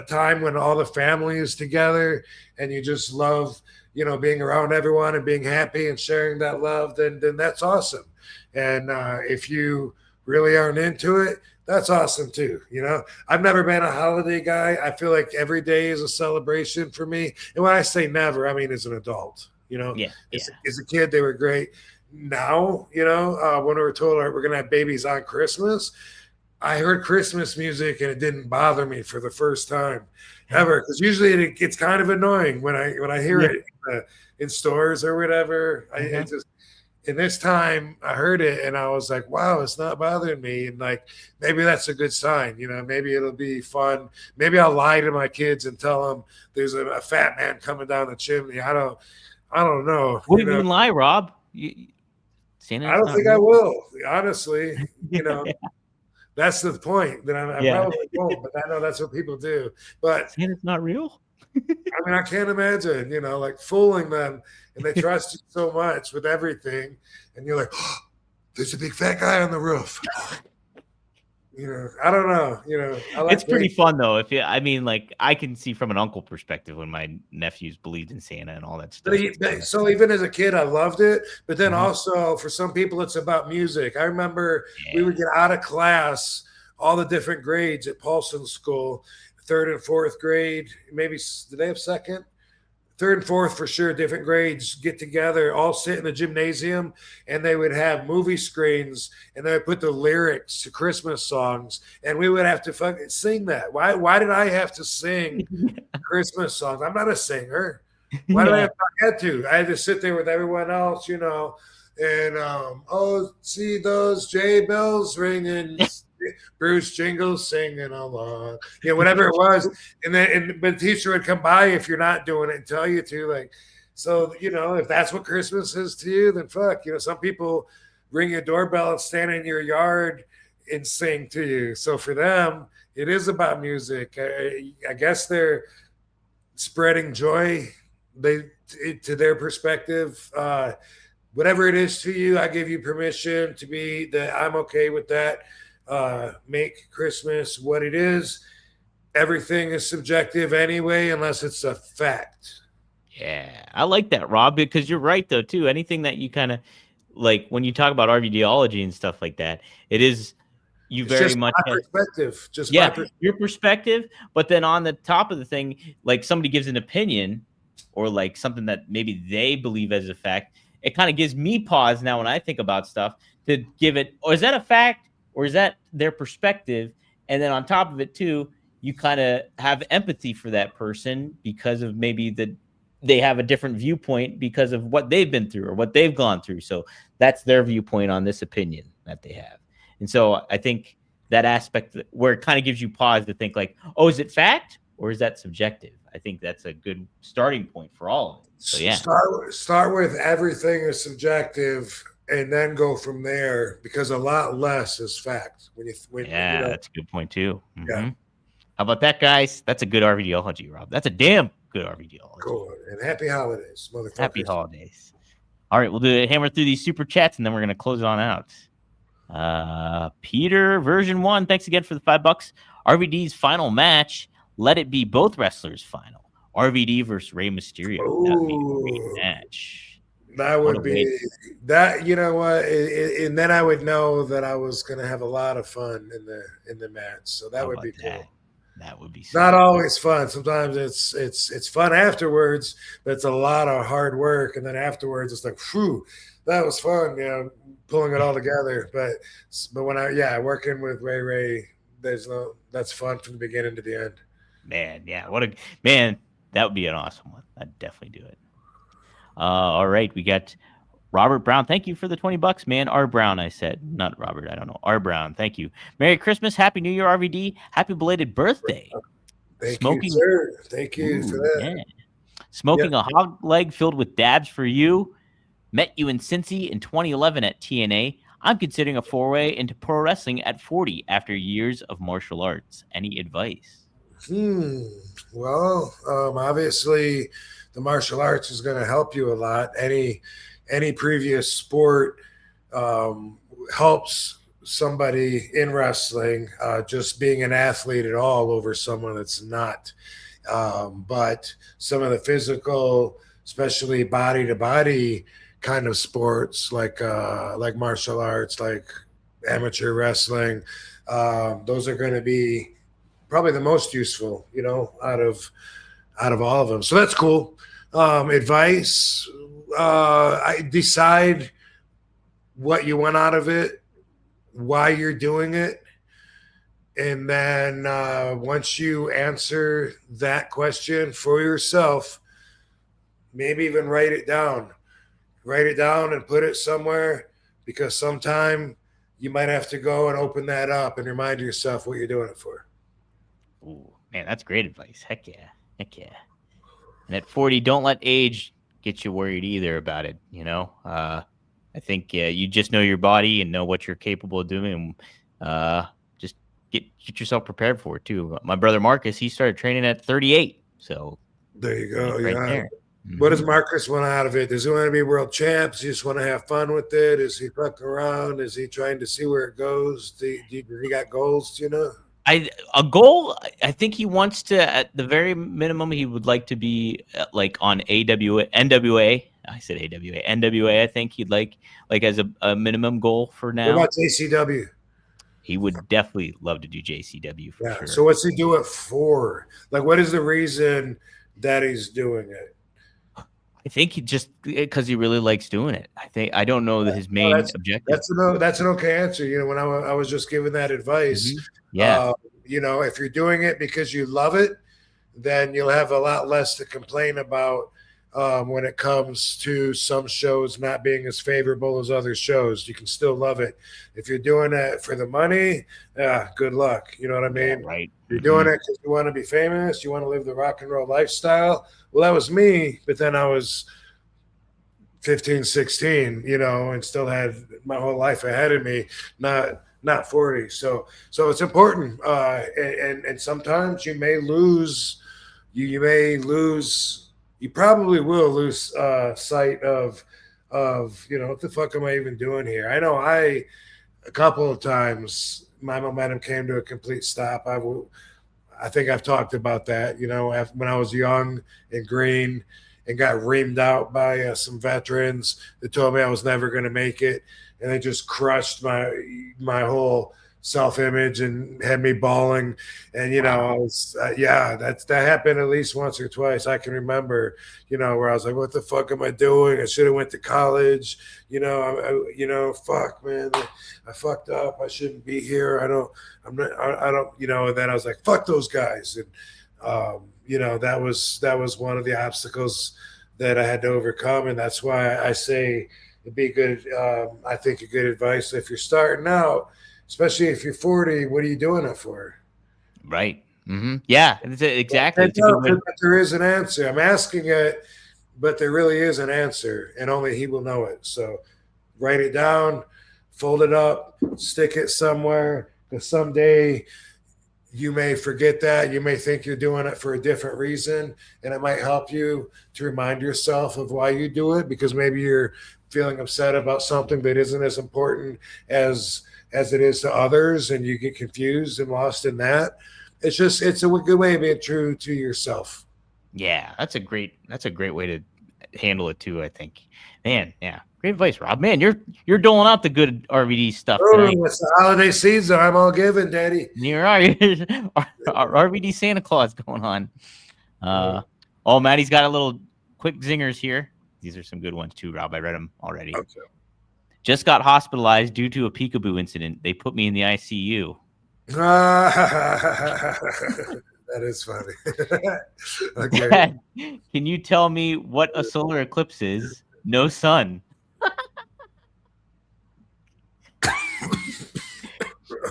Speaker 4: time when all the family is together and you just love, you know, being around everyone and being happy and sharing that love, then that's awesome. And if you really aren't into it, that's awesome too. You know, I've never been a holiday guy. I feel like every day is a celebration for me. And when I say never, I mean as an adult. You know, as a kid, they were great. Now, you know, when we were told we're going to have babies on Christmas, I heard Christmas music and it didn't bother me for the first time ever. Because usually it's kind of annoying when I hear it in stores or whatever. And this time I heard it and I was like, wow, it's not bothering me. And like, maybe that's a good sign. You know, maybe it'll be fun. Maybe I'll lie to my kids and tell them there's a fat man coming down the chimney. I don't know.
Speaker 2: Wouldn't even lie, Rob. I
Speaker 4: don't think I will, honestly. You know, that's the point. That I probably won't, but I know that's what people do. But
Speaker 2: Santa's not real.
Speaker 4: I mean, I can't imagine, you know, like fooling them, and they trust you so much with everything, and you're like, oh, there's a big fat guy on the roof. You know, I don't know. You know,
Speaker 2: it's pretty fun though. I mean, like I can see from an uncle perspective when my nephews believed in Santa and all that stuff.
Speaker 4: So even as a kid, I loved it. But then also for some people, it's about music. I remember we would get out of class, all the different grades at Paulson School, 3rd and 4th grade. Maybe did they have 2nd? 3rd and 4th for sure, different grades get together, all sit in the gymnasium, and they would have movie screens, and they would put the lyrics to Christmas songs, and we would have to fucking sing that. Why did I have to sing Christmas songs? I'm not a singer. Why did I have to? I had to sit there with everyone else, you know, and oh, see those J bells ringing. Bruce Jingles singing along, you know, whatever it was, but the teacher would come by if you're not doing it and tell you to, like, so you know, if that's what Christmas is to you, then fuck, you know, some people ring your doorbell and stand in your yard and sing to you. So for them, it is about music. I guess they're spreading joy. To their perspective, whatever it is to you, I give you permission to be that. I'm okay with that. Make Christmas what it is. Everything is subjective anyway, unless it's a fact.
Speaker 2: Yeah, I like that, Rob, because you're right though too. Anything that you kind of like when you talk about RVDology and stuff like that, it is you
Speaker 4: it's
Speaker 2: very
Speaker 4: just
Speaker 2: much
Speaker 4: my perspective. Just
Speaker 2: yeah,
Speaker 4: my perspective.
Speaker 2: Your perspective. But then on the top of the thing, like somebody gives an opinion or like something that maybe they believe as a fact, it kind of gives me pause now when I think about stuff to give it. Or is that a fact? Or is that their perspective? And then on top of it too, you kind of have empathy for that person because of maybe that they have a different viewpoint because of what they've been through or what they've gone through. So that's their viewpoint on this opinion that they have. And so I think that aspect where it kind of gives you pause to think like, oh, is it fact or is that subjective? I think that's a good starting point for all of it. So yeah,
Speaker 4: start with everything is subjective. and then go from there, because a lot less is fact.
Speaker 2: Yeah, that's a good point too.
Speaker 4: Yeah.
Speaker 2: How about that, guys? That's a good RVDology, Rob. That's a damn good RVDology.
Speaker 4: Cool. And happy holidays, motherfuckers.
Speaker 2: Happy holidays. All right, we'll hammer through these super chats, and then we're going to close it on out. Peter, version 1, thanks again for the $5. RVD's final match, let it be both wrestlers' final. RVD versus Rey Mysterio. That would be a great match.
Speaker 4: That would be that. You know what? And then I would know that I was going to have a lot of fun in the match. So that would be cool.
Speaker 2: That would be
Speaker 4: not always fun. Sometimes it's fun afterwards, but it's a lot of hard work. And then afterwards, it's like, whew, that was fun. You know, pulling it all together. But when working with Ray, that's fun from the beginning to the end.
Speaker 2: Man, yeah, that would be an awesome one. I'd definitely do it. All right, we got Robert Brown. Thank you for the $20, man. R. Brown, I said. Not Robert, I don't know. R. Brown, thank you. Merry Christmas, Happy New Year, RVD. Happy belated birthday.
Speaker 4: Thank you, sir. Thank you for that.
Speaker 2: Yeah. Smoking a hog leg filled with dabs for you. Met you in Cincy in 2011 at TNA. I'm considering a foray into pro wrestling at 40 after years of martial arts. Any advice?
Speaker 4: Well, obviously the martial arts is going to help you a lot. Any previous sport helps somebody in wrestling, just being an athlete at all over someone that's not. But some of the physical, especially body to body kind of sports, like martial arts, like amateur wrestling, those are going to be probably the most useful, out of all of them. So that's cool. Advice, I decide what you want out of it, why you're doing it. And then once you answer that question for yourself, maybe even write it down and put it somewhere, because sometime you might have to go and open that up and remind yourself what you're doing it for.
Speaker 2: Ooh, man, that's great advice. Heck yeah. And at 40, don't let age get you worried either about it. I think you just know your body and know what you're capable of doing. Just get yourself prepared for it too. My brother Marcus, he started training at 38. So
Speaker 4: there you go.
Speaker 2: Right
Speaker 4: yeah.
Speaker 2: there.
Speaker 4: What does Marcus want out of it? Does he want to be world champs? Does he just want to have fun with it? Is he fucking around? Is he trying to see where it goes? Does he got goals,
Speaker 2: A goal, I think he wants to, at the very minimum, he would like to be like on NWA. I said AWA. NWA, I think he'd like as a minimum goal for now.
Speaker 4: What about JCW?
Speaker 2: He would definitely love to do JCW for sure.
Speaker 4: So what's he do it for? Like, what is the reason that he's doing it?
Speaker 2: I think he just because he really likes doing it. I don't know that his main objective.
Speaker 4: That's an okay answer. When I was just giving that advice.
Speaker 2: Yeah.
Speaker 4: If you're doing it because you love it, then you'll have a lot less to complain about when it comes to some shows not being as favorable as other shows. You can still love it. If you're doing it for the money, good luck. You know what I mean?
Speaker 2: Yeah, right.
Speaker 4: You're doing it because you want to be famous. You want to live the rock and roll lifestyle. Well, that was me, but then I was 15, 16, and still had my whole life ahead of me, not 40. So it's important. And sometimes you may lose, you probably will lose sight of, what the fuck am I even doing here? I know a couple of times my momentum came to a complete stop. I think I've talked about that, when I was young and green and got reamed out by some veterans that told me I was never going to make it. And they just crushed my whole self-image and had me bawling. And, I was, that happened at least once or twice. I can remember, where I was like, what the fuck am I doing? I should have went to college. Fuck, man, I fucked up. I shouldn't be here. I don't, and then I was like, fuck those guys. And, that was one of the obstacles that I had to overcome. And that's why I say it'd be good. I think a good advice if you're starting out, especially if you're 40, what are you doing it for?
Speaker 2: Right. Mm-hmm. Yeah, exactly.
Speaker 4: But there is an answer. I'm asking it, but there really is an answer, and only he will know it. So write it down, fold it up, stick it somewhere, because someday you may forget that. You may think you're doing it for a different reason, and it might help you to remind yourself of why you do it, because maybe you're feeling upset about something that isn't as important as it is to others, and you get confused and lost in that. It's a good way of being true to yourself.
Speaker 2: Yeah, that's a great way to handle it too, I think. Man, yeah. Great advice, Rob. Man, you're doling out the good RVD stuff tonight.
Speaker 4: It's the holiday season. I'm all given, Daddy.
Speaker 2: You're right. RVD Santa Claus going on. Maddie's got a little quick zingers here. These are some good ones too, Rob. I read them already. Okay. Just got hospitalized due to a peekaboo incident. They put me in the ICU.
Speaker 4: That is funny.
Speaker 2: Okay. Dad, can you tell me what a solar eclipse is? No sun.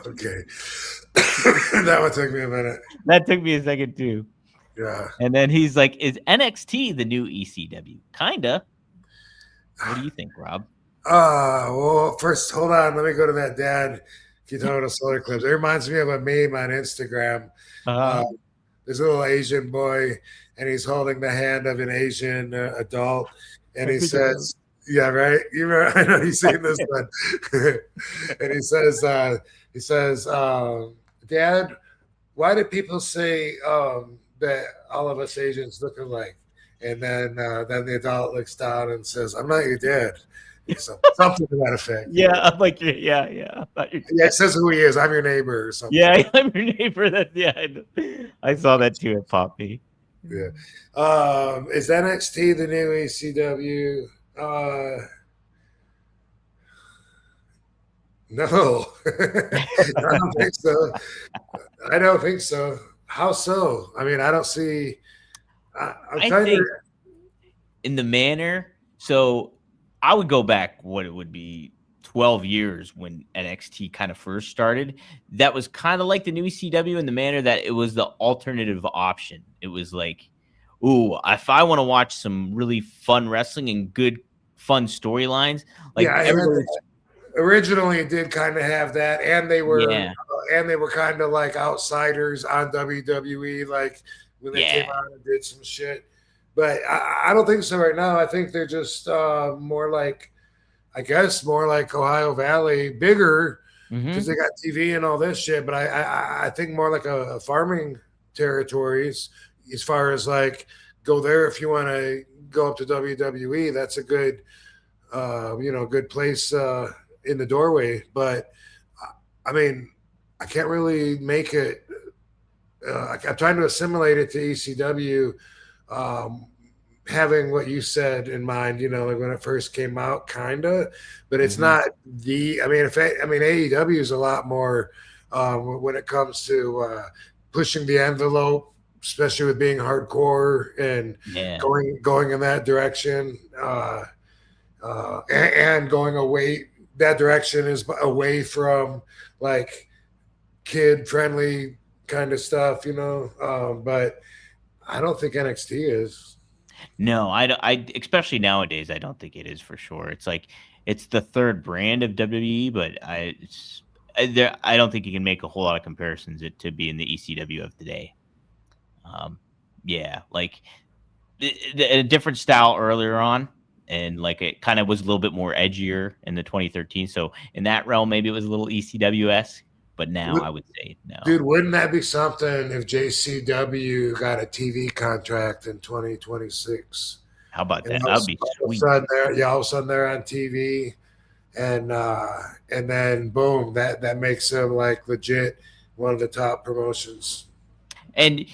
Speaker 4: Okay. That one took me a minute.
Speaker 2: That took me a second too.
Speaker 4: Yeah.
Speaker 2: And then he's like, is NXT the new ECW? Kinda. What do you think, Rob?
Speaker 4: Well, first, hold on. Let me go to that dad. Keep talking about solar eclipse. It reminds me of a meme on Instagram. There's a little Asian boy, and he's holding the hand of an Asian adult, and he says, "Yeah, right. I know you've seen this one." And he says, "Dad, why do people say that all of us Asians look alike?" And then the adult looks down and says, "I'm not your dad." Something to that effect.
Speaker 2: Yeah, I'm like, yeah.
Speaker 4: It says who he is. I'm your neighbor or something.
Speaker 2: Yeah, I'm your neighbor. I saw that too at Poppy.
Speaker 4: Yeah. Is NXT the new ECW? No. I don't think so. How so? I mean, I don't see.
Speaker 2: I think in the manner. So I would go back what it would be 12 years when NXT kind of first started. That was kind of like the new ECW in the manner that it was the alternative option. It was like, ooh, if I want to watch some really fun wrestling and good fun storylines, like
Speaker 4: originally it did kind of have that, and they were kind of like outsiders on WWE, like when they came out and did some shit. But I don't think so right now. I think they're just more like Ohio Valley, bigger because they got TV and all this shit. But I think more like a farming territories as far as like go there if you want to go up to WWE. That's a good, good place in the doorway. But I mean, I can't really make it. I'm trying to assimilate it to ECW. Having what you said in mind, like when it first came out, kinda, but it's not the. AEW is a lot more when it comes to pushing the envelope, especially with being hardcore and going in that direction, and going away. That direction is away from like kid-friendly kind of stuff, but I don't think NXT is.
Speaker 2: No, I especially nowadays, I don't think it is for sure. It's like it's the third brand of WWE, but I don't think you can make a whole lot of comparisons to be in the ECW of today. Like a different style earlier on, and like it kind of was a little bit more edgier in the 2013. So in that realm, maybe it was a little ECW-esque. But now I would say no.
Speaker 4: Dude, wouldn't that be something if JCW got a TV contract in 2026?
Speaker 2: How about that? That would be sweet.
Speaker 4: All of a sudden they're on TV, and then boom, that makes them like legit one of the top promotions. And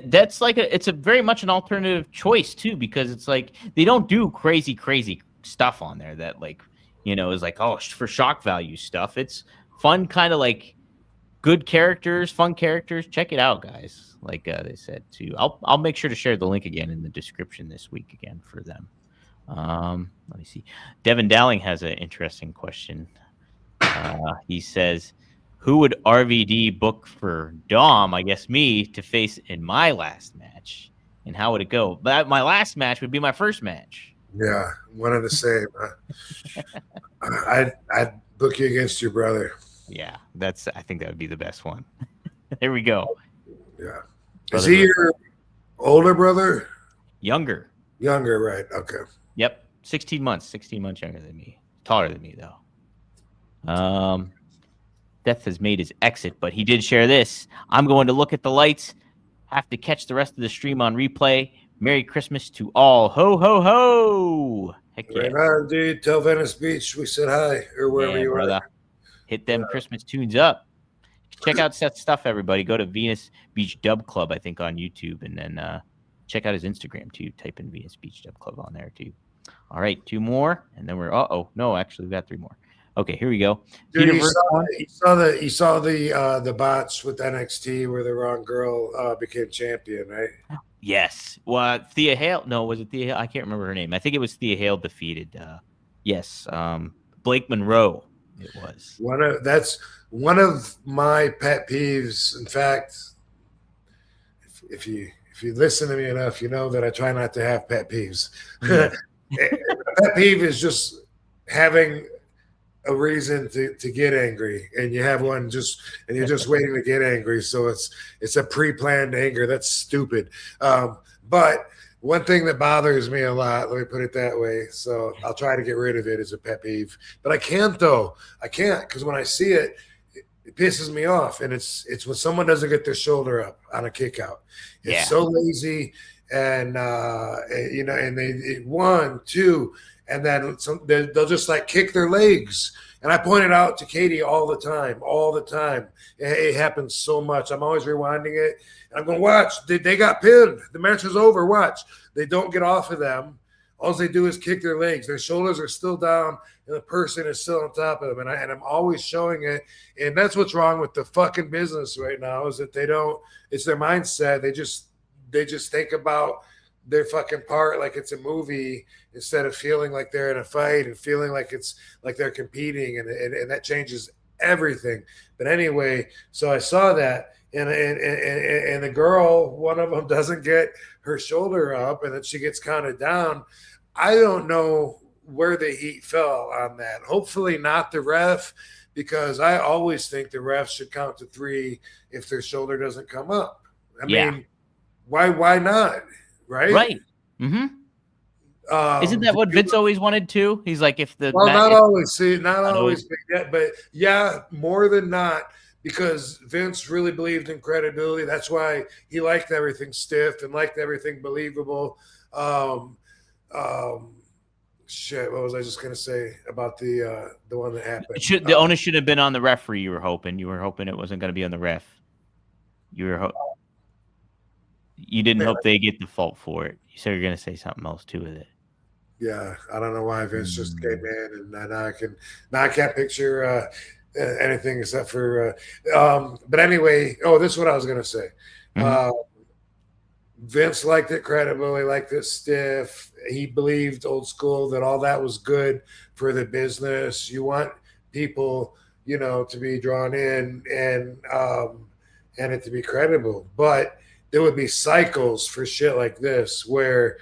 Speaker 2: that's like it's a very much an alternative choice too, because it's like they don't do crazy stuff on there that like is like for shock value stuff. It's fun, kind of like good characters, fun characters. Check it out, guys. Like they said too. I'll make sure to share the link again in the description this week again for them. Let me see. Devin Dowling has an interesting question. He says, "Who would RVD book for Dom? I guess me to face in my last match, and how would it go? But my last match would be my first match.
Speaker 4: Yeah, one and the same. I'd book you against your brother.
Speaker 2: Yeah, I think that would be the best one. There we go.
Speaker 4: Yeah. Is
Speaker 2: Brother
Speaker 4: he
Speaker 2: versus-
Speaker 4: your older brother?
Speaker 2: Younger.
Speaker 4: Younger, right? Okay.
Speaker 2: Yep. 16 months younger than me. Taller than me, though. Death has made his exit, but he did share this. I'm going to look at the lights. Have to catch the rest of the stream on replay. Merry Christmas to all. Ho, ho, ho. Heck yeah.
Speaker 4: Right on, dude. Tell Venice Beach we said hi, or wherever
Speaker 2: Yeah,
Speaker 4: you
Speaker 2: brother.
Speaker 4: are.
Speaker 2: Hit them Christmas tunes up. Check out Seth's stuff, everybody. Go to Venus Beach Dub Club, I think, on YouTube, and then check out his Instagram, too. Type in Venus Beach Dub Club on there, too. All right, 2 more, and then we're no, actually we got 3 more. Okay, here we go.
Speaker 4: Dude, you saw the bots with NXT where the wrong girl became champion, right?
Speaker 2: Yes. Well, Thea Hale. No, was it Thea Hale? I can't remember her name. I think it was Thea Hale defeated. Yes. Blake Monroe. It was.
Speaker 4: That's one of my pet peeves. In fact, if you listen to me enough, you know that I try not to have pet peeves.
Speaker 2: Yeah.
Speaker 4: Pet peeve is just having a reason to get angry, and you have one and you're just waiting to get angry. So it's a pre-planned anger. That's stupid. But one thing that bothers me a lot, let me put it that way, so I'll try to get rid of it as a pet peeve. But I can't, though. I can't, because when I see it, it pisses me off. And it's when someone doesn't get their shoulder up on a kick out. It's so lazy, and and they 1, 2, and then they'll just like kick their legs. And I point it out to Katie all the time. It happens so much. I'm always rewinding it. I'm going, watch. They got pinned. The match is over. Watch. They don't get off of them. All they do is kick their legs. Their shoulders are still down, and the person is still on top of them. And I'm always showing it. And that's what's wrong with the fucking business right now, is that they don't. It's their mindset. They just think about their fucking part like it's a movie, instead of feeling like they're in a fight and feeling like it's like they're competing, and that changes everything. But anyway, so I saw that, and the girl, one of them, doesn't get her shoulder up, and then she gets counted down. I don't know where the heat fell on that. Hopefully not the ref, because I always think the refs should count to 3 if their shoulder doesn't come up. I mean, why not? Right.
Speaker 2: Mm-hmm. Isn't that what Vince always wanted too? He's like, if the
Speaker 4: not always, but yeah, more than not, because Vince really believed in credibility. That's why he liked everything stiff and liked everything believable. Shit, what was I just gonna say about the one that happened?
Speaker 2: The onus should have been on the referee. You were hoping it wasn't going to be on the ref. You didn't hope they get the fault for it. You said you're going to say something else too with it.
Speaker 4: Yeah, I don't know why Vince just came in, and now I can't picture anything except for. But anyway, this is what I was going to say. Vince liked it credible. He liked it stiff. He believed old school that all that was good for the business. You want people, to be drawn in and it to be credible, but there would be cycles for shit like this where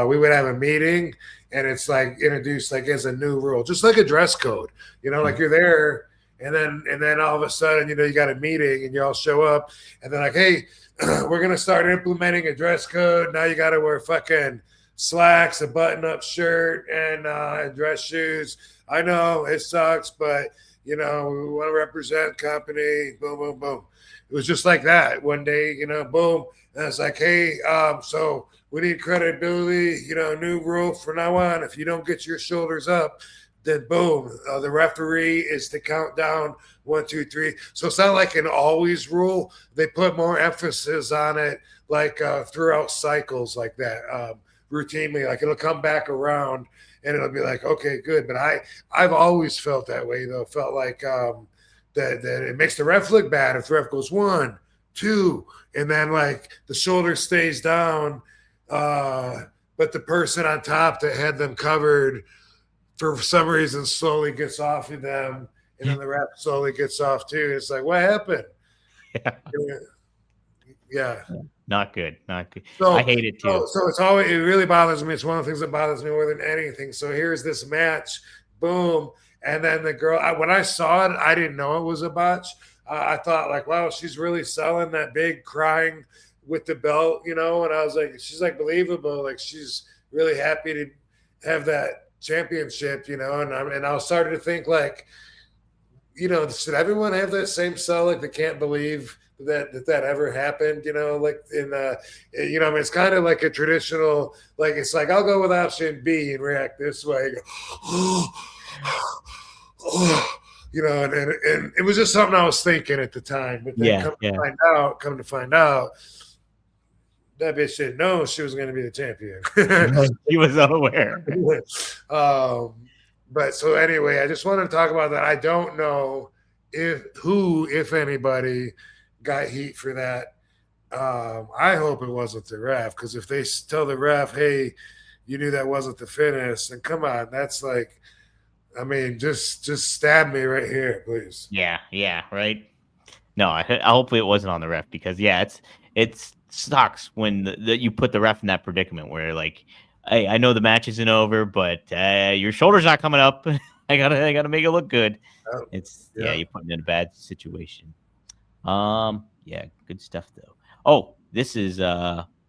Speaker 4: we would have a meeting and it's like introduced like as a new rule, just like a dress code, like you're there and then all of a sudden, you got a meeting and you all show up and they're like, hey, we're going to start implementing a dress code. Now you got to wear fucking slacks, a button-up shirt, and dress shoes. I know it sucks, but, we want to represent company. Boom, boom, boom. It was just like that one day, boom. And it's like, hey, so we need credibility, new rule from now on. If you don't get your shoulders up, then boom, the referee is to count down 1, 2, 3. So it's not like an always rule. They put more emphasis on it, like throughout cycles like that, routinely. Like it'll come back around and it'll be like, okay, good. But I've always felt that way, though. Felt like that it makes the ref look bad if the ref goes 1, 2, and then like the shoulder stays down, but the person on top that had them covered for some reason slowly gets off of them, and then the ref slowly gets off too. It's like, what happened?
Speaker 3: Yeah.
Speaker 2: Not good. Not good.
Speaker 3: So,
Speaker 2: I hate it too.
Speaker 3: So it's always, it really bothers me. It's one of the things that bothers me more than anything. So here's this match, boom, and then the girl. When I saw it, I didn't know it was a botch. I thought like, wow, she's really selling that big, crying with the belt, you know. And I was like, she's like believable, like she's really happy to have that championship, you know. And I was starting to think like, you know, should everyone have that same cell? Like they can't believe that ever happened, you know, like in you know, I mean, it's kind of like a traditional, like it's like I'll go with option B and react this way, you know, and it was just something I was thinking at the time. But then come to find out, that bitch didn't know she was going to be the champion.
Speaker 2: He was unaware.
Speaker 3: But so anyway, I just wanted to talk about that. I don't know if anybody got heat for that. I hope it wasn't the ref, because if they tell the ref, hey, you knew that wasn't the finish, then come on, that's like, I mean, just stab me right here, please.
Speaker 2: Yeah, right. No, hopefully it wasn't on the ref, because it sucks when you put the ref in that predicament where like, hey, I know the match isn't over, but your shoulder's not coming up. I gotta make it look good. You put him in a bad situation. Yeah, good stuff though. Oh, this is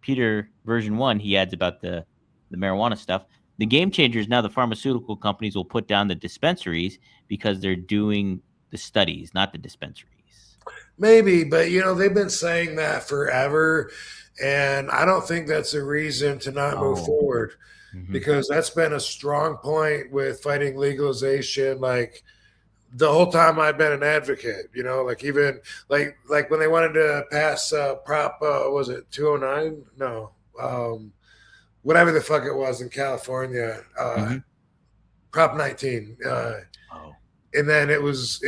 Speaker 2: Peter version 1. He adds about the marijuana stuff. The game changer is now the pharmaceutical companies will put down the dispensaries because they're doing the studies, not the dispensaries.
Speaker 3: Maybe, but you know, they've been saying that forever, and I don't think that's a reason to not move forward, because that's been a strong point with fighting legalization. Like the whole time I've been an advocate, you know, like even like when they wanted to pass Prop, was it 209? No, whatever the fuck it was in California, Prop 19. And then it was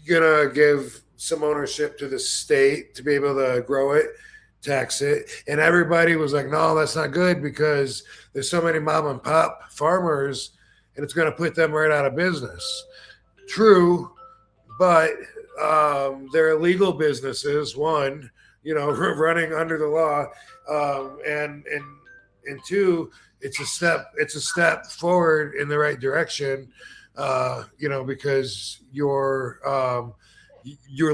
Speaker 3: gonna give some ownership to the state to be able to grow it, tax it, and everybody was like, no, that's not good because there's so many mom and pop farmers and it's going to put them right out of business. True, but they're illegal businesses, one, you know, running under the law, and two, it's a step forward in the right direction, you know, because you're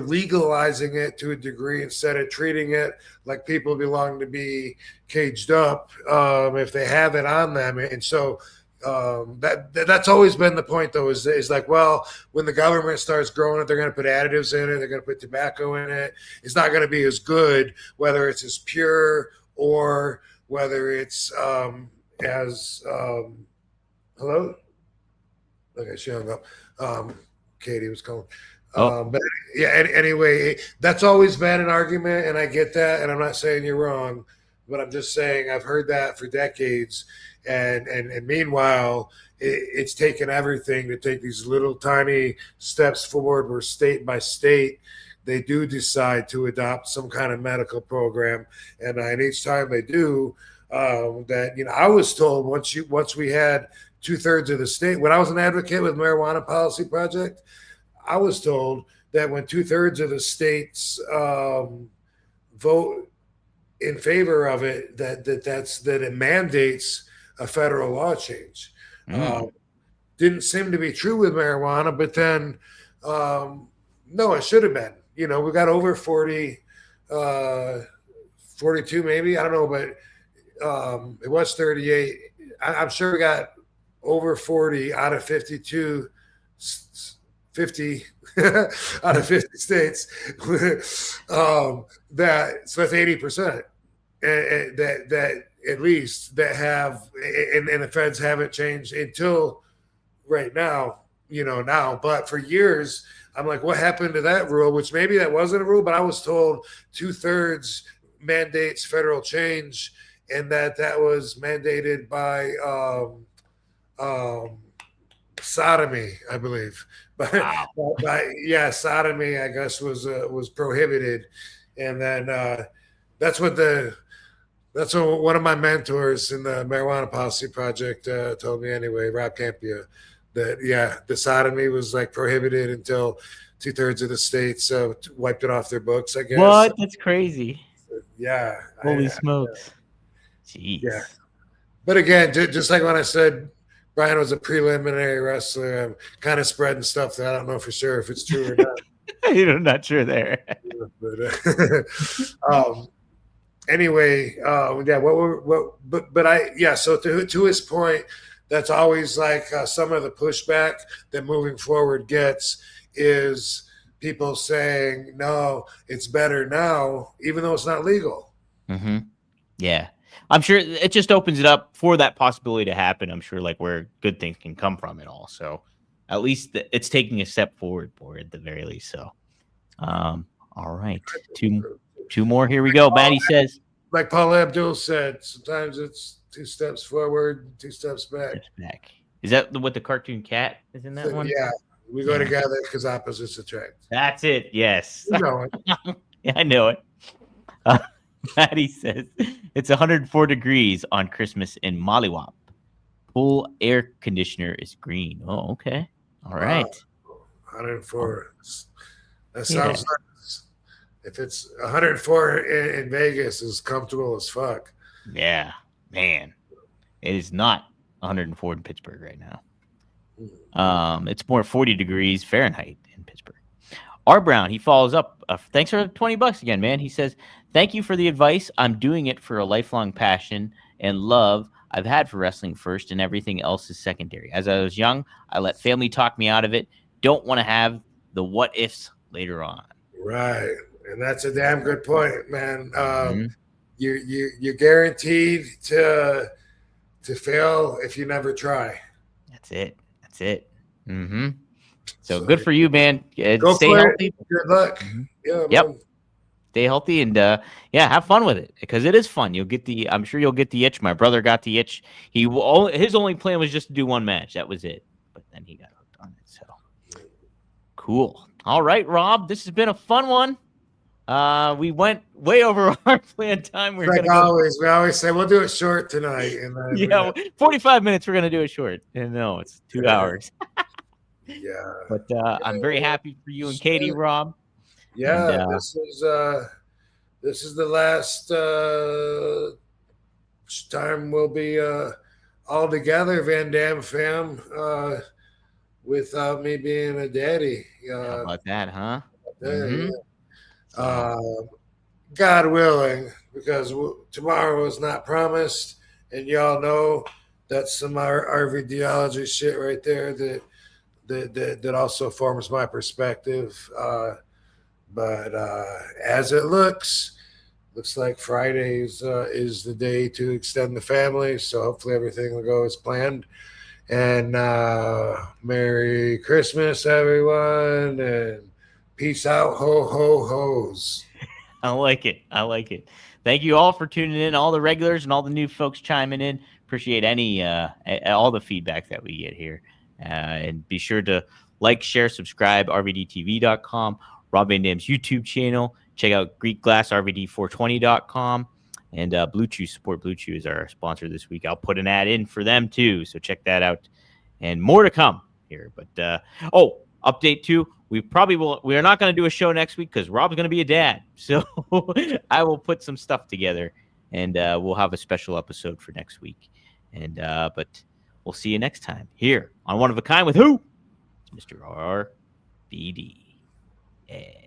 Speaker 3: legalizing it to a degree instead of treating it like people belong to be caged up if they have it on them. And so that's always been the point, though, is like, well, when the government starts growing it, they're going to put additives in it, they're going to put tobacco in it. It's not going to be as good, whether it's as pure or whether it's as hello. Okay, she hung up. Katie was calling. But yeah, anyway, that's always been an argument, and I get that, and I'm not saying you're wrong, but I'm just saying I've heard that for decades, and meanwhile, it's taken everything to take these little tiny steps forward where state by state they do decide to adopt some kind of medical program, and each time they do, that, you know, I was told once we had 2/3 of the state, when I was an advocate with Marijuana Policy Project, I was told that when 2/3 of the states vote in favor of it, that it mandates a federal law change. Didn't seem to be true with marijuana, but then no, it should have been. You know, we got over 40, 42 maybe, I don't know, but it was 38. I'm sure we got over 40 out of 52. 50 out of 50 states so that's 80%, and that at least that have, and the feds haven't changed until right now, you know, now. But for years I'm like, what happened to that rule? Which maybe that wasn't a rule, but I was told 2/3 mandates federal change, and that was mandated by sodomy, I believe. But yeah, sodomy, I guess, was prohibited, and then that's what one of my mentors in the Marijuana Policy Project told me anyway, Rob Campia, that the sodomy was like prohibited until
Speaker 4: 2/3 of the states wiped it off their books, I guess.
Speaker 2: What? That's crazy.
Speaker 4: Yeah.
Speaker 2: Holy smokes. Jeez.
Speaker 4: Yeah. But again, just like when I said Brian was a preliminary wrestler, I'm kind of spreading stuff that I don't know for sure if it's true or not.
Speaker 2: I'm not sure there.
Speaker 4: But anyway, so to his point, that's always like some of the pushback that moving forward gets is people saying, no, it's better now, even though it's not legal.
Speaker 2: Mm-hmm. Yeah. I'm sure it just opens it up for that possibility to happen. I'm sure like where good things can come from it all. So at least it's taking a step forward for it at the very least. So, all right. Two more. Here we go. Maddie says,
Speaker 4: like Paul Abdul said, sometimes it's 2 steps forward, 2 steps back.
Speaker 2: Is that what the cartoon cat is in that one?
Speaker 4: Yeah. We go together because opposites attract.
Speaker 2: That's it. Yes.
Speaker 4: You know it.
Speaker 2: Yeah, I know it. Maddie says it's 104 degrees on Christmas in Molliwop. Pool air conditioner is green. Oh, okay. All right.
Speaker 4: 104. That sounds nice. If it's 104 in Vegas, is comfortable as fuck.
Speaker 2: Yeah, man. It is not 104 in Pittsburgh right now. It's more 40 degrees Fahrenheit in Pittsburgh. R. Brown, he follows up. Thanks for $20 again, man. He says, thank you for the advice. I'm doing it for a lifelong passion and love I've had for wrestling first, and everything else is secondary. As I was young, I let family talk me out of it. Don't want to have the what ifs later on.
Speaker 4: Right. And that's a damn good point, man. You're guaranteed to fail if you never try.
Speaker 2: That's it. Mm-hmm. So good for you, man. Stay healthy.
Speaker 4: Good luck.
Speaker 2: Mm-hmm.
Speaker 4: Yeah.
Speaker 2: Yep.
Speaker 4: Man.
Speaker 2: Stay healthy and have fun with it because it is fun. I'm sure you'll get the itch. My brother got the itch. His only plan was just to do one match. That was it. But then he got hooked on it. So cool. All right, Rob. This has been a fun one. We went way over our planned time.
Speaker 4: We always say we'll do it short tonight. And
Speaker 2: 45 minutes. We're gonna do it short. And no, it's 2 hours.
Speaker 4: Yeah.
Speaker 2: But I'm very happy for you and Katie, Rob.
Speaker 4: Yeah, and, this is the last time we'll be all together, Van Dam fam, without me being a daddy.
Speaker 2: How about that, huh?
Speaker 4: God willing, because tomorrow is not promised, and y'all know that's some RVDology shit right there that also forms my perspective. But as it looks like Fridays is the day to extend the family. So hopefully everything will go as planned. And Merry Christmas, everyone. And peace out, ho, ho, hoes.
Speaker 2: I like it. Thank you all for tuning in, all the regulars and all the new folks chiming in. Appreciate all the feedback that we get here. And be sure to like, share, subscribe, rvdtv.com. Rob Van Dam's YouTube channel. Check out GreekGlassRVD420.com. And Blue Chew, support Blue Chew is our sponsor this week. I'll put an ad in for them too, so check that out. And more to come here. But update too. We are not going to do a show next week because Rob's going to be a dad. So I will put some stuff together, and we'll have a special episode for next week. And but we'll see you next time here on One of a Kind with who? It's Mr. RVD. Yeah.